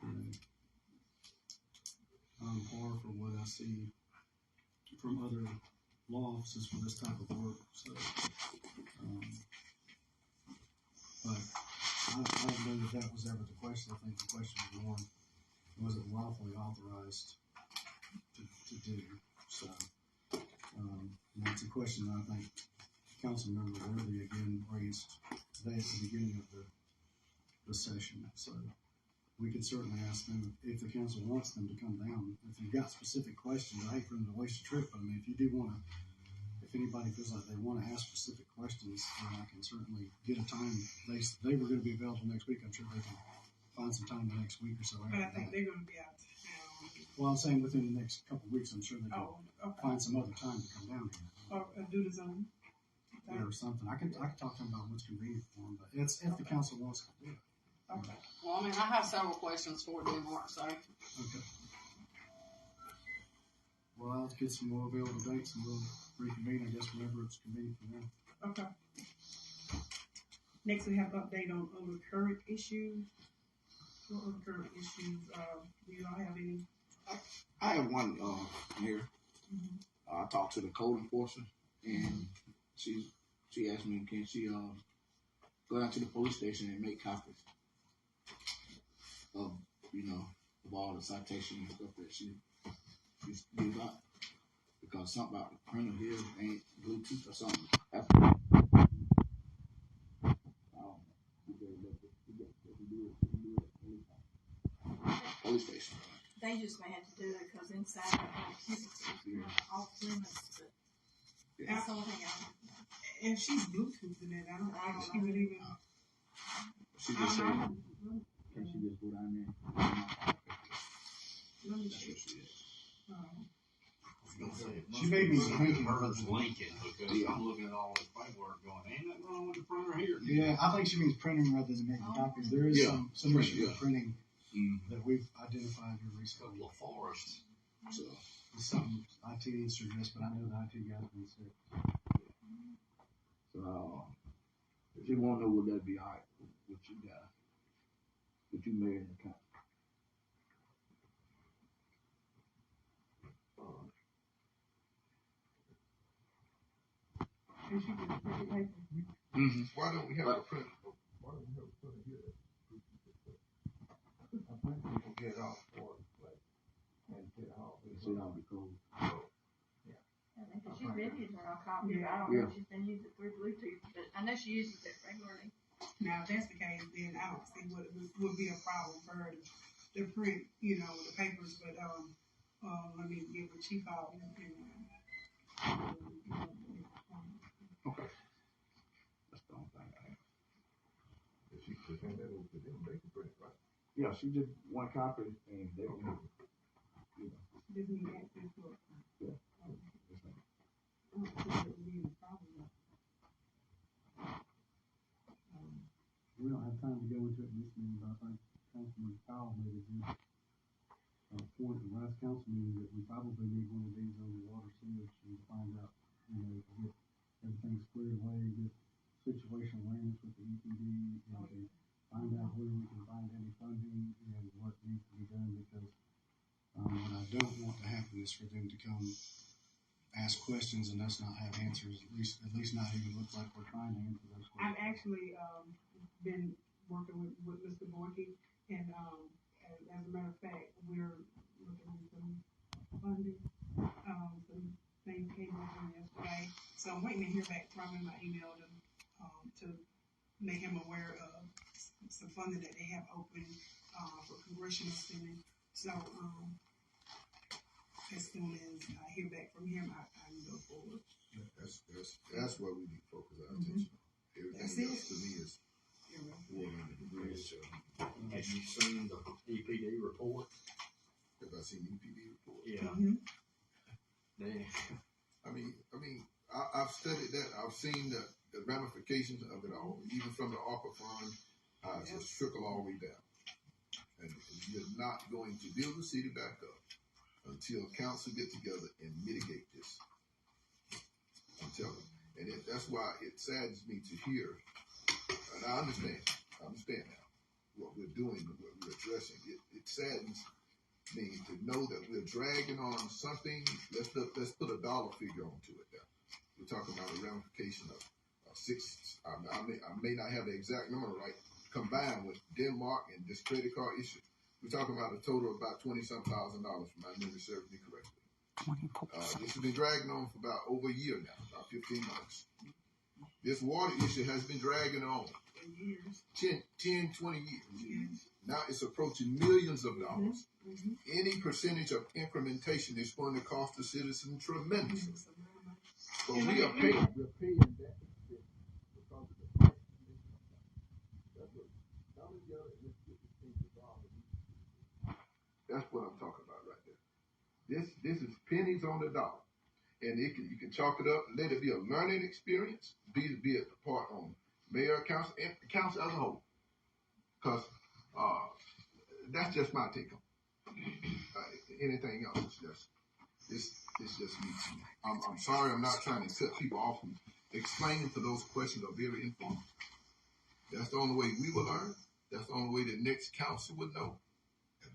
you know, on par for what I see from other law offices for this type of work. So, but I don't know that was ever the question. I think the question was more, was it lawfully authorized to do? So, that's a question that I think Councilmember Worthy again raised today at the beginning of the session. So we could certainly ask them if the council wants them to come down. If you've got specific questions, I hate for them to waste a trip. But I mean, if you do want to, if anybody feels like they want to ask specific questions, then I can certainly get a time. They were going to be available next week. I'm sure they can find some time the next week or so. But I think they're going to be out of town. Well, I'm saying within the next couple of weeks, I'm sure they can find some other time to come down here. Or do the Zoom. Yeah, or something. I can talk to them about what's convenient for them, but it's if the council wants to do it. Okay. Well, I mean, I have several questions for Denmark, so. Okay. Well, I'll get some more available dates and we'll reconvene, I guess, whenever it's convenient for them. Okay. Next, we have update on other current issues. What other current issues? Do you all have any? I have one here. I talked to the code enforcer, and she asked me, can she go down to the police station and make copies of of all the citations and stuff that she got, because something about the printer here ain't Bluetooth or something. Police station. inside of off limits, but that's the only thing If she's Bluetoothing it, I don't think she would even. She I just said, don't know. can she just go down there? Let me That's check. what she did. She She made me think Hers Lincoln, because I'm looking at all this paperwork going, ain't nothing wrong with the printer here. Yeah, I think she means printing rather than making copies. There is Yeah. some issue with Yeah. printing Mm. that we've identified here recently. Couple of forests. So, It's something IT needs to address, but I know the IT guys have been sick. if you want to know, would that be all right with you guys? With you mayor and the council? And she just print the paper. Mm-hmm. Why don't we have a print? Why don't we have a printer here? I think people get it off for like and get it off. So that'll be cool. she's been using her own copy, but I don't know if she's been using it through Bluetooth, but I know she uses it regularly. Now, if that's the case, then I don't see what would be a problem for her to print, you know, the papers. But let me get with Chief out and Okay. That's the only thing I have. If she could hand that over to them, they can print it, right? Yeah, she did one copy and they can, just need access to it. Yeah. I don't think it would be a problem. We don't have time to go into it in this meeting, but I think Councilman Powell made a good point in the last council meeting that we probably need one of these on the water sewage and find out, you know, get everything squared away, get situational awareness with the EPD, and to find out where we can find any funding and what needs to be done, because what I don't want to happen is for them to come ask questions and us not have answers, at least not even look like we're trying to answer those questions. I've actually been working with Mr. Borky, and as a matter of fact, we're looking at some funding. Some things came over yesterday, so I'm waiting to hear back from him. I emailed him to make him aware of some funding that they have open for congressional spending. So as soon as I hear back from him, I can go forward. That's where we need to focus our attention. Everything That's else it. to me is water under the bridge. Have you seen the EPD report? Have I seen EPD report? Yeah. I've studied that. I've seen the ramifications of it all, even from the ARPA fund, just trickle all the way down. And you're not going to build the city back up until council get together and mitigate this. I'm telling you. And that's why it saddens me to hear, and I understand now what we're doing and what we're addressing. It saddens me to know that we're dragging on something. Let's put a dollar figure onto it now. We're talking about a ramification of six. I may not have the exact number right. Combined with Denmark and this credit card issue, we're talking about a total of about $20,000, if my memory serves me correctly. This has been dragging on for about over a year now, about 15 months. This water issue has been dragging on 10, 20 years. Now it's approaching millions of dollars. Any percentage of incrementation is going to cost the citizen tremendously. So we are paying that because of the price. That's what I'm talking about right there. This is pennies on the dollar. And you can chalk it up, let it be a learning experience, be it the part on mayor, council, and the council as a whole. Because that's just my take on it. Anything else is just me. I'm sorry, I'm not trying to cut people off from explaining for those questions are very informative. That's the only way we will learn. That's the only way the next council would know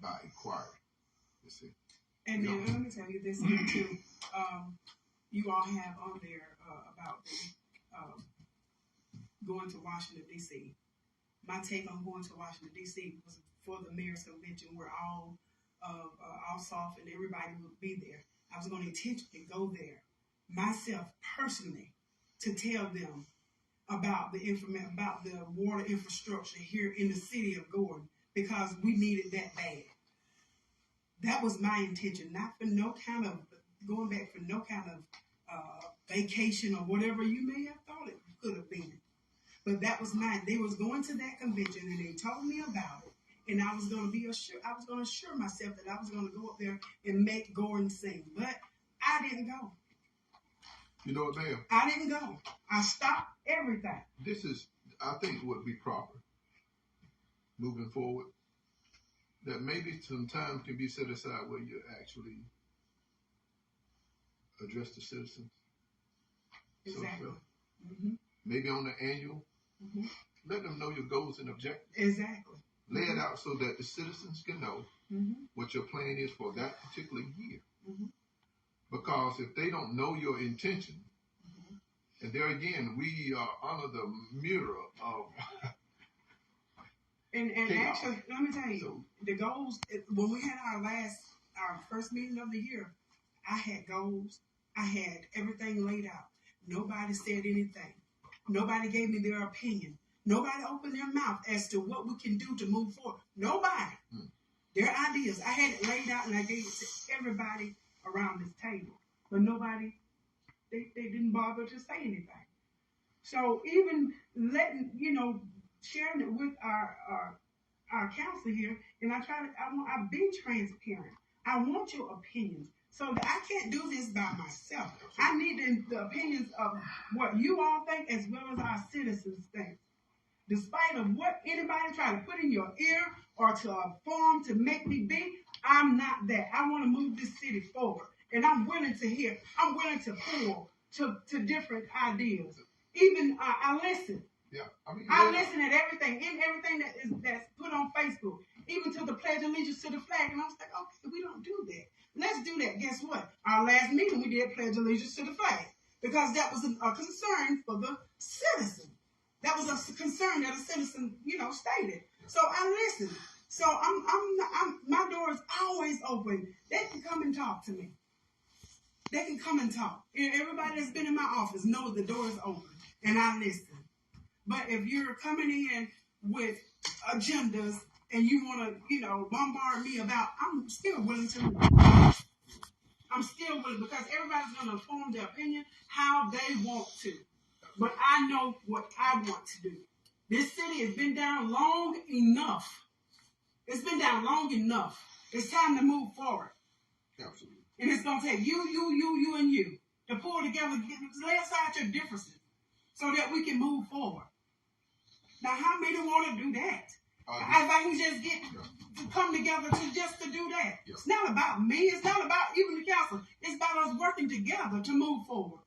by inquiry. You see. And then let me tell you this too. You all have on there about going to Washington, D.C. My take on going to Washington, D.C. was for the mayor's convention where all soft and everybody would be there. I was going to intentionally go there myself personally to tell them about the about the water infrastructure here in the city of Gordon, because we need it that bad. That was my intention, not for no kind of going back for no kind of vacation or whatever you may have thought it could have been. But that was mine. They was going to that convention and they told me about it, and I was going to assure myself that I was going to go up there and make Gordon sing. But I didn't go. You know what, ma'am? I didn't go. I stopped everything. This is, I think, would be proper moving forward. That maybe some time can be set aside where you actually address the citizens. Exactly. So, maybe on the annual, let them know your goals and objectives. Exactly. Lay it out so that the citizens can know what your plan is for that particular year. Because if they don't know your intention, and there again, we are under the mirror of And actually, let me tell you, the goals, when we had our first meeting of the year, I had goals. I had everything laid out. Nobody said anything. Nobody gave me their opinion. Nobody opened their mouth as to what we can do to move forward. Nobody. Their ideas. I had it laid out and I gave it to everybody around this table. But nobody, they didn't bother to say anything. So even sharing it with our counselor here, and I've been transparent. I want your opinions. So that I can't do this by myself. I need the opinions of what you all think as well as our citizens think. Despite of what anybody try to put in your ear or to a form to make me be, I'm not that. I want to move this city forward. And I'm willing to hear. I'm willing to pull to different ideas. Even I listen. Yeah, I listen at everything, that's put on Facebook, even to the Pledge of Allegiance to the flag. And I was like, okay, we don't do that. Let's do that. Guess what? Our last meeting, we did Pledge Allegiance to the flag because that was a concern for the citizen. That was a concern that a citizen, stated. So I listened. So my door is always open. They can come and talk to me. They can come and talk. Everybody that's been in my office knows the door is open, and I listen. But if you're coming in with agendas and you want to, bombard me about, I'm still willing to. I'm still willing because everybody's going to form their opinion how they want to. But I know what I want to do. This city has been down long enough. It's been down long enough. It's time to move forward. Absolutely. And it's going to take you, and you to pull together, lay aside your differences so that we can move forward. Now, how many want to do that? If I can just get to come together to do that. Yeah. It's not about me. It's not about even the council. It's about us working together to move forward.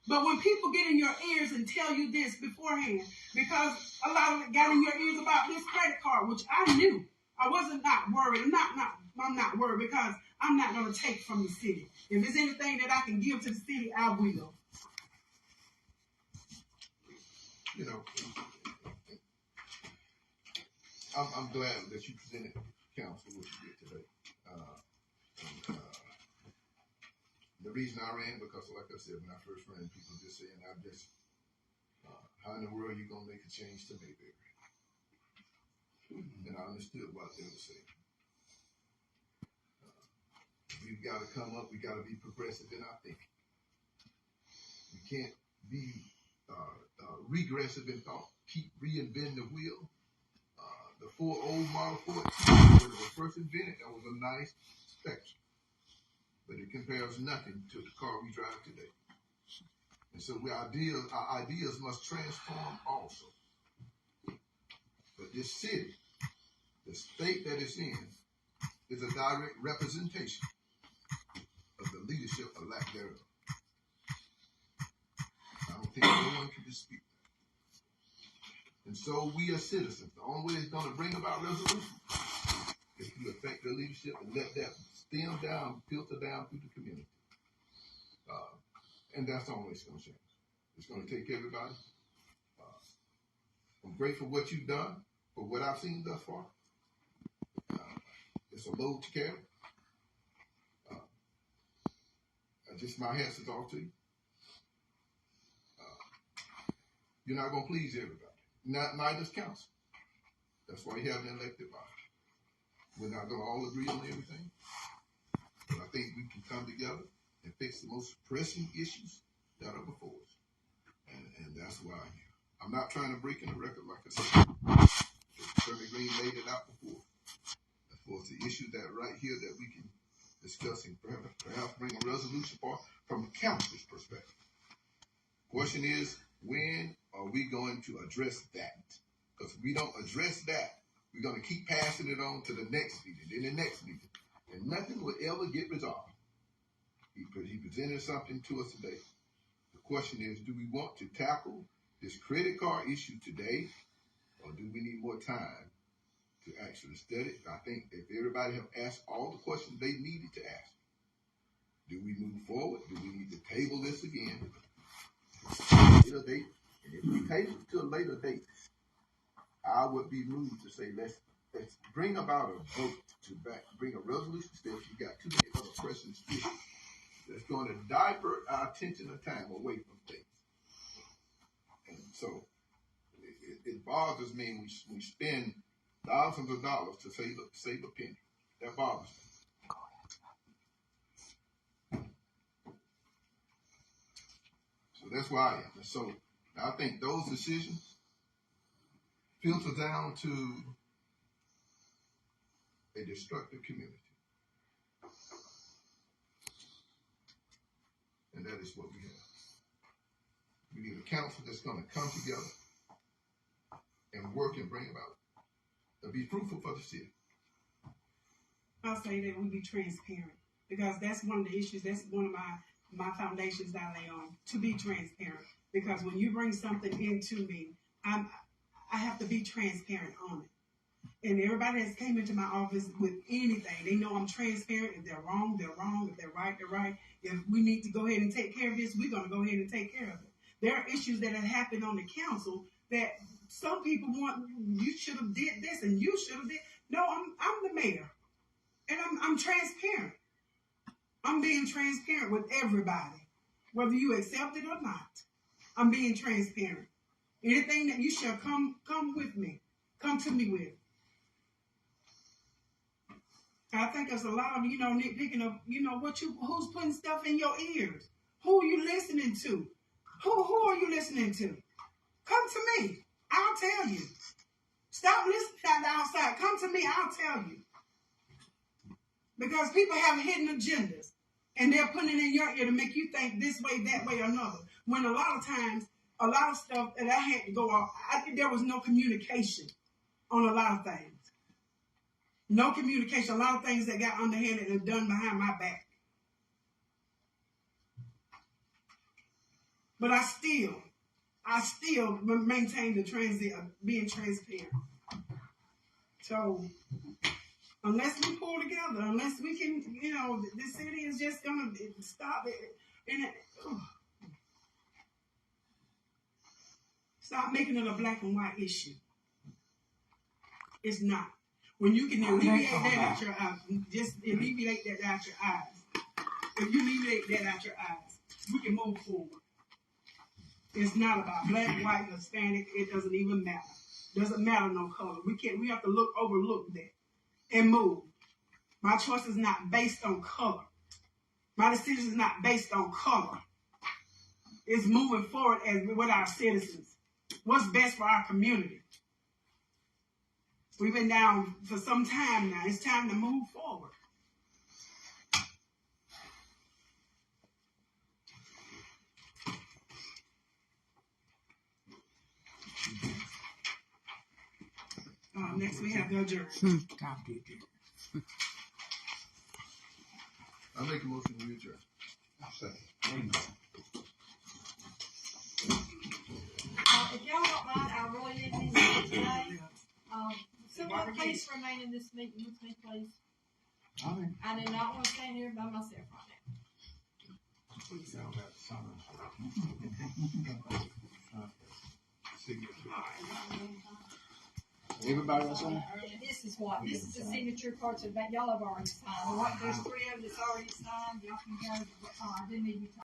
But when people get in your ears and tell you this beforehand, because a lot of it got in your ears about this credit card, which I knew. I wasn't not worried. I'm not worried because I'm not going to take from the city. If there's anything that I can give to the city, I will. I'm glad that you presented council what you did today. The reason I ran, because like I said, when I first ran, people just saying, how in the world are you going to make a change to Mayberry? And I understood what they were saying. We've got to come up, we got to be progressive in our thinking. We can't be regressive in thought, keep reinventing the wheel. The old Model 14, when it was first invented, that was a nice spectrum. But it compares nothing to the car we drive today. And so our ideas must transform also. But this city, the state that it's in, is a direct representation of the leadership or lack thereof. I don't think no one can dispute that. And so we as citizens, the only way it's going to bring about resolution is to affect the leadership and let that stem down, filter down through the community. And that's the only way it's going to change. It's going to take everybody. I'm grateful for what you've done, for what I've seen thus far. It's a load to carry. Just my hats is off to you. You're not going to please everybody. Neither is council. That's why you have an elected body. We're not going to all agree on everything. think we can come together and fix the most pressing issues that are before us. And that's why I'm not trying to break in the record, like I said. Attorney Green laid it out before. As far as the issue that right here that we can discuss and perhaps bring a resolution for from the council's perspective. Question is, when are we going to address that? Because if we don't address that, we're going to keep passing it on to the next meeting, then the next meeting, and nothing will ever get resolved. He presented something to us today. The question is, do we want to tackle this credit card issue today, or do we need more time to actually study it? I think if everybody have asked all the questions they needed to ask, do we move forward? Do we need to table this again? Later date. And if we table it to a later date, I would be moved to say let's bring about a vote to bring a resolution steps. You got too many other pressing issues that's going to divert our attention and time away from things. And so it bothers me when we spend thousands of dollars to save a penny. That bothers me. So that's where I am. And so I think those decisions filter down to a destructive community. And that is what we have. We need a council that's going to come together and work and bring about to be fruitful for the city. I'll say that we be transparent, because that's one of the issues. That's one of my foundations that I lay on, to be transparent. Because when you bring something into me, I have to be transparent on it. And everybody that's came into my office with anything, they know I'm transparent. If they're wrong, they're wrong. If they're right, they're right. If we need to go ahead and take care of this, we're going to go ahead and take care of it. There are issues that have happened on the council that some people want, you should have did this and you should have did. No, I'm the mayor. And I'm transparent. I'm being transparent with everybody, whether you accept it or not. I'm being transparent. Anything that you shall come with me, come to me with. I think there's a lot of, nitpicking of, who's putting stuff in your ears? Who are you listening to? Who are you listening to? Come to me. I'll tell you. Stop listening at the outside. Come to me. I'll tell you. Because people have hidden agendas, and they're putting it in your ear to make you think this way, that way, or another. When a lot of times, a lot of stuff that I had to go off, there was no communication on a lot of things. No communication. A lot of things that got underhanded and done behind my back. But I still maintain the being transparent. So, unless we pull together, unless we can, the city is just going to stop it. Stop making it a black and white issue. It's not. When you can alleviate that out your eyes, just alleviate that out your eyes. If you alleviate that out your eyes, we can move forward. It's not about black, white, Hispanic. It doesn't even matter. Doesn't matter no color. We have to overlook that and move. My choice is not based on color. My decision is not based on color. It's moving forward with our citizens. What's best for our community? We've been down for some time now. It's time to move forward. Next we have the adjourn. I make a motion to adjourn. Second. If y'all don't mind, I really didn't mean to do it today. Someone please remain in this meeting with me, please. I do not want to stand here by myself right now. Everybody else on? This is the signature parts of that. Y'all have already signed. There's 3 of them that's already signed. Y'all can go. I didn't need you to.